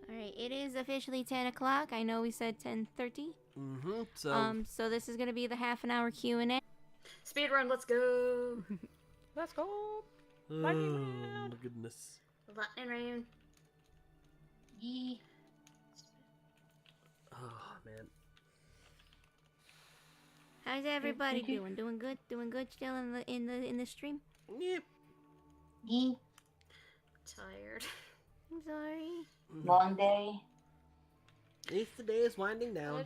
Alright, it is officially 10 o'clock. I know we said 10:30. Mm-hmm, so... So this is gonna be the half an hour Q&A. Speedrun, let's go. Let's go! oh, man. my goodness. Lightning round. Yee. Oh, man. How's everybody doing? Doing good? Doing good still in the stream? Yep. Yee. Tired. I'm sorry. Long day. At least the day is winding down.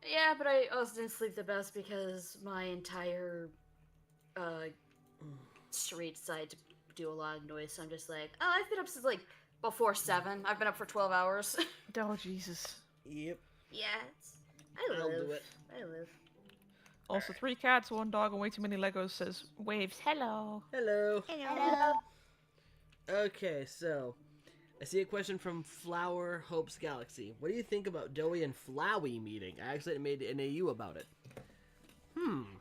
Yeah, but I also didn't sleep the best because my entire street decided to do a lot of noise. So I'm just like, oh, I've been up since like before 7. I've been up for 12 hours. Oh, Jesus. Yep. Yeah, I'll do it. I live. Also, 3 cats, 1 dog, and way too many Legos says, Waves, hello! Hello. Hello. Okay, so I see a question from Flower Hopes Galaxy. What do you think about Doey and Flowey meeting? I actually made an AU about it.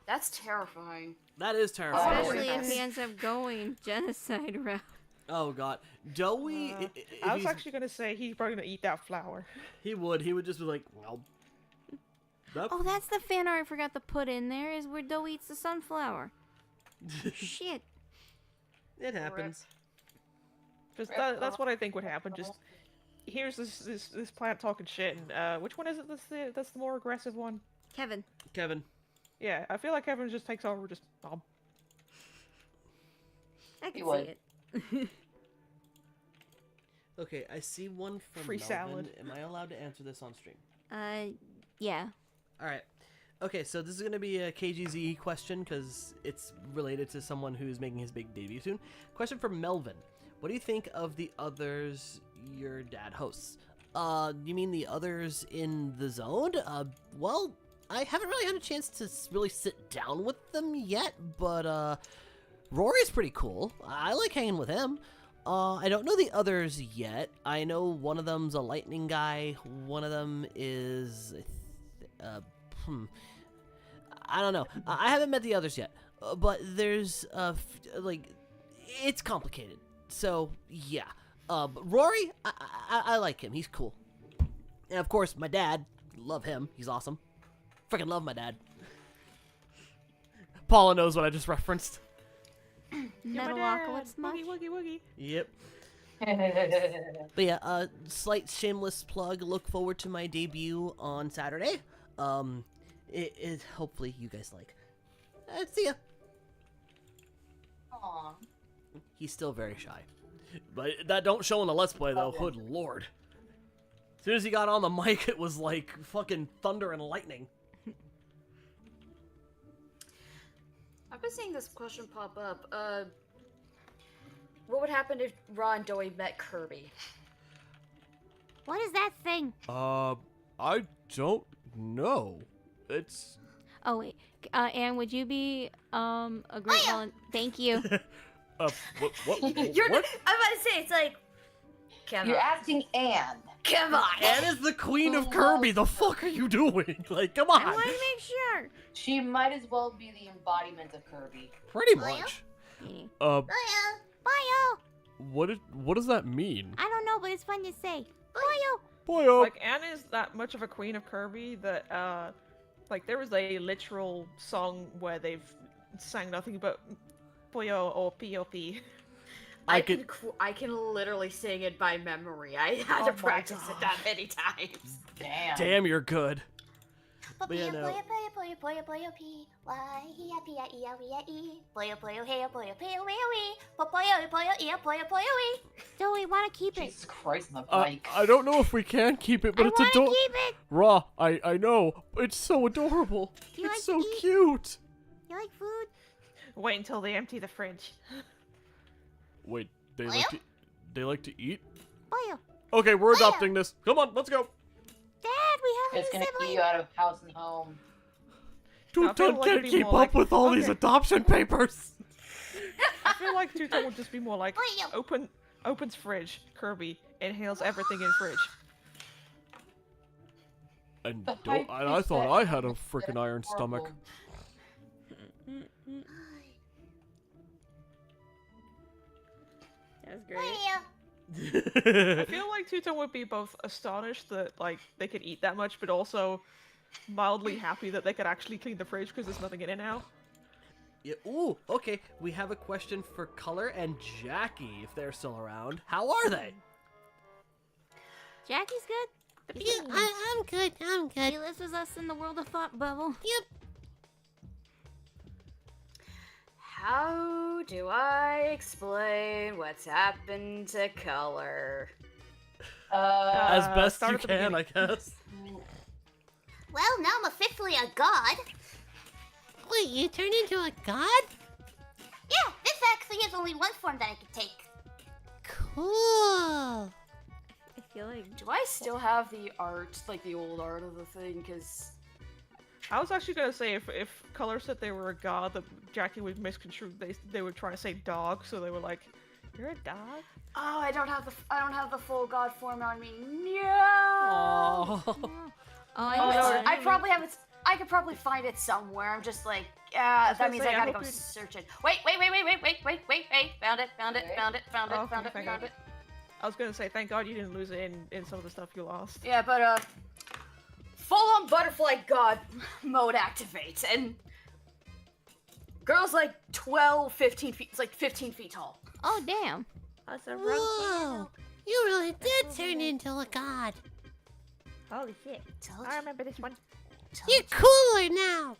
That's terrifying. That is terrifying. Especially if he ends up going genocide route. Oh god, Doey. I was actually gonna say he's probably gonna eat that flower. He would just be like, well. Oh, that's the fan art I forgot to put in there, is where Doe eats the sunflower. Shit. It happens. Just that's what I think would happen. Just here's this plant talking shit, and which one is it? That's the more aggressive one. Kevin. Kevin. Yeah, I feel like Kevin just takes over. Just I can would. see it. Okay, I see one from Free Melvin. salad. Am I allowed to answer this on stream? Yeah. All right. Okay, so this is going to be a KGZ question because it's related to someone who's making his big debut soon. Question from Melvin. What do you think of the others your dad hosts? You mean the others in the zone? Well, I haven't really had a chance to really sit down with them yet, but Rory's pretty cool. I like hanging with him. I don't know the others yet. I know one of them's a lightning guy. One of them is... I don't know. I haven't met the others yet. But there's, it's complicated. So, yeah. But Rory, I like him. He's cool. And, of course, my dad. Love him. He's awesome. Freaking love my dad. Paula knows what I just referenced. Metalocalypse much? Woogie woogie. Yep. But yeah, slight shameless plug. Look forward to my debut on Saturday. It hopefully you guys like. See ya. Aw. He's still very shy. But that don't show in the Let's Play though. Good lord. As soon as he got on the mic, it was like fucking thunder and lightning. I've been seeing this question pop up. What would happen if Raw and Doey met Kirby? What is that thing? I don't know. It's... Oh, wait. Anne, would you be, a great Thank you. what? You're what? I'm about to say, it's like... Come You're on. asking Anne. Come on. Anne is the queen of Kirby. The fuck are you doing? Like, come on. I want to make sure. She might as well be the embodiment of Kirby. Pretty much. Bio. What does that mean? I don't know, but it's fun to say. Bio. Boyo. Like Anne is that much of a queen of Kirby that like there was a literal song where they've sang nothing but Boyo or Pop. I can literally sing it by memory. I had Oh to my practice it that gosh. many times. Damn. Damn, you're good. Boyo, But yeah, no. boyo, boyo, boyo, boyo, boyo, pee. Why, he, a, pee, a, e, a, wee, a, e. Boyo, boyo, hey, a, boyo, pee, a, wee, a, wee. Boyo, boyo, e, a, boyo, boyo, wee. So we want to keep it. Jesus Christ on the bike. I don't know if we can keep it, but I it's want to adorable. keep it. Raw, I know. It's so adorable. You It's like so to eat? cute. You like food? Wait until they empty the fridge. Wait, they Boyo? like to eat? Boyo. Okay, we're adopting this. Come on, let's go. Dad, we have It's a gonna sibling. keep you out of house and home. I feel Tuton like can't it'd be keep more up like, with all these okay. adoption papers. I feel like Tuton would just be more like Boyo. opens fridge, Kirby, inhales everything in fridge. And The don't, I thought I had a freaking iron stomach. That's great. Boyo. I feel like Tuton would be both astonished that like they could eat that much, but also mildly happy that they could actually clean the fridge because there's nothing in it now. Yeah, ooh, okay. We have a question for Color and Jackie, if they're still around. How are they? Jackie's good. I'm good. I'm good. He lives with us in the world of thought bubble. Yep. How do I explain what's happened to Color? As best start you at the can, I beginning. guess. Well, now I'm officially a god. Wait, you turned into a god? Yeah, this actually is only one form that I can take. Cool. I feel like Do I still have the art, like the old art of the thing? Because I was actually gonna say if Color said they were a god, that Jackie would misconstrue. They were trying to say dog, so they were like, You're a dog? Oh, I don't have the full god form on me. No. Oh. I probably have it. I could probably find it somewhere. I'm just like, that means I gotta go search it. Wait. Found it. I was gonna say, thank God you didn't lose it in some of the stuff you lost. Yeah, but full-on butterfly god mode activates, and girl's like 12, 15 feet. It's like 15 feet tall. Oh, damn. Whoa! You really did turn into a god. Holy shit. I remember this one. You're cooler now.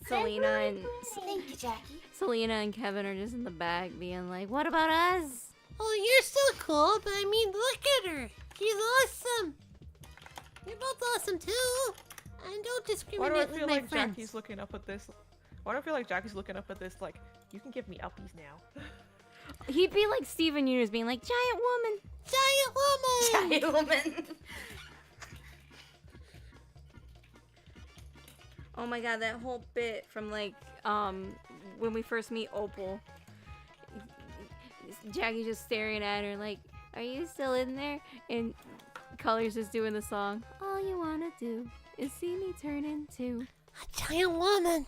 Selena and Thank you, Jackie. Selena and Kevin are just in the back being like, what about us? Oh, you're still cool, but I mean, look at her. She's awesome. You're both awesome too. And don't Why do I discriminate with feel my like friends. Jackie's looking up at this? Why do I feel like Jackie's looking up at this like, you can give me uppies now? He'd be like Steven Universe being like, giant woman. Giant woman. Giant woman. Oh my god, that whole bit from like, when we first meet Opal. Jackie just staring at her like, are you still in there? And Color's just doing the song. All you wanna do is see me turn into A giant woman.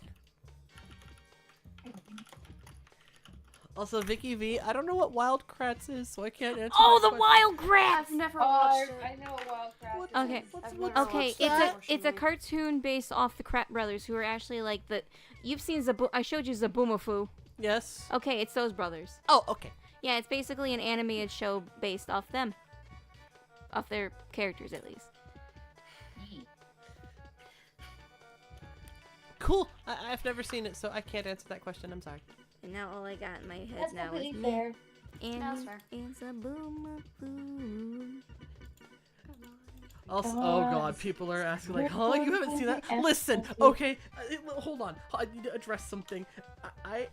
Also, Vicky V, I don't know what Wild Kratts is, so I can't answer. Oh, that the question. Wild Kratts! I've never watched it. I know a wild crap. Okay. I've never Okay, watched it's that. a cartoon based off the Krat brothers, who are actually like the. You've seen I showed you Zaboomafoo. Yes. Okay, it's those brothers. Oh, okay. Yeah, it's basically an animated show based off them, off their characters at least. Cool. I've never seen it, so I can't answer that question. I'm sorry. And now all I got in my head That's now is completely me fair. and That's fair. Zaboomafoo. Also, oh god, people are asking like, "Huh, you haven't seen that?" Listen, okay, hold on. I need to address something. I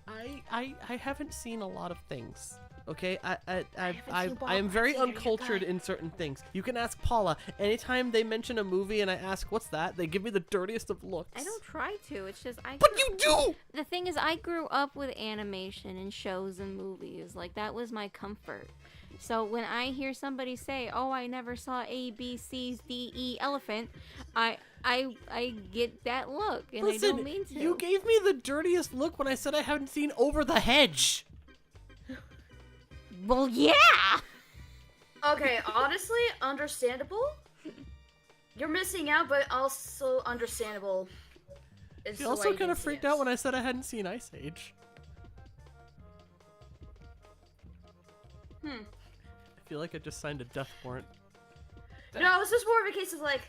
haven't seen a lot of things. Okay, I am very uncultured in certain things. You can ask Paula. Anytime they mention a movie and I ask, "What's that?" they give me the dirtiest of looks. I don't try to. It's just But you do. The thing is, I grew up with animation and shows and movies. Like, that was my comfort. So when I hear somebody say, "Oh, I never saw A, B, C, D, E, elephant," I get that look, and Listen, I don't mean to. you gave me the dirtiest look when I said I haven't seen Over the Hedge. Well, yeah. Okay, honestly, understandable. You're missing out, but also understandable. Is She the also way kind of you see freaked it. out when I said I hadn't seen Ice Age. I feel like I just signed a death warrant. No, this is more of a case of like,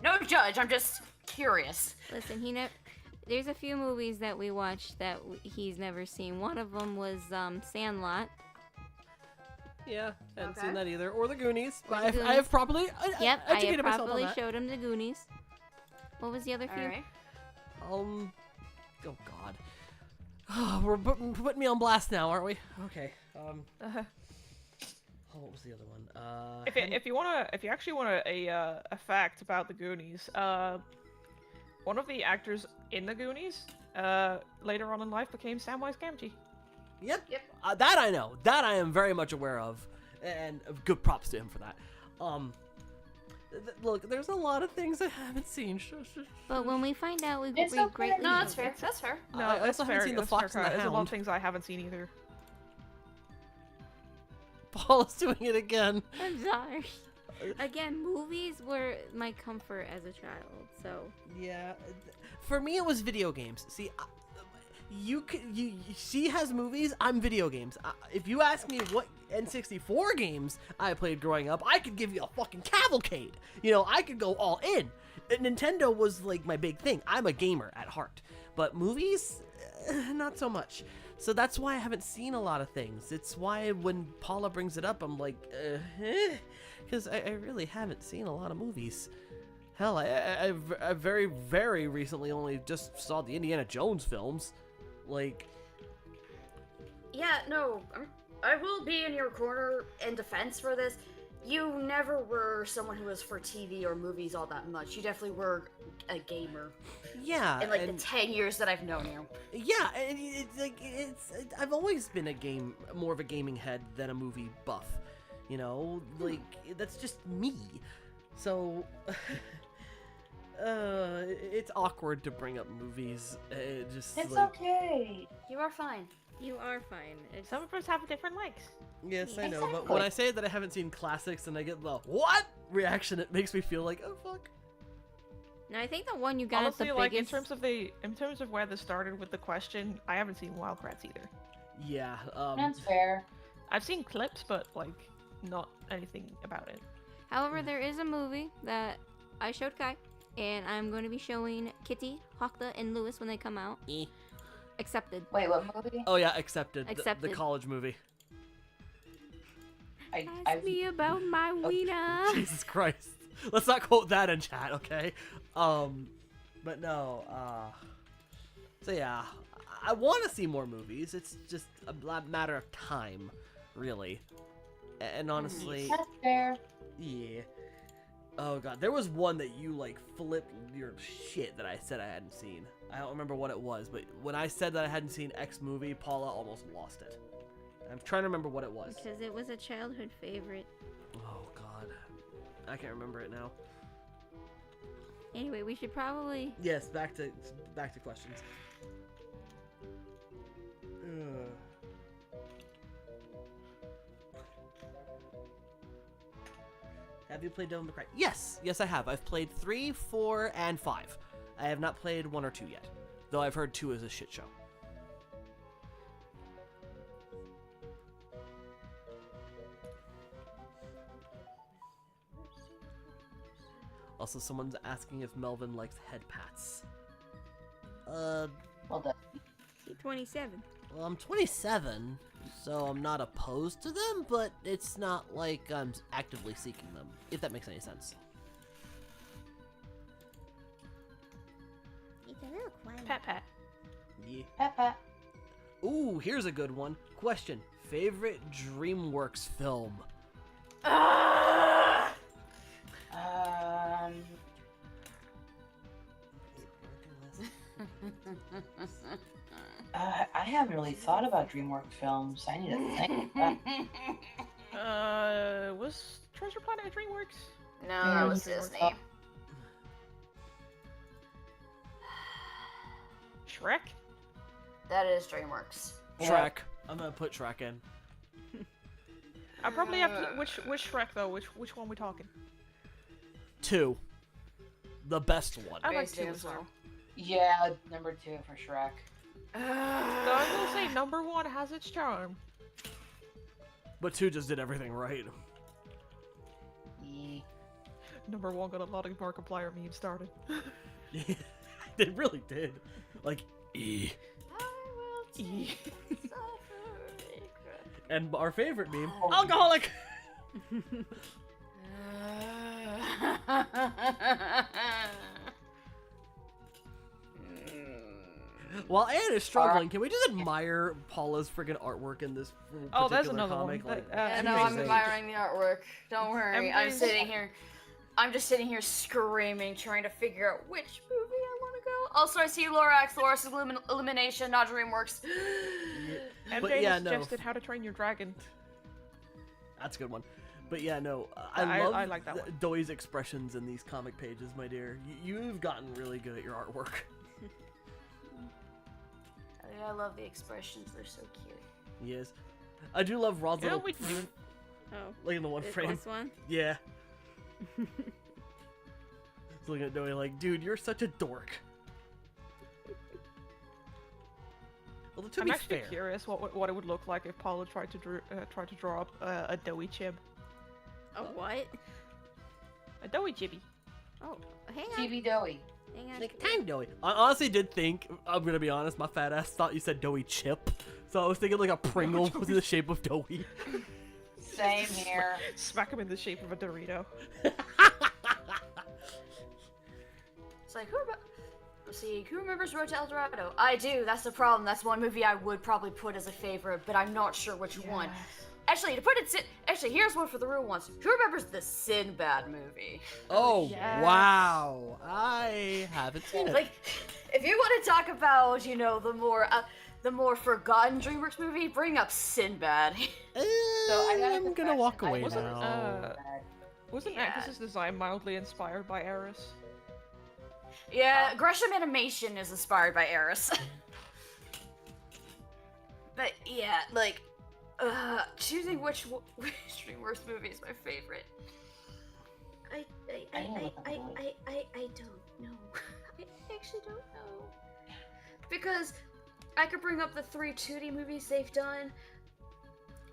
no judge. I'm just curious. Listen, there's a few movies that we watched that he's never seen. One of them was Sandlot. Yeah, I haven't Okay. seen that either. Or The Goonies. Or But The I have probably Yep, I educated have myself on probably that. showed him the Goonies. What was the other few? Alright. Oh god. We're putting me on blast now, aren't we? Okay. Oh, what was the other one? If you actually want a fact about the Goonies, one of the actors in the Goonies, later on in life became Samwise Gamgee. Yep. Yep. That I know. That I am very much aware of, and good props to him for that. Look, there's a lot of things I haven't seen. But when we find out, we It's okay. greatly. No, that's fair. That's fair. No, I that's also haven't fair. seen The That's Fox fair, and the There's a lot of Hound. things I haven't seen either. Paul is doing it again. I'm sorry. Again, movies were my comfort as a child, so. Yeah, for me it was video games. See, she has movies. I'm video games. If you ask me what N64 games I played growing up, I could give you a fucking cavalcade. You know, I could go all in. Nintendo was like my big thing. I'm a gamer at heart, but movies, not so much. So that's why I haven't seen a lot of things. It's why when Paula brings it up, I'm like, because I really haven't seen a lot of movies. Hell, I very, very recently only just saw the Indiana Jones films. Like, Yeah, no, I will be in your corner in defense for this. you never were someone who was for TV or movies all that much. You definitely were a gamer. Yeah, In like the 10 years that I've known you. yeah, and I've always been more of a gaming head than a movie buff. You know, like that's just me. So it's awkward to bring up movies. It's like, okay. You are fine. You are fine. It's Some of us have different likes. yes, I know, but Exactly. when I say that I haven't seen classics and I get the what reaction, it makes me feel like, oh fuck. No, I think the one you got Honestly, the like biggest. in terms of where this started with the question, I haven't seen Wild Kratts either. Yeah, That's fair. I've seen clips, but like not anything about it. However, there is a movie that I showed Kai, and I'm going to be showing Kitty, Hokta, and Lewis when they come out. Eh. Accepted. Wait, what movie? Oh yeah, accepted. The Accepted. college movie. Ask me about my wiener. Jesus Christ. Let's not quote that in chat, okay? But no, so yeah, I want to see more movies. It's just a matter of time, really. And honestly, That's fair. yeah. Oh god, there was one that you like flipped your shit that I said I hadn't seen. I don't remember what it was, but when I said that I hadn't seen X movie, Paula almost lost it. I'm trying to remember what it was. Because it was a childhood favorite. Oh god, I can't remember it now. Anyway, we should probably. Yes, back to questions. Ugh. Have you played Devil May Cry? Yes, I have. I've played 3, 4, and 5. I have not played 1 or 2 yet, though I've heard 2 is a shit show. Also, someone's asking if Melvin likes head pats. Well done. 27. Well, I'm 27, so I'm not opposed to them, but it's not like I'm actively seeking them, if that makes any sense. It's a little quiet. Pat pat. Yeah. Pat pat. Ooh, here's a good one. Question. Favorite DreamWorks film? I haven't really thought about DreamWorks films. I need to think. Was Treasure Planet at DreamWorks? No, Yeah, that was DreamWorks. Disney. Shrek? That is DreamWorks. Yeah. Shrek. I'm gonna put Shrek in. I probably have to. Which Shrek though? Which one we talking? 2. The best one. I like Based 2 on as well. Yeah, number 2 for Shrek. Though I will say number 1 has its charm. But 2 just did everything right. Yeah. Number 1 got a lot of Markiplier memes started. They really did. Like, E. E. And our favorite meme, Oh. alcoholic! While Anne is struggling, can we just admire Paula's friggin' artwork in this particular Oh, there's another comic? one. Like, I And know, I'm Jesus. admiring the artwork. Don't worry. I'm Everybody's- sitting here. I'm just sitting here screaming, trying to figure out which movie I want to go. Also, I see Lorax Illumination, not DreamWorks. MJ But yeah, has no. suggested How to Train Your Dragon. That's a good one. But yeah, no, I love I like that one. Doi's expressions in these comic pages, my dear. You've gotten really good at your artwork. I love the expressions. They're so cute. Yes. I do love Rod's You know, little... Oh. like in the one This frame. one? Yeah. Just looking at Doi like, dude, you're such a dork. Although to I'm be actually fair, curious what it would look like if Paula tried to draw up a doughy chib. Oh, what? A doughy chibby. Oh, hang on. TV Doughy. Hang on. like time Doi. I honestly did think, I'm gonna be honest, my fat ass thought you said Doi chip. So I was thinking like a Pringle was in the shape of Doi. Same here. Smack him in the shape of a Dorito. It's like, Let's see, who remembers Road to El Dorado? I do, that's the problem. That's one movie I would probably put as a favorite, but I'm not sure which one. Actually, to put it, actually, here's one for the real ones. Who remembers the Sinbad movie? Oh, Yes. wow. I haven't seen it. Like, if you want to talk about, you know, the more forgotten DreamWorks movie, bring up Sinbad. I'm gonna walk away wasn't- now. Wasn't Yeah. Agnes's design mildly inspired by Eris? Yeah, Gresham Animation is inspired by Eris. But yeah, like, choosing which DreamWorks movie is my favorite. I don't know. I actually don't know. Because I could bring up the 3 2D movies they've done.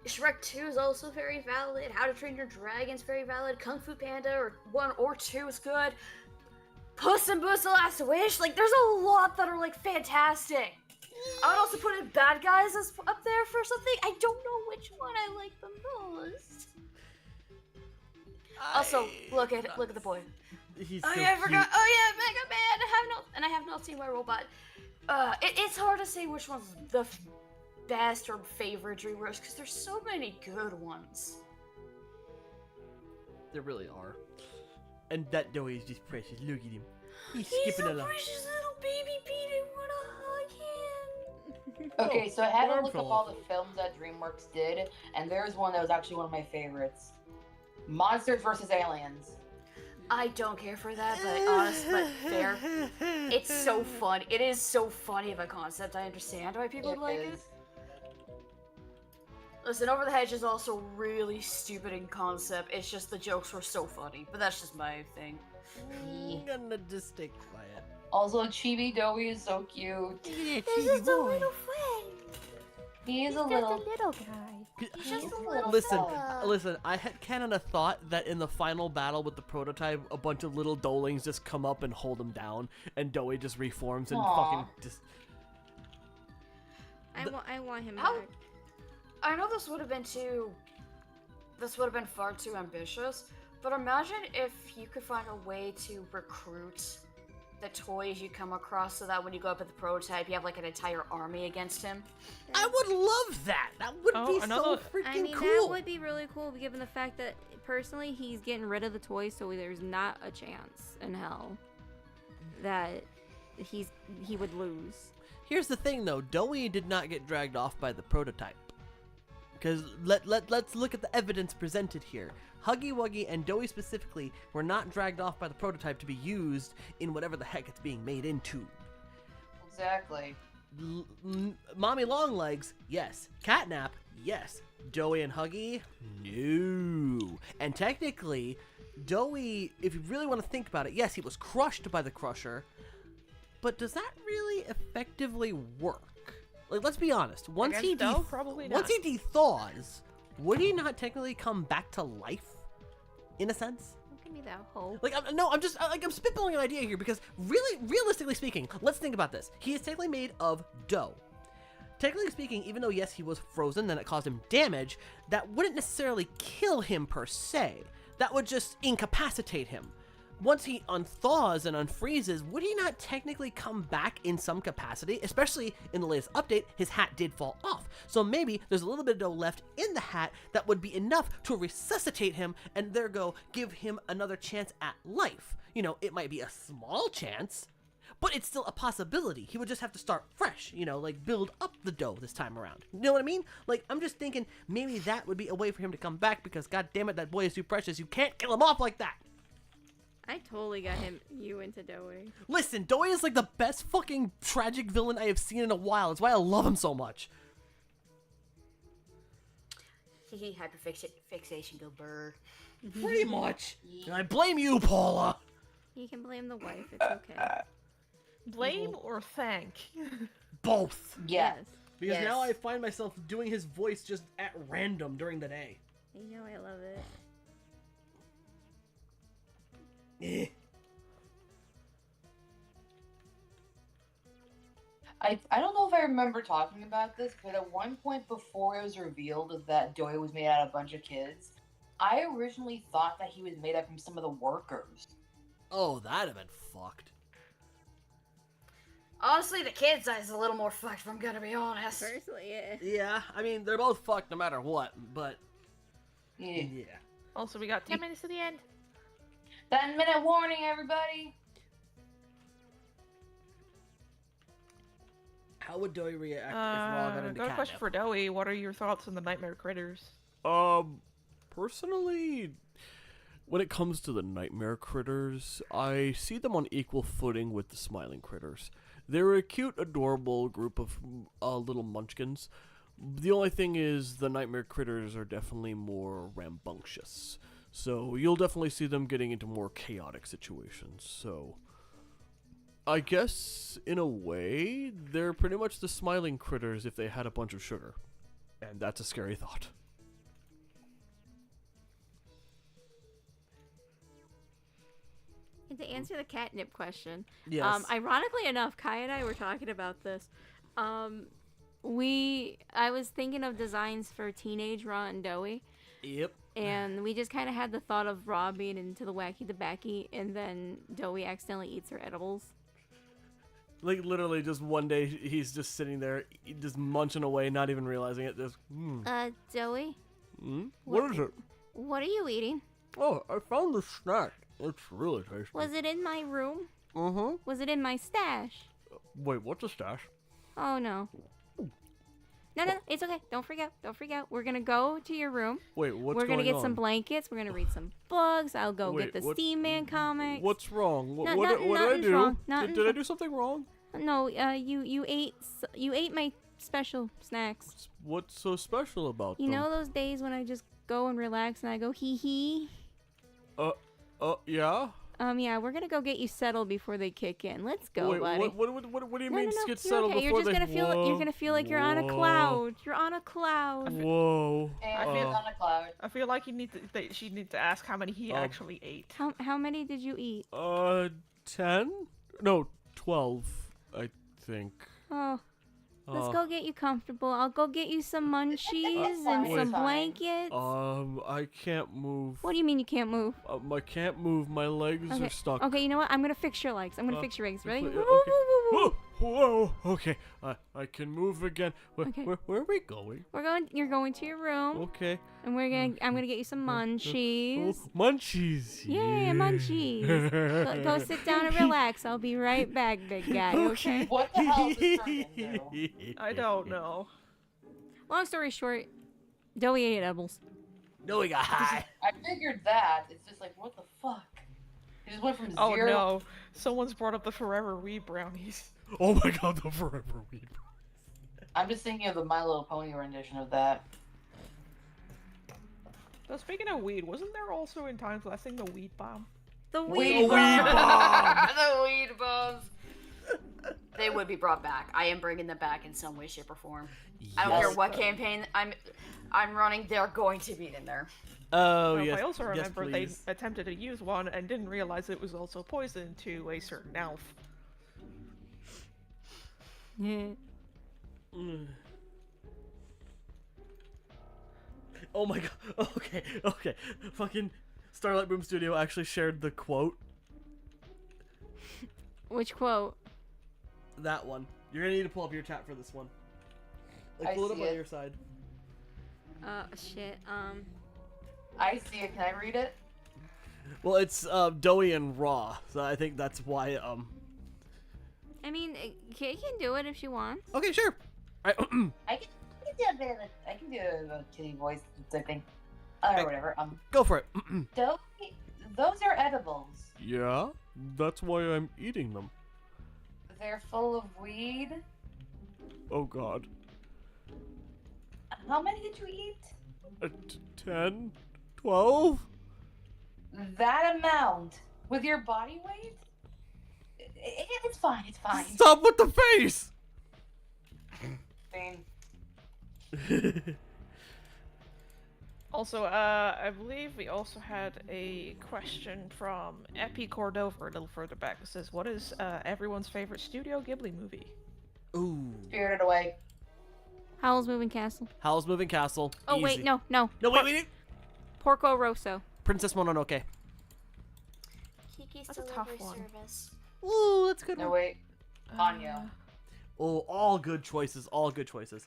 Shrek 2 is also very valid. How to Train Your Dragon is very valid. Kung Fu Panda or 1 or 2 is good. Puss in Boots: The Last Wish. Like, there's a lot that are like fantastic. I would also put in Bad Guys as up there for something. I don't know which one I like the most. Also, look at the boy. He's Oh so yeah, I cute. forgot. Oh yeah, Mega Man. I have not seen My Robot. It's hard to say which one's the best or favorite DreamWorks because there's so many good ones. There really are. And that Dowie is just precious. Look at him. He's He's skipping a along. precious little baby Peter. Wanna hug him? Okay, so I had to arm look fell up all the films that DreamWorks did, and there's one that was actually one of my favorites. Monsters vs. Aliens. I don't care for that, but honest, but fair. It's so fun. It is so funny of a concept. I understand why people like it. is. Listen, Over the Hedge is also really stupid in concept. It's just the jokes were so funny, but that's just my thing. I'm gonna just stay quiet. Also, Chibi Dowie is so cute. This is a little friend. He is a little. little guy. He's just a little Listen, fella. listen. I had canon a thought that in the final battle with the prototype, a bunch of little dolings just come up and hold him down, and Dowie just reforms and Aw. fucking just. I want him How- back. I know this would have been far too ambitious, but imagine if you could find a way to recruit the toys you come across so that when you go up at the prototype, you have like an entire army against him. I would love that. That would Oh, be so another- freaking I mean, cool. that would be really cool given the fact that personally he's getting rid of the toys, so there's not a chance in hell that he would lose. Here's the thing, though. Dowie did not get dragged off by the prototype. Because let's look at the evidence presented here. Huggy Wuggy and Dowie specifically were not dragged off by the prototype to be used in whatever the heck it's being made into. Exactly. Mommy Longlegs, yes. Catnap, yes. Dowie and Huggy, no. And technically, Dowie, if you really want to think about it, yes, he was crushed by the Crusher, but does that really effectively work? Like, let's be honest. Once Against Doe? Probably once not. he dethaws, would he not technically come back to life? In a sense? Don't give me that hope. Like, I'm spitballing an idea here because realistically speaking, let's think about this. He is technically made of dough. Technically speaking, even though, yes, he was frozen, then it caused him damage, that wouldn't necessarily kill him per se. That would just incapacitate him. Once he unthaws and unfreezes, would he not technically come back in some capacity? Especially in the latest update, his hat did fall off. So maybe there's a little bit of dough left in the hat that would be enough to resuscitate him and therego give him another chance at life. You know, it might be a small chance, but it's still a possibility. He would just have to start fresh, you know, like build up the dough this time around. You know what I mean? Like, I'm just thinking maybe that would be a way for him to come back because, god damn it, that boy is too precious. You can't kill him off like that. I totally got you into Dowie. Listen, Dowie is like the best fucking tragic villain I have seen in a while. That's why I love him so much. Hyperfixation go burr. Pretty much. And I blame you, Paula. You can blame the wife. It's okay. Blame or thank? Both. Yeah. Yes. Because Yes. now I find myself doing his voice just at random during the day. You know I love it. Eh. I don't know if I remember talking about this, but at one point before it was revealed that Dowie was made out of a bunch of kids, I originally thought that he was made up from some of the workers. Oh, that'd have been fucked. Honestly, the kid's eye is a little more fucked, if I'm gonna be honest. Personally, yeah. Yeah, I mean, they're both fucked no matter what, but... Yeah. Yeah. Also, we got 10 minutes to the end. 10-minute warning, everybody. How would Dory react if Raw got into Got a question catnip? for Doey. What are your thoughts on the nightmare critters? Personally, when it comes to the nightmare critters, I see them on equal footing with the smiling critters. They're a cute, adorable group of little munchkins. The only thing is the nightmare critters are definitely more rambunctious. So you'll definitely see them getting into more chaotic situations. So I guess, in a way, they're pretty much the smiling critters if they had a bunch of sugar. And that's a scary thought. And to answer the catnip question, Yes. ironically enough, Kai and I were talking about this. I was thinking of designs for teenage Raw and Doey, Yep. and we just kind of had the thought of Raw being into the wacky tobacco, and then Doey accidentally eats her edibles. Like, literally, just one day, he's just sitting there, just munching away, not even realizing it. Just, Doey, What is it? what are you eating? Oh, I found this snack. It's really tasty. Was it in my room? Mm-hmm. Was it in my stash? Wait, what's a stash? Oh no. No, it's okay. Don't freak out. Don't freak out. We're gonna go to your room. Wait, what's We're going gonna get on? some blankets. We're gonna read some books. I'll go Wait, get the what- Steam Man comics. What's wrong? What, No, what, nothing- what did I nothing's do? wrong. Did, Nothing's did I wrong. do something wrong? No, you ate my special snacks. What's so special about You them? know those days when I just go and relax and I go hee hee? Yeah? Yeah, we're gonna go get you settled before they kick in. Let's go, Wait, buddy. what do you No, mean no, no, get you're settled okay. before You're just gonna they... feel Whoa, you're gonna feel like you're on a whoa, cloud. You're on a cloud. Whoa. And I feel on a cloud. I feel like she needs to ask how many he actually ate. How many did you eat? 10? No, 12, I think. Oh, let's Uh, go get you comfortable. I'll go get you some munchies and Wait. some blankets. I can't move. What do you mean you can't move? I can't move. My legs Okay. are stuck. Okay, you know what? I'm gonna fix your legs. I'm gonna fix your legs. Ready? Okay. Woo, woo, woo, woo, woo. Whoa, okay. I can move again. Okay. Where are we going? You're going to your room, Okay. and I'm gonna get you some munchies. Oh, munchies. Yeah, munchies. Go sit down and relax. I'll be right back, big guy. Okay. What the hell is this turned into? I don't know. Long story short, Doey ate edibles. No, we got high. I figured that. It's just like, what the fuck? It just went from Oh zero. no, someone's brought up the Forever Weed brownies. Oh my god, the forever weed. I'm just thinking of the My Little Pony rendition of that. So speaking of weed, wasn't there also in Times Last thing the weed bomb? The Weed weed. bomb. The weed bombs. They would be brought back. I am bringing them back in some way, shape, or form. I don't care what campaign I'm running. They're going to be in there. Oh, Well, yes. I also yes, remember they please. attempted to use one and didn't realize it was also poison to a certain elf. Yeah. Oh my god. Okay. Fucking Starlight Boom Studio actually shared the quote. Which quote? That one. You're gonna need to pull up your chat for this one. Like, I pull it up see on it. your side. Shit. I see it. Can I read it? Well, it's Doey and Raw, so I think that's why. I mean, Kay can do it if she wants. Okay, sure. Alright. I can do a bit of a, I can do a kitty voice type thing. Or whatever. Go for it. Those are edibles. Yeah, that's why I'm eating them. They're full of weed. Oh god. How many did you eat? 10? 12? That amount with your body weight? It's fine. It's fine. Stop with the face! Fine. Also, I believe we also had a question from Epi Cordova a little further back. It says, what is everyone's favorite Studio Ghibli movie? Ooh. Spirited Away. Howl's Moving Castle. Howl's Moving Castle. Oh, Easy. wait, no. No, wait. Porco Rosso. Princess Kiki's That's a tough one. service. Ooh, that's a good No, one. wait. Anya. Oh, all good choices. All good choices.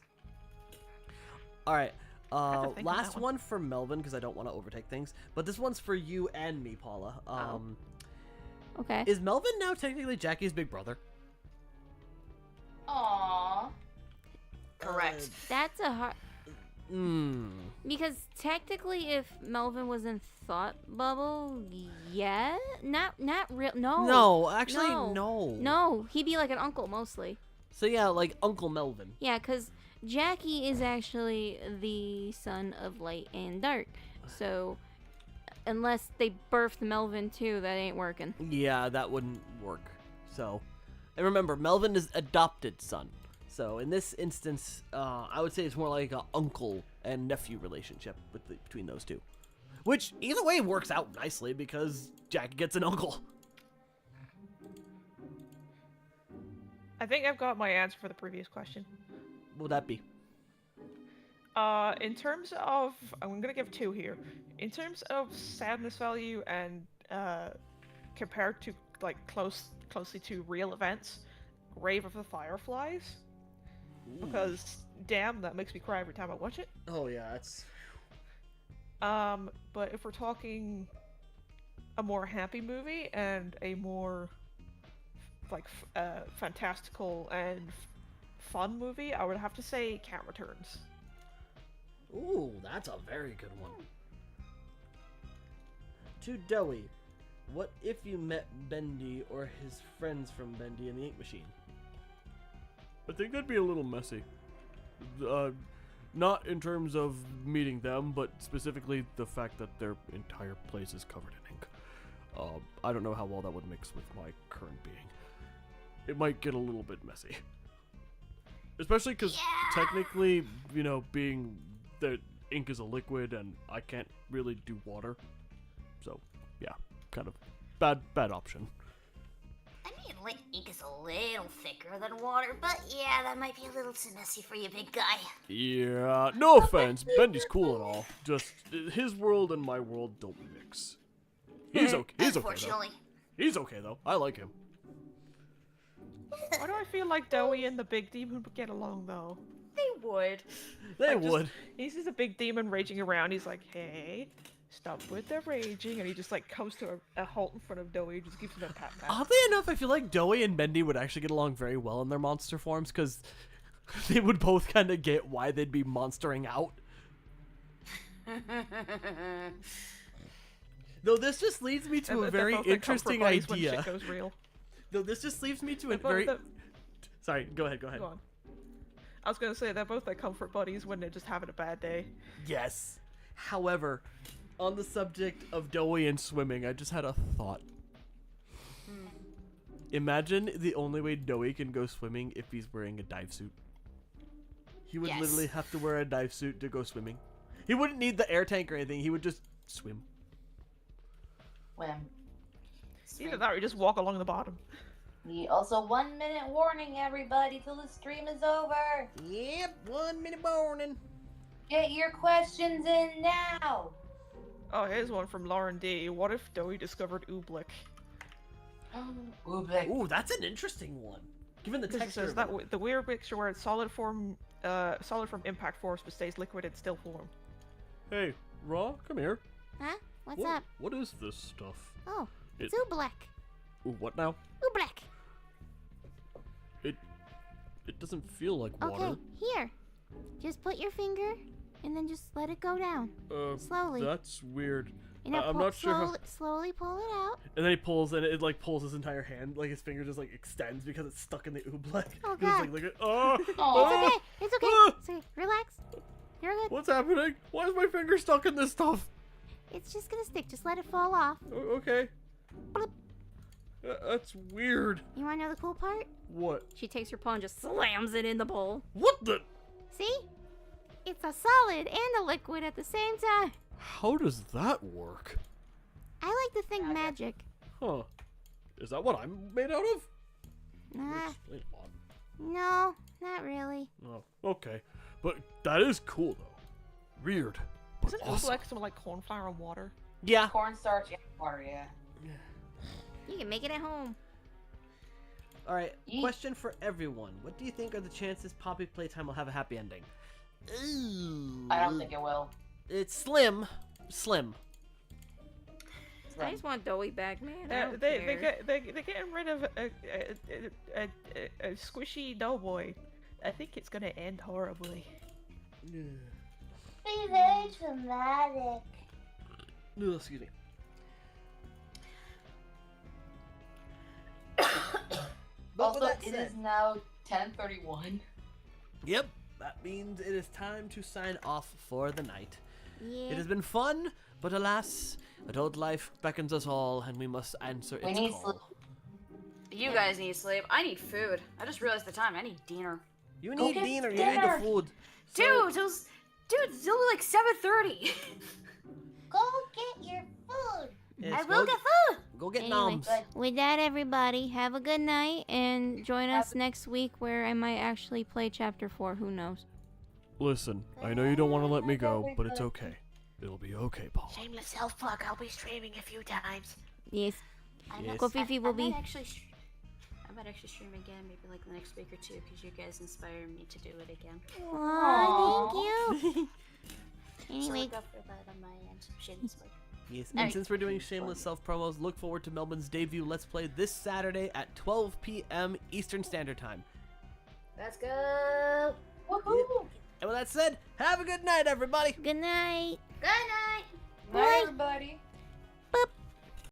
All right. have to think on Last that one for Melvin because I don't want to overtake things. But this one's for you and me, Paula. Okay. Is Melvin now technically Jackie's big brother? Aww. Correct. That's a hard. Hmm. Because technically, if Melvin was in Thought Bubble, yeah, not real. No. No, actually, no. No, he'd be like an uncle mostly. So yeah, like Uncle Melvin. Yeah, because Jackie is actually the son of Light and Dark. So unless they birthed Melvin too, that ain't working. Yeah, that wouldn't work. So, and remember, Melvin is adopted son. So in this instance, I would say it's more like an uncle and nephew relationship between those two. Which, either way, works out nicely because Jack gets an uncle. I think I've got my answer for the previous question. What would that be? In terms of, I'm gonna give 2 here. In terms of sadness value and compared to like closely to real events, Grave of the Fireflies. Because damn, that makes me cry every time I watch it. Oh yeah, that's. But if we're talking a more happy movie and a more like fantastical and fun movie, I would have to say Cat Returns. Ooh, that's a very good one. To Dowie, what if you met Bendy or his friends from Bendy and the Ink Machine? I think that'd be a little messy. Not in terms of meeting them, but specifically the fact that their entire place is covered in ink. I don't know how well that would mix with my current being. It might get a little bit messy. Especially because technically, you know, being that ink is a liquid and I can't really do water. So, yeah, kind of bad option. I mean, ink is a little thicker than water, but yeah, that might be a little too messy for you, big guy. Yeah, no offense, Bendy's cool and all. Just his world and my world don't mix. He's okay. He's okay though. Unfortunately. He's okay though. I like him. Why do I feel like Dowie and the big demon would get along though? They would. They Like, just- would. He's just a big demon raging around. He's like, hey, stop with the raging. And he just like comes to a halt in front of Dowie, just gives him a pat. Oddly enough, I feel like Dowie and Bendy would actually get along very well in their monster forms because they would both kind of get why they'd be monstering out. Though this just leads me to a very interesting idea. When shit goes real. Though this just leads me to a They're both very. the- Sorry, go ahead. Go on. I was gonna say they're both like comfort buddies when they're just having a bad day. Yes. However, on the subject of Dowie and swimming, I just had a thought. Imagine the only way Dowie can go swimming if he's wearing a dive suit. He would Yes. literally have to wear a dive suit to go swimming. He wouldn't need the air tank or anything. He would just swim. Whim. Either that or you just walk along the bottom. Also, 1 minute warning, everybody, till the stream is over. Yep, 1 minute warning. Get your questions in now. Oh, here's one from Lauren D. What if Dowie discovered Oobleck? Oobleck. Ooh, that's an interesting one. Given the This texture says of that it. the weird mixture where it's solid from impact force but stays liquid in still form. Hey, Raw, come here. Huh? What's up? What is this stuff? Oh, it's It- Oobleck. Ooh, what now? Oobleck. It doesn't feel like water. Okay, here. Just put your finger and then just let it go down. Slowly. That's weird. And now I'm not sure how- slowly pull it out. And then he pulls, and it like pulls his entire hand, like his finger just like extends because it's stuck in the oobleck. Oh, It's God. like, look at, oh, Aw. It's okay. Ah! It's okay. Relax. You're good. What's happening? Why is my finger stuck in this stuff? It's just gonna stick. Just let it fall off. Okay. Bloop. That's weird. You wanna know the cool part? What? She takes her paw and just slams it in the bowl. What the? See? It's a solid and a liquid at the same time. How does that work? I like to think magic. Huh. Is that what I'm made out of? Nah, Explain on. no, not really. Oh, okay. But that is cool, though. Weird. But Isn't awesome. Oobleck something like corn flour and water? yeah. Cornstarch and water, yeah. You can make it at home. All right, question for everyone. What do you think are the chances Poppy Playtime will have a happy ending? I don't think it will. It's slim. Slim. I just want Doey back, man. I don't They're care. getting rid of a squishy doughboy. I think it's gonna end horribly. Be very dramatic. No, excuse me. But Also, with that it said- is now 10:31. Yep, that means it is time to sign off for the night. Yeah. It has been fun, but alas, adult life beckons us all, and we must answer We its need call. sleep. You guys need sleep. I need food. I just realized the time. I need dinner. You need get dinner. You need the dinner. food. Dude, it's only like 7:30. Go get your food. Yes, I will get food. Go get Anyway. noms. With that, everybody, have a good night and join us next week where I might actually play Chapter 4. Who knows? Listen, I know you don't want to let me go, but it's okay. It'll be okay, Paul. Shameless self-plug. I'll be streaming a few times. Yes. Yes. Kofifi will be. I might actually stream again, maybe like the next week or two, because you guys inspire me to do it again. Aw, thank you. So Anyway, look up for that on my end. Shameless plug. Yes, and since we're doing shameless self-promos, look forward to Melbourne's debut Let's Play this Saturday at 12 p.m. Eastern Standard Time. Let's go. Woohoo! And with that said, have a good night, everybody! good night. Good night. Bye, everybody.